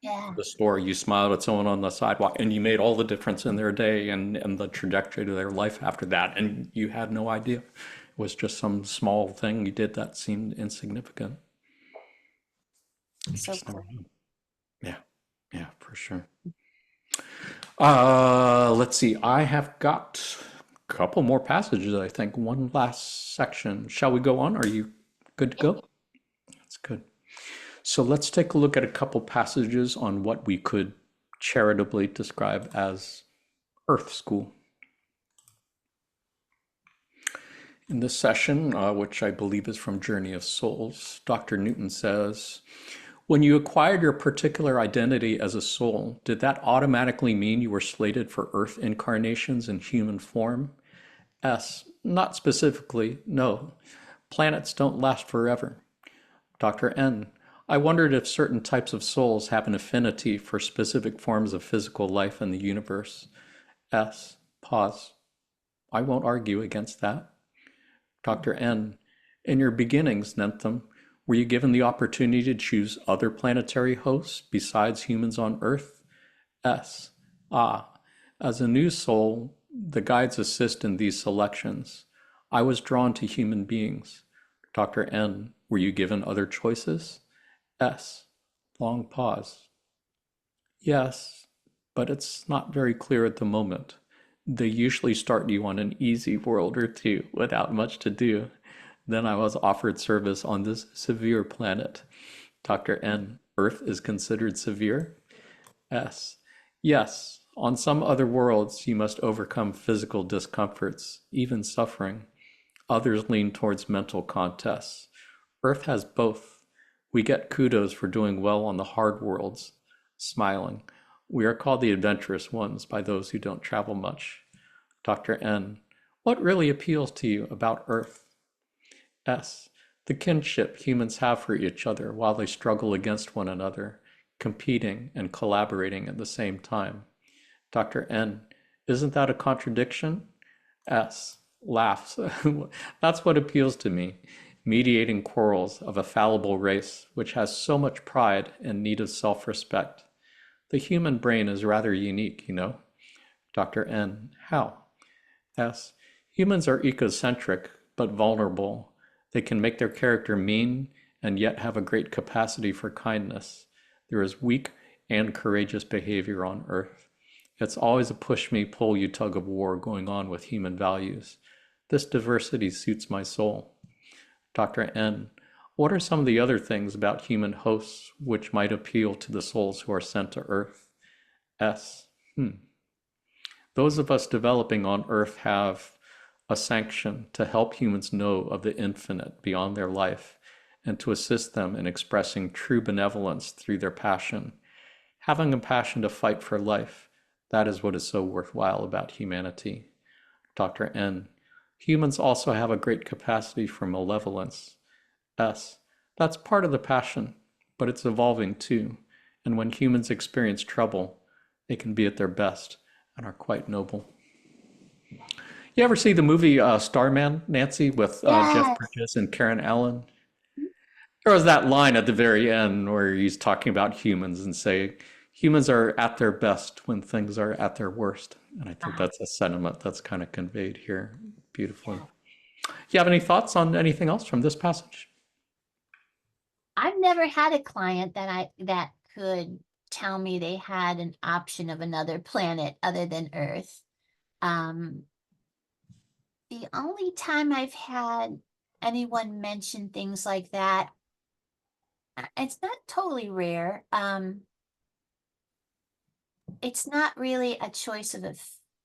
Yeah. at the store, you smiled at someone on the sidewalk, and you made all the difference in their day and the trajectory of their life after that. And you had no idea. It was just some small thing you did that seemed insignificant. You So just never cool. know. Yeah, yeah, for sure. Let's see. I have got a couple more passages, I think. One last section. Shall we go on? Are you good to Yeah. go? That's good. So let's take a look at a couple passages on what we could charitably describe as Earth School. In this session, which I believe is from Journey of Souls, Dr. Newton says, when you acquired your particular identity as a soul, did that automatically mean you were slated for Earth incarnations in human form? S. Not specifically, no. Planets don't last forever. Dr. N. I wondered if certain types of souls have an affinity for specific forms of physical life in the universe. S. Pause. I won't argue against that. Dr. N. In your beginnings, Nentham, were you given the opportunity to choose other planetary hosts besides humans on Earth? S. Ah, as a new soul, the guides assist in these selections. I was drawn to human beings. Dr. N. Were you given other choices? S. Long pause. Yes, but it's not very clear at the moment. They usually start you on an easy world or two without much to do. Then I was offered service on this severe planet. Dr. N. Earth is considered severe? S. Yes, on some other worlds you must overcome physical discomforts, even suffering. Others lean towards mental contests. Earth has both. We get kudos for doing well on the hard worlds. Smiling. We are called the adventurous ones by those who don't travel much. Dr. N. What really appeals to you about Earth? S. The kinship humans have for each other while they struggle against one another, competing and collaborating at the same time. Dr. N. Isn't that a contradiction? S. Laughs. That's what appeals to me. Mediating quarrels of a fallible race which has so much pride and need of self-respect. The human brain is rather unique, you know. Dr. N. How? S. Humans are egocentric, but vulnerable. They can make their character mean and yet have a great capacity for kindness. There is weak and courageous behavior on Earth. It's always a push me, pull you tug of war going on with human values. This diversity suits my soul. Dr. N. What are some of the other things about human hosts which might appeal to the souls who are sent to Earth? S. Those of us developing on Earth have a sanction to help humans know of the infinite beyond their life and to assist them in expressing true benevolence through their passion. Having a passion to fight for life, that is what is so worthwhile about humanity. Dr. N. Humans also have a great capacity for malevolence. S. That's part of the passion, but it's evolving too. And when humans experience trouble, they can be at their best and are quite noble. You ever see the movie Starman, Nancy, with Jeff Yes. Bridges and Karen Allen? There was that line at the very end where he's talking about humans and saying, humans are at their best when things are at their worst. And I think Uh, that's a sentiment that's kind of conveyed here beautifully. yeah. You have any thoughts on anything else from this passage? I've never had a client that could tell me they had an option of another planet other than Earth. Um, the only time I've had anyone mention things like that, it's not totally rare. It's not really a choice of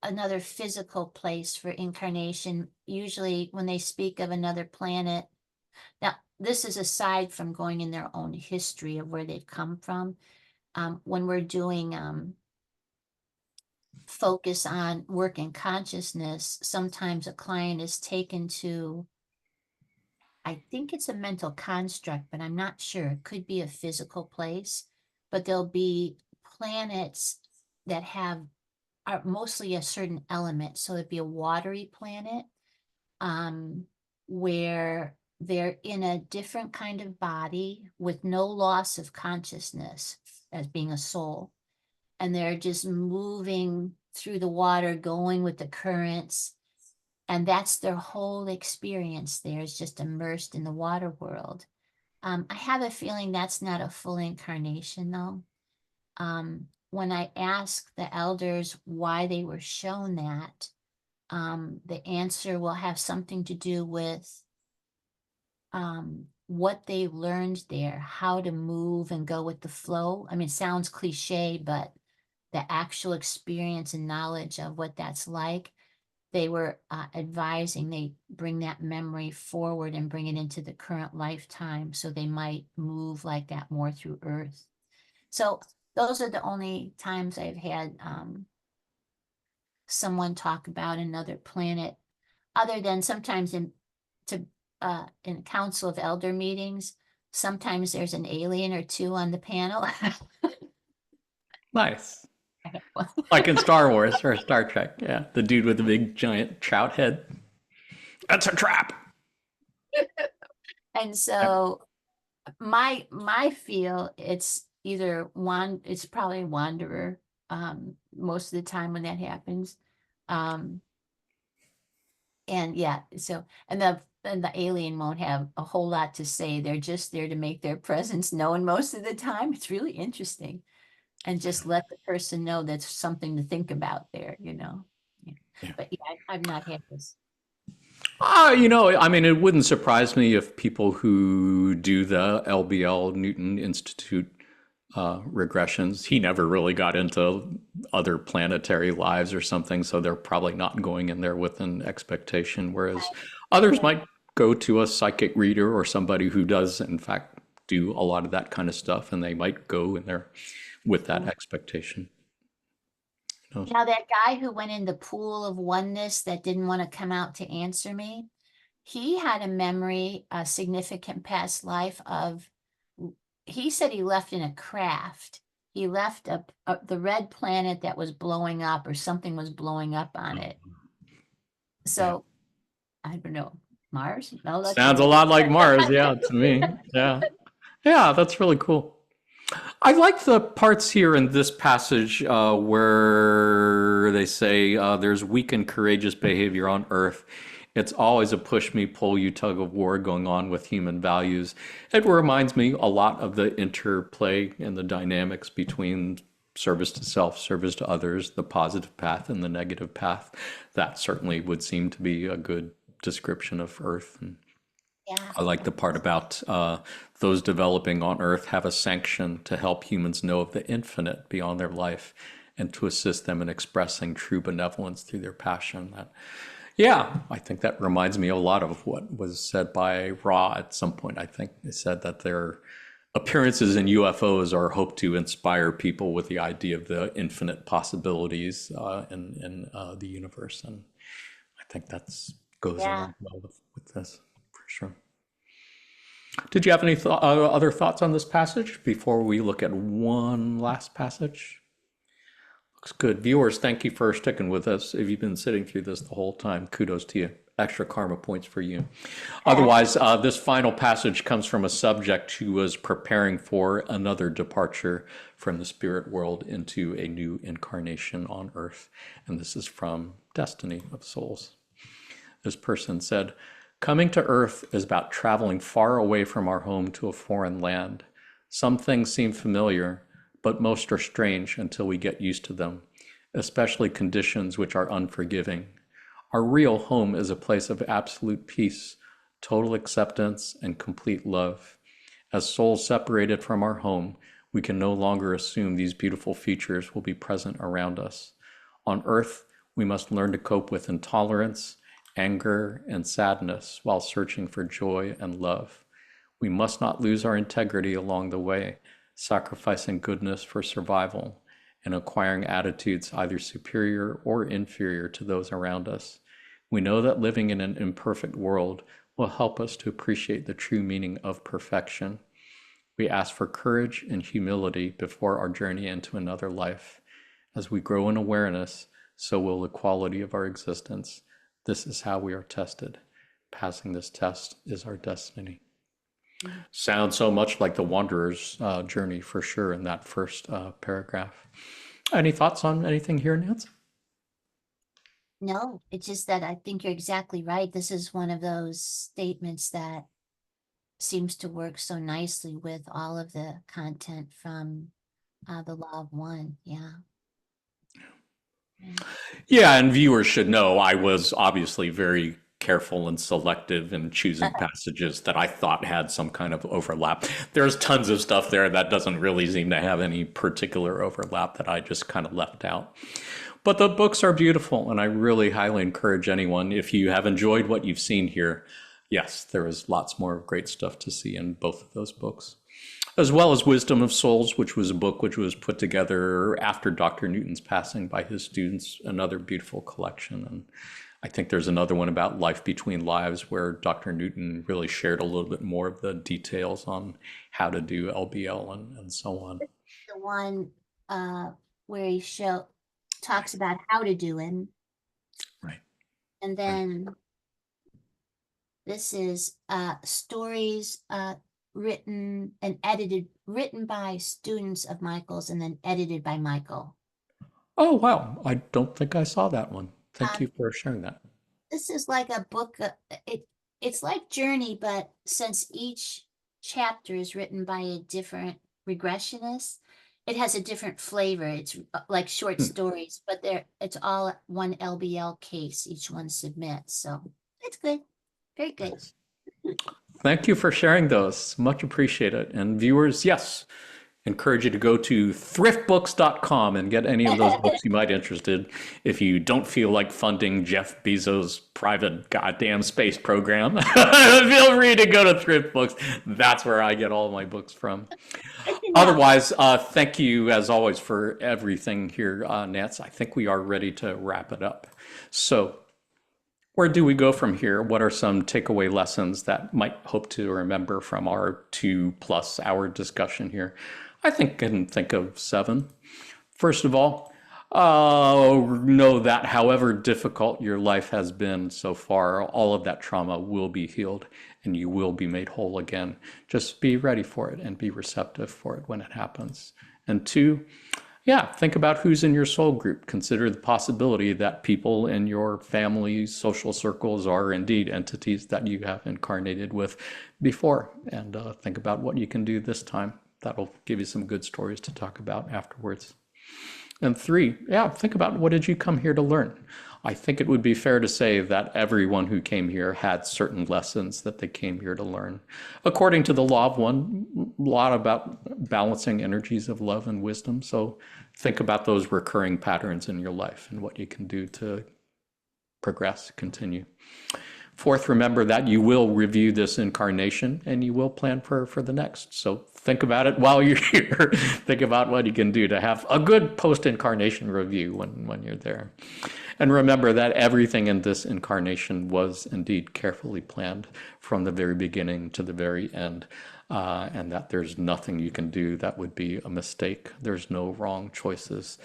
another physical place for incarnation. Usually, when they speak of another planet, now this is aside from going in their own history of where they've come from. When we're doing focus on work and consciousness, sometimes a client is taken to, I think it's a mental construct, but I'm not sure. It could be a physical place, but there'll be planets that have are mostly a certain element. So it'd be a watery planet, um, where they're in a different kind of body with no loss of consciousness as being a soul. And they're just moving through the water, going with the currents. And that's their whole experience there is just immersed in the water world. I have a feeling that's not a full incarnation, though. When I ask the elders why they were shown that, the answer will have something to do with what they learned there, how to move and go with the flow. I mean, it sounds cliche, but the actual experience and knowledge of what that's like, they were advising they bring that memory forward and bring it into the current lifetime so they might move like that more through Earth. So those are the only times I've had someone talk about another planet, other than sometimes to in council of elder meetings, sometimes there's an alien or two on the panel. Nice. Like in Star Wars or Star Trek. Yeah. The dude with the big giant trout head. That's a trap. And so my feel, it's either one, it's probably a wanderer, most of the time when that happens. Um, and yeah, so and the alien won't have a whole lot to say. They're just there to make their presence known most of the time. It's really interesting. And just let the person know that's something to think about there. Yeah. Yeah. But yeah, I've not had this. I mean, it wouldn't surprise me if people who do the LBL Newton Institute regressions, he never really got into other planetary lives or something, so they're probably not going in there with an expectation. Whereas others might go to a psychic reader or somebody who does, in fact, do a lot of that kind of stuff, and they might go in there with that expectation. You know? Now, that guy who went in the pool of oneness that didn't want to come out to answer me, he had a memory, a significant past life of, he said he left in a craft. He left the red planet that was blowing up, or something was blowing up on it. Yeah. So I don't know. Mars? No, that's Sounds a lot like Mars, yeah, to me. Yeah. Yeah, that's really cool. I like the parts here in this passage where they say there's weak and courageous behavior on Earth. It's always a push me, pull you tug of war going on with human values. It reminds me a lot of the interplay and the dynamics between service to self, service to others, the positive path and the negative path. That certainly would seem to be a good description of Earth. And yeah. I like the part about those developing on Earth have a sanction to help humans know of the infinite beyond their life and to assist them in expressing true benevolence through their passion. That, Yeah, I think that reminds me a lot of what was said by Ra at some point. I think they said that their appearances in UFOs are hoped to inspire people with the idea of the infinite possibilities in the universe, and I think that's goes Yeah. along well with this for sure. Did you have any other thoughts on this passage before we look at one last passage? Looks good. Viewers, thank you for sticking with us. If you've been sitting through this the whole time, kudos to you. Extra karma points for you. Otherwise, this final passage comes from a subject who was preparing for another departure from the spirit world into a new incarnation on earth. And this is from Destiny of Souls. This person said, coming to earth is about traveling far away from our home to a foreign land. Some things seem familiar, but most are strange until we get used to them, especially conditions which are unforgiving. Our real home is a place of absolute peace, total acceptance, and complete love. As souls separated from our home, we can no longer assume these beautiful features will be present around us. On earth, we must learn to cope with intolerance, anger, and sadness while searching for joy and love. We must not lose our integrity along the way, sacrificing goodness for survival and acquiring attitudes either superior or inferior to those around us. We know that living in an imperfect world will help us to appreciate the true meaning of perfection. We ask for courage and humility before our journey into another life. As we grow in awareness, so will the quality of our existence. This is how we are tested. Passing this test is our destiny. Sounds so much like the Wanderer's journey for sure in that first paragraph. Any thoughts on anything here, Nancy? No, it's just that I think you're exactly right. This is one of those statements that seems to work so nicely with all of the content from the Law of One. Yeah. Yeah. Yeah, and viewers should know I was obviously very careful and selective in choosing passages that I thought had some kind of overlap. There's tons of stuff there that doesn't really seem to have any particular overlap that I just kind of left out. But the books are beautiful, and I really highly encourage anyone, if you have enjoyed what you've seen here, yes, there is lots more great stuff to see in both of those books. As well as Wisdom of Souls, which was a book which was put together after Dr. Newton's passing by his students, another beautiful collection. And I think there's another one about Life Between Lives where Dr. Newton really shared a little bit more of the details on how to do LBL and so on. The one where he talks about how to do it. Right. And then this is stories written and edited, written by students of Michael's and then edited by Michael. Oh, wow. I don't think I saw that one. Thank you Um, for sharing that. this is like a book. It's like Journey, but since each chapter is written by a different regressionist, it has a different flavor. It's like short stories, but it's all one LBL case. Each one submits, so it's good, very good. Nice. Thank you for sharing those. Much appreciated. And viewers, yes, encourage you to go to thriftbooks.com and get any of those books you might be interested. If you don't feel like funding Jeff Bezos' private goddamn space program, feel free to go to Thrift Books. That's where I get all my books from. Otherwise, thank you as always for everything here, Nance. I think we are ready to wrap it up. So where do we go from here? What are some takeaway lessons that might hope to remember from our 2+ hour discussion here? I think I can think of 7. First of all, know that however difficult your life has been so far, all of that trauma will be healed and you will be made whole again. Just be ready for it and be receptive for it when it happens. And 2, yeah, think about who's in your soul group. Consider the possibility that people in your family, social circles are indeed entities that you have incarnated with before. And think about what you can do this time. That'll give you some good stories to talk about afterwards. And 3, yeah, think about what did you come here to learn? I think it would be fair to say that everyone who came here had certain lessons that they came here to learn. According to the Law of One, a lot about balancing energies of love and wisdom. So think about those recurring patterns in your life and what you can do to progress, continue. Fourth, remember that you will review this incarnation and you will plan for the next. So think about it while you're here. Think about what you can do to have a good post-incarnation review when you're there. And remember that everything in this incarnation was indeed carefully planned from the very beginning to the very end. And that there's nothing you can do that would be a mistake. There's no wrong choices.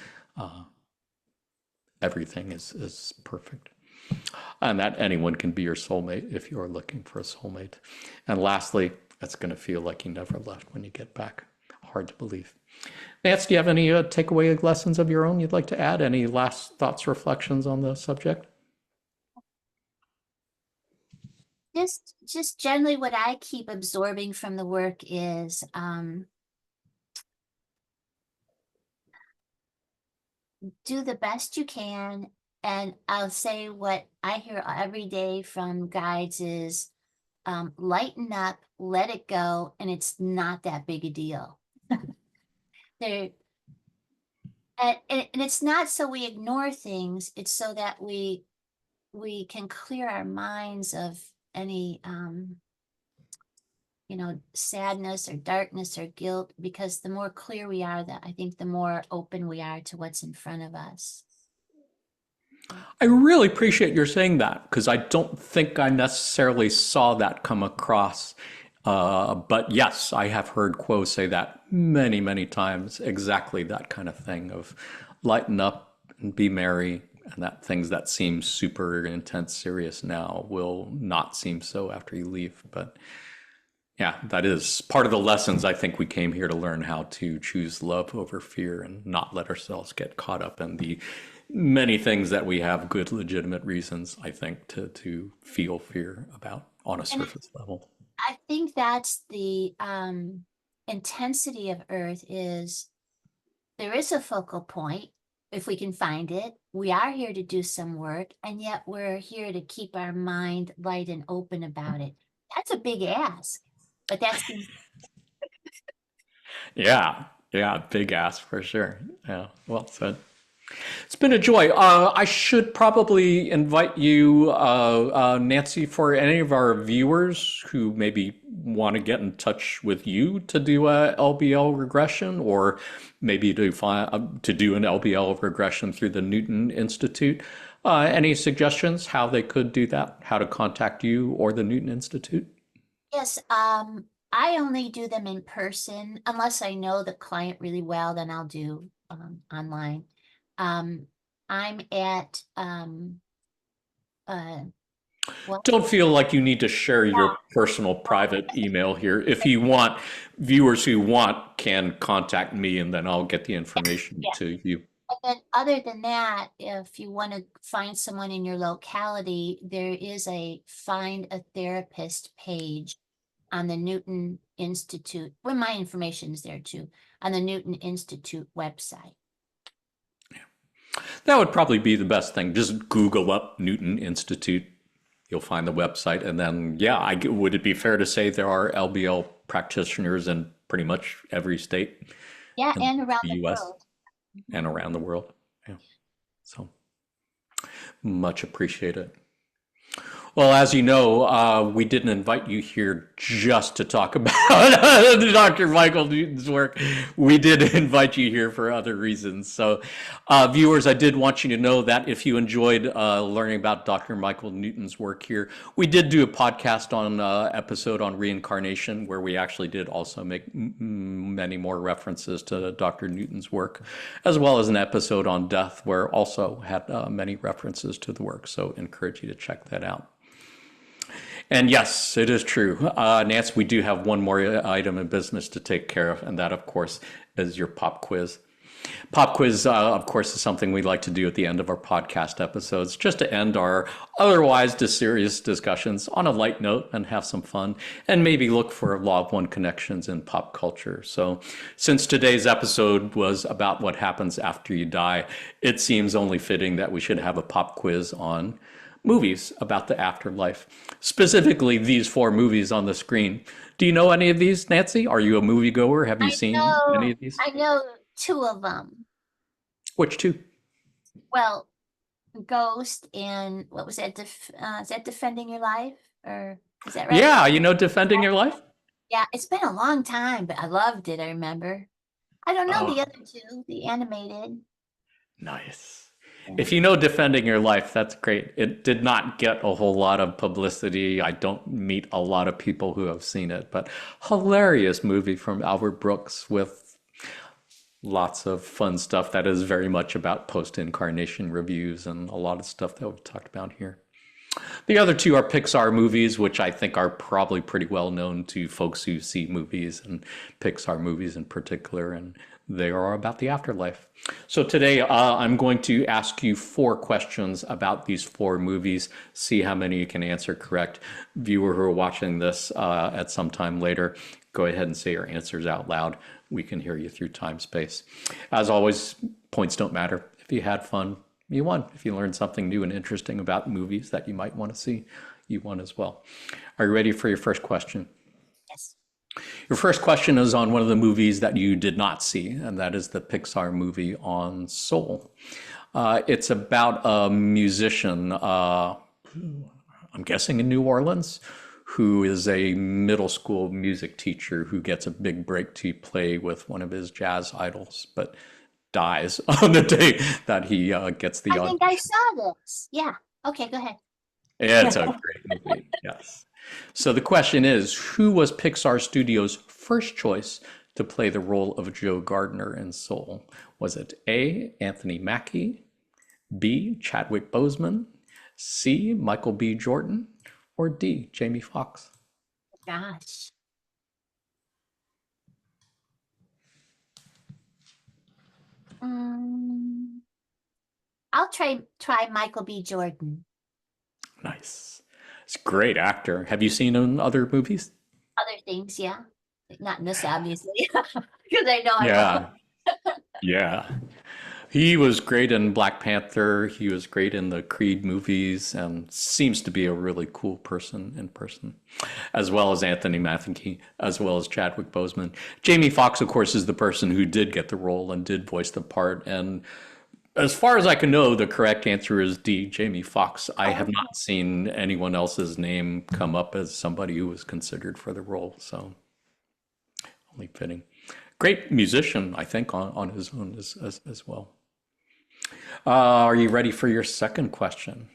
Everything is perfect. And that anyone can be your soulmate if you're looking for a soulmate. And lastly, it's going to feel like you never left when you get back. Hard to believe. Nancy, do you have any takeaway lessons of your own you'd like to add? Any last thoughts, reflections on the subject? Just generally what I keep absorbing from the work is do the best you can. And I'll say what I hear every day from guides is lighten up, let it go, and it's not that big a deal. There, and it's not so we ignore things, it's so that we can clear our minds of any sadness or darkness or guilt, because the more clear we are, that I think the more open we are to what's in front of us. I really appreciate your saying that because I don't think I necessarily saw that come across. But yes, I have heard Quo say that many, many times, exactly that kind of thing of lighten up and be merry, and that things that seem super intense, serious now will not seem so after you leave. But yeah, that is part of the lessons I think we came here to learn, how to choose love over fear and not let ourselves get caught up in the many things that we have good, legitimate reasons, I think, to feel fear about on a surface level. I think that's the intensity of Earth is there is a focal point, if we can find it. We are here to do some work, and yet we're here to keep our mind light and open about it. That's a big ask, but that's Yeah, yeah, big ass for sure. Yeah, well said. It's been a joy. I should probably invite you, Nancy, for any of our viewers who maybe want to get in touch with you to do a LBL regression, or maybe to do an LBL regression through the Newton Institute. Any suggestions how they could do that? How to contact you or the Newton Institute? yes. I only do them in person unless I know the client really well. Then I'll do online. Um, I'm at well, Don't feel like you need to share your personal private email here. If you want, viewers who want can contact me and then I'll get the information yeah. to you. And then other than that, if you want to find someone in your locality, there is a find a therapist page on the Newton Institute. Well, my information is there too, on the Newton Institute website. That would probably be the best thing. Just Google up Newton Institute. You'll find the website. And then, yeah, would it be fair to say there are LBL practitioners in pretty much every state Yeah, in and around the the US world. and around the world? Yeah. So much appreciated. Well, as you know, we didn't invite you here just to talk about Dr. Michael Newton's work. We did invite you here for other reasons. So, viewers, I did want you to know that if you enjoyed learning about Dr. Michael Newton's work here, we did do a podcast on episode on reincarnation, where we actually did also make many more references to Dr. Newton's work, as well as an episode on death, where also had many references to the work. So, encourage you to check that out. And yes, it is true. Nance, we do have one more item in business to take care of, and that, of course, is your pop quiz. Pop quiz, of course, is something we like to do at the end of our podcast episodes, just to end our otherwise serious discussions on a light note and have some fun, and maybe look for law of one connections in pop culture. So since today's episode was about what happens after you die, it seems only fitting that we should have a pop quiz on movies about the afterlife, specifically these four movies on the screen. Do you know any of these, Nancy? Are you a moviegoer? Have you seen any of these? I know two of them. Which two? Well, Ghost, and what was that? Is that Defending Your Life? Or is that right? Yeah, Defending Your Life? Yeah, it's been a long time, but I loved it, I remember. I don't know the Oh, other two, the animated. nice. Yeah. If you know Defending Your Life, that's great. It did not get a whole lot of publicity. I don't meet a lot of people who have seen it, but hilarious movie from Albert Brooks with lots of fun stuff that is very much about post-incarnation reviews and a lot of stuff that we've talked about here. The other two are Pixar movies, which I think are probably pretty well known to folks who see movies and Pixar movies in particular, and they are about the afterlife. So today I'm going to ask you 4 questions about these 4 movies, see how many you can answer correct. Viewer who are watching this at some time later, go ahead and say your answers out loud. We can hear you through time space. As always, points don't matter. If you had fun, you won. If you learned something new and interesting about movies that you might want to see, you won as well. Are you ready for your first question? Yes. Your first question is on one of the movies that you did not see, and that is the Pixar movie on Soul. It's about a musician, I'm guessing in New Orleans, who is a middle school music teacher who gets a big break to play with one of his jazz idols, but dies on the day that he gets the I think I audition. saw this. Yeah. Okay, go ahead. It's a great movie, yes. So the question is, who was Pixar Studios' first choice to play the role of Joe Gardner in Soul? Was it A, Anthony Mackie, B, Chadwick Boseman, C, Michael B. Jordan, or D, Jamie Foxx? Gosh. Um, I'll try Michael B. Jordan. Nice. He's a great actor. Have you seen him in other movies? Other things, yeah. Not in this, obviously, because I know I won't. Yeah, yeah. He was great in Black Panther. He was great in the Creed movies and seems to be a really cool person in person, as well as Anthony Mackie, as well as Chadwick Boseman. Jamie Foxx, of course, is the person who did get the role and did voice the part. And as far as I can know, the correct answer is D, Jamie Foxx. I have not seen anyone else's name come up as somebody who was considered for the role, so only fitting. Great musician, I think, on his own as well. Are you ready for your second question?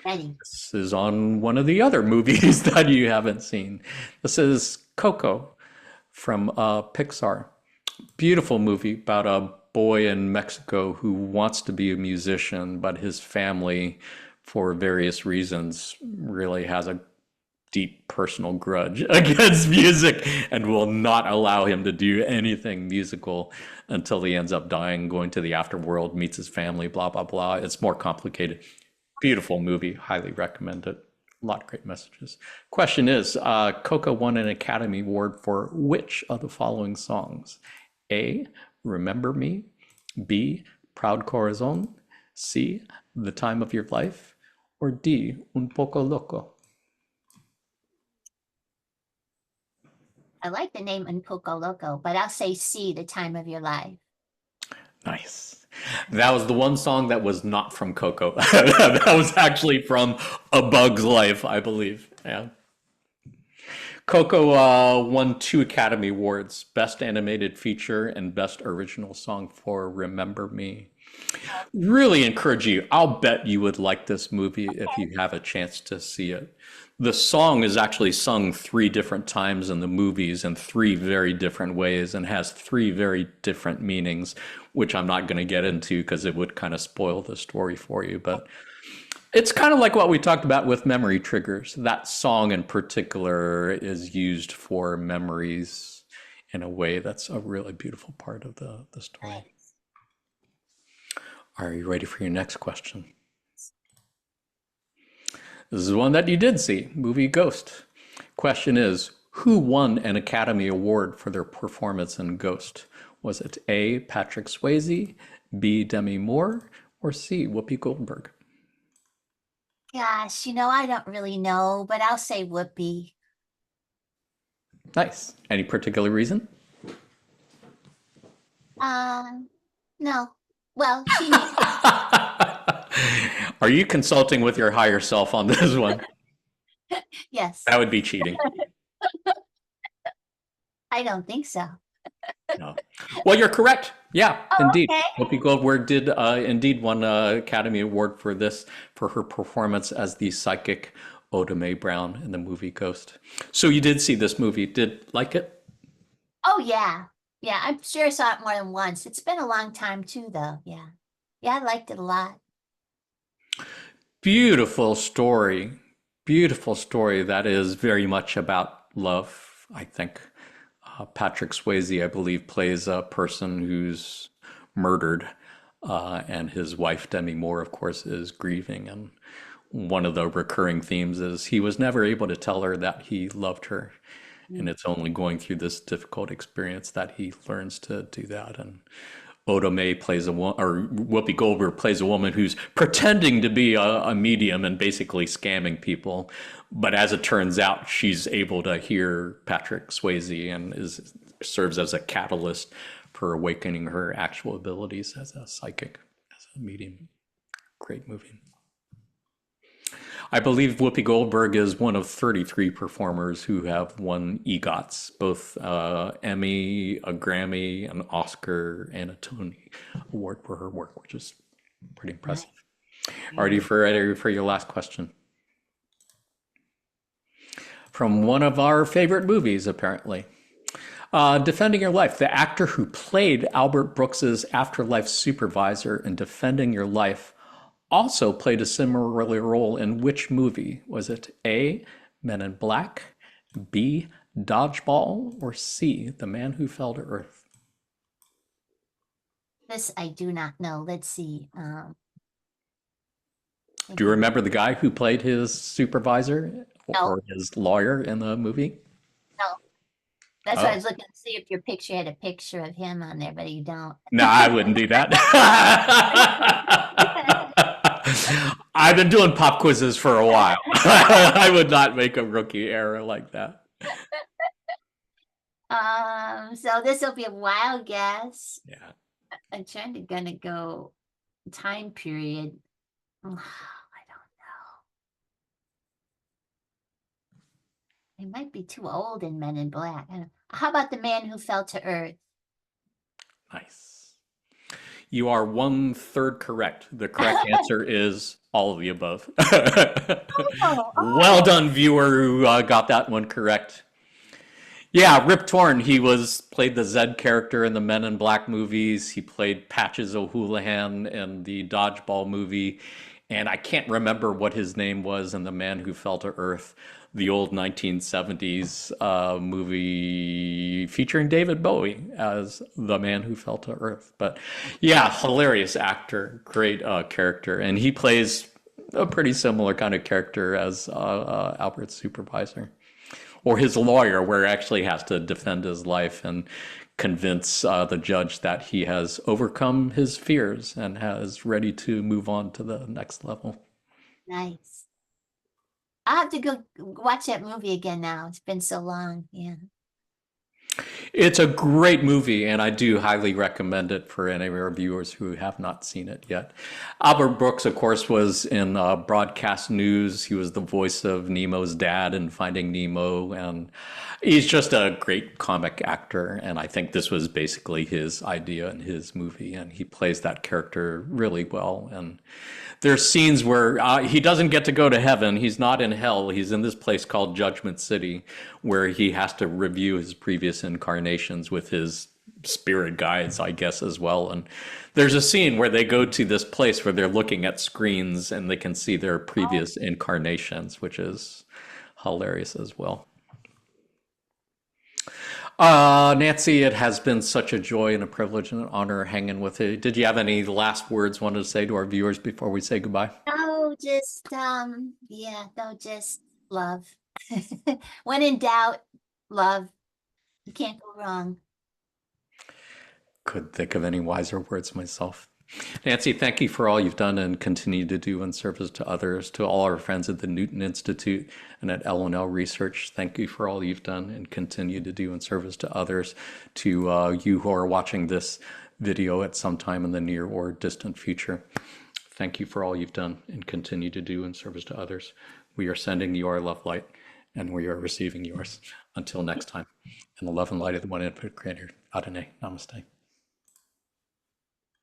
Ready. This is on one of the other movies that you haven't seen. This is Coco from Pixar. Beautiful movie about a boy in Mexico who wants to be a musician, but his family, for various reasons, really has a deep personal grudge against music and will not allow him to do anything musical until he ends up dying, going to the afterworld, meets his family, blah, blah, blah. It's more complicated. Beautiful movie. Highly recommend it. A lot of great messages. Question is, Coco won an Academy Award for which of the following songs? A, Remember Me. B, Proud Corazon. C, The Time of Your Life. Or D, Un Poco Loco. I like the name Un Poco Loco, but I'll say C, The Time of Your Life. Nice. That was the one song that was not from Coco. That was actually from A Bug's Life, I believe. Yeah. Coco won 2 Academy Awards, Best Animated Feature and Best Original Song for Remember Me. Really encourage you. I'll bet you would like this movie if you have a chance to see it. The song is actually sung 3 different times in the movies in 3 very different ways and has 3 very different meanings, which I'm not going to get into because it would kind of spoil the story for you. But it's kind of like what we talked about with memory triggers. That song in particular is used for memories in a way that's a really beautiful part of the story. Are you ready for your next question? This is one that you did see, movie Ghost. Question is, who won an Academy Award for their performance in Ghost? Was it A, Patrick Swayze, B, Demi Moore, or C, Whoopi Goldberg? Gosh, I don't really know, but I'll say Whoopi. Nice. Any particular reason? Uh, no. Well, she needs Are you consulting with your higher self on this one? Yes, That would be cheating. I don't think so. No. Well, you're correct. Yeah, Oh, indeed. okay. Whoopi Goldberg did indeed won an Academy Award for this for her performance as the psychic Oda Mae Brown in the movie Ghost. So you did see this movie. Did like it? Oh, yeah. Yeah, I'm sure I saw it more than once. It's been a long time too, though. Yeah. Yeah, I liked it a lot. Beautiful story. Beautiful story that is very much about love, I think. Patrick Swayze, I believe, plays a person who's murdered, and his wife, Demi Moore, of course, is grieving. And one of the recurring themes is he was never able to tell her that he loved her. And Mm. it's only going through this difficult experience that he learns to do that. And Oda Mae plays a woman, or Whoopi Goldberg plays a woman who's pretending to be a medium and basically scamming people. But as it turns out, she's able to hear Patrick Swayze and is serves as a catalyst for awakening her actual abilities as a psychic, as a medium. Great movie. I believe Whoopi Goldberg is one of 33 performers who have won EGOTs, both Emmy, a Grammy, an Oscar, and a Tony Award for her work, which is pretty Nice. impressive. Ready for your last question? From one of our favorite movies, apparently. Defending Your Life. The actor who played Albert Brooks's Afterlife supervisor in Defending Your Life also played a similar role in which movie? Was it A, Men in Black, B, Dodgeball, or C, The Man Who Fell to Earth? This I do not know. Let's see. Do you remember the guy who played his supervisor No, or his lawyer in the movie? no. That's why I Oh, was looking to see if your picture had a picture of him on there, but you don't. no, I wouldn't do that. I've been doing pop quizzes for a while. I would not make a rookie error like that. So this will be a wild guess. Yeah. I'm trying to gonna go time period. I don't know. He might be too old in Men in Black. I don't- How about The Man Who Fell to Earth? Nice. You are one third correct. The correct answer is all of the above. Oh, Well done, viewer, who got that one correct. Yeah, Rip Torn. He was played the Zed character in the Men in Black movies. He played Patches O'Houlihan in the Dodgeball movie, and I can't remember what his name was in The Man Who Fell to Earth, the old 1970s movie featuring David Bowie as the Man Who Fell to Earth. But yeah, hilarious actor, great character, and he plays a pretty similar kind of character as Albert's supervisor or his lawyer, where he actually has to defend his life and convince the judge that he has overcome his fears and is ready to move on to the next level. nice. I'll have to go watch that movie again now. It's been so long. Yeah. It's a great movie, and I do highly recommend it for any of our viewers who have not seen it yet. Albert Brooks, of course, was in broadcast news. He was the voice of Nemo's dad in Finding Nemo, and he's just a great comic actor. And I think this was basically his idea in his movie, and he plays that character really well. And there's scenes where he doesn't get to go to heaven. He's not in hell. He's in this place called Judgment City, where he has to review his previous incarnations with his spirit guides, I guess, as well. And there's a scene where they go to this place where they're looking at screens and they can see their previous incarnations, which is hilarious as well. Nancy, it has been such a joy and a privilege and an honor hanging with you. Did you have any last words wanted to say to our viewers before we say goodbye? No, just yeah, no, just love. When in doubt, love. You can't go wrong. Couldn't think of any wiser words myself. Nancy, thank you for all you've done and continue to do in service to others, to all our friends at the Newton Institute and at L&L Research. Thank you for all you've done and continue to do in service to others, to you who are watching this video at some time in the near or distant future. Thank you for all you've done and continue to do in service to others. We are sending you our love light, and we are receiving yours. Until next time, in the love and light of the one infinite creator, Adonai, namaste.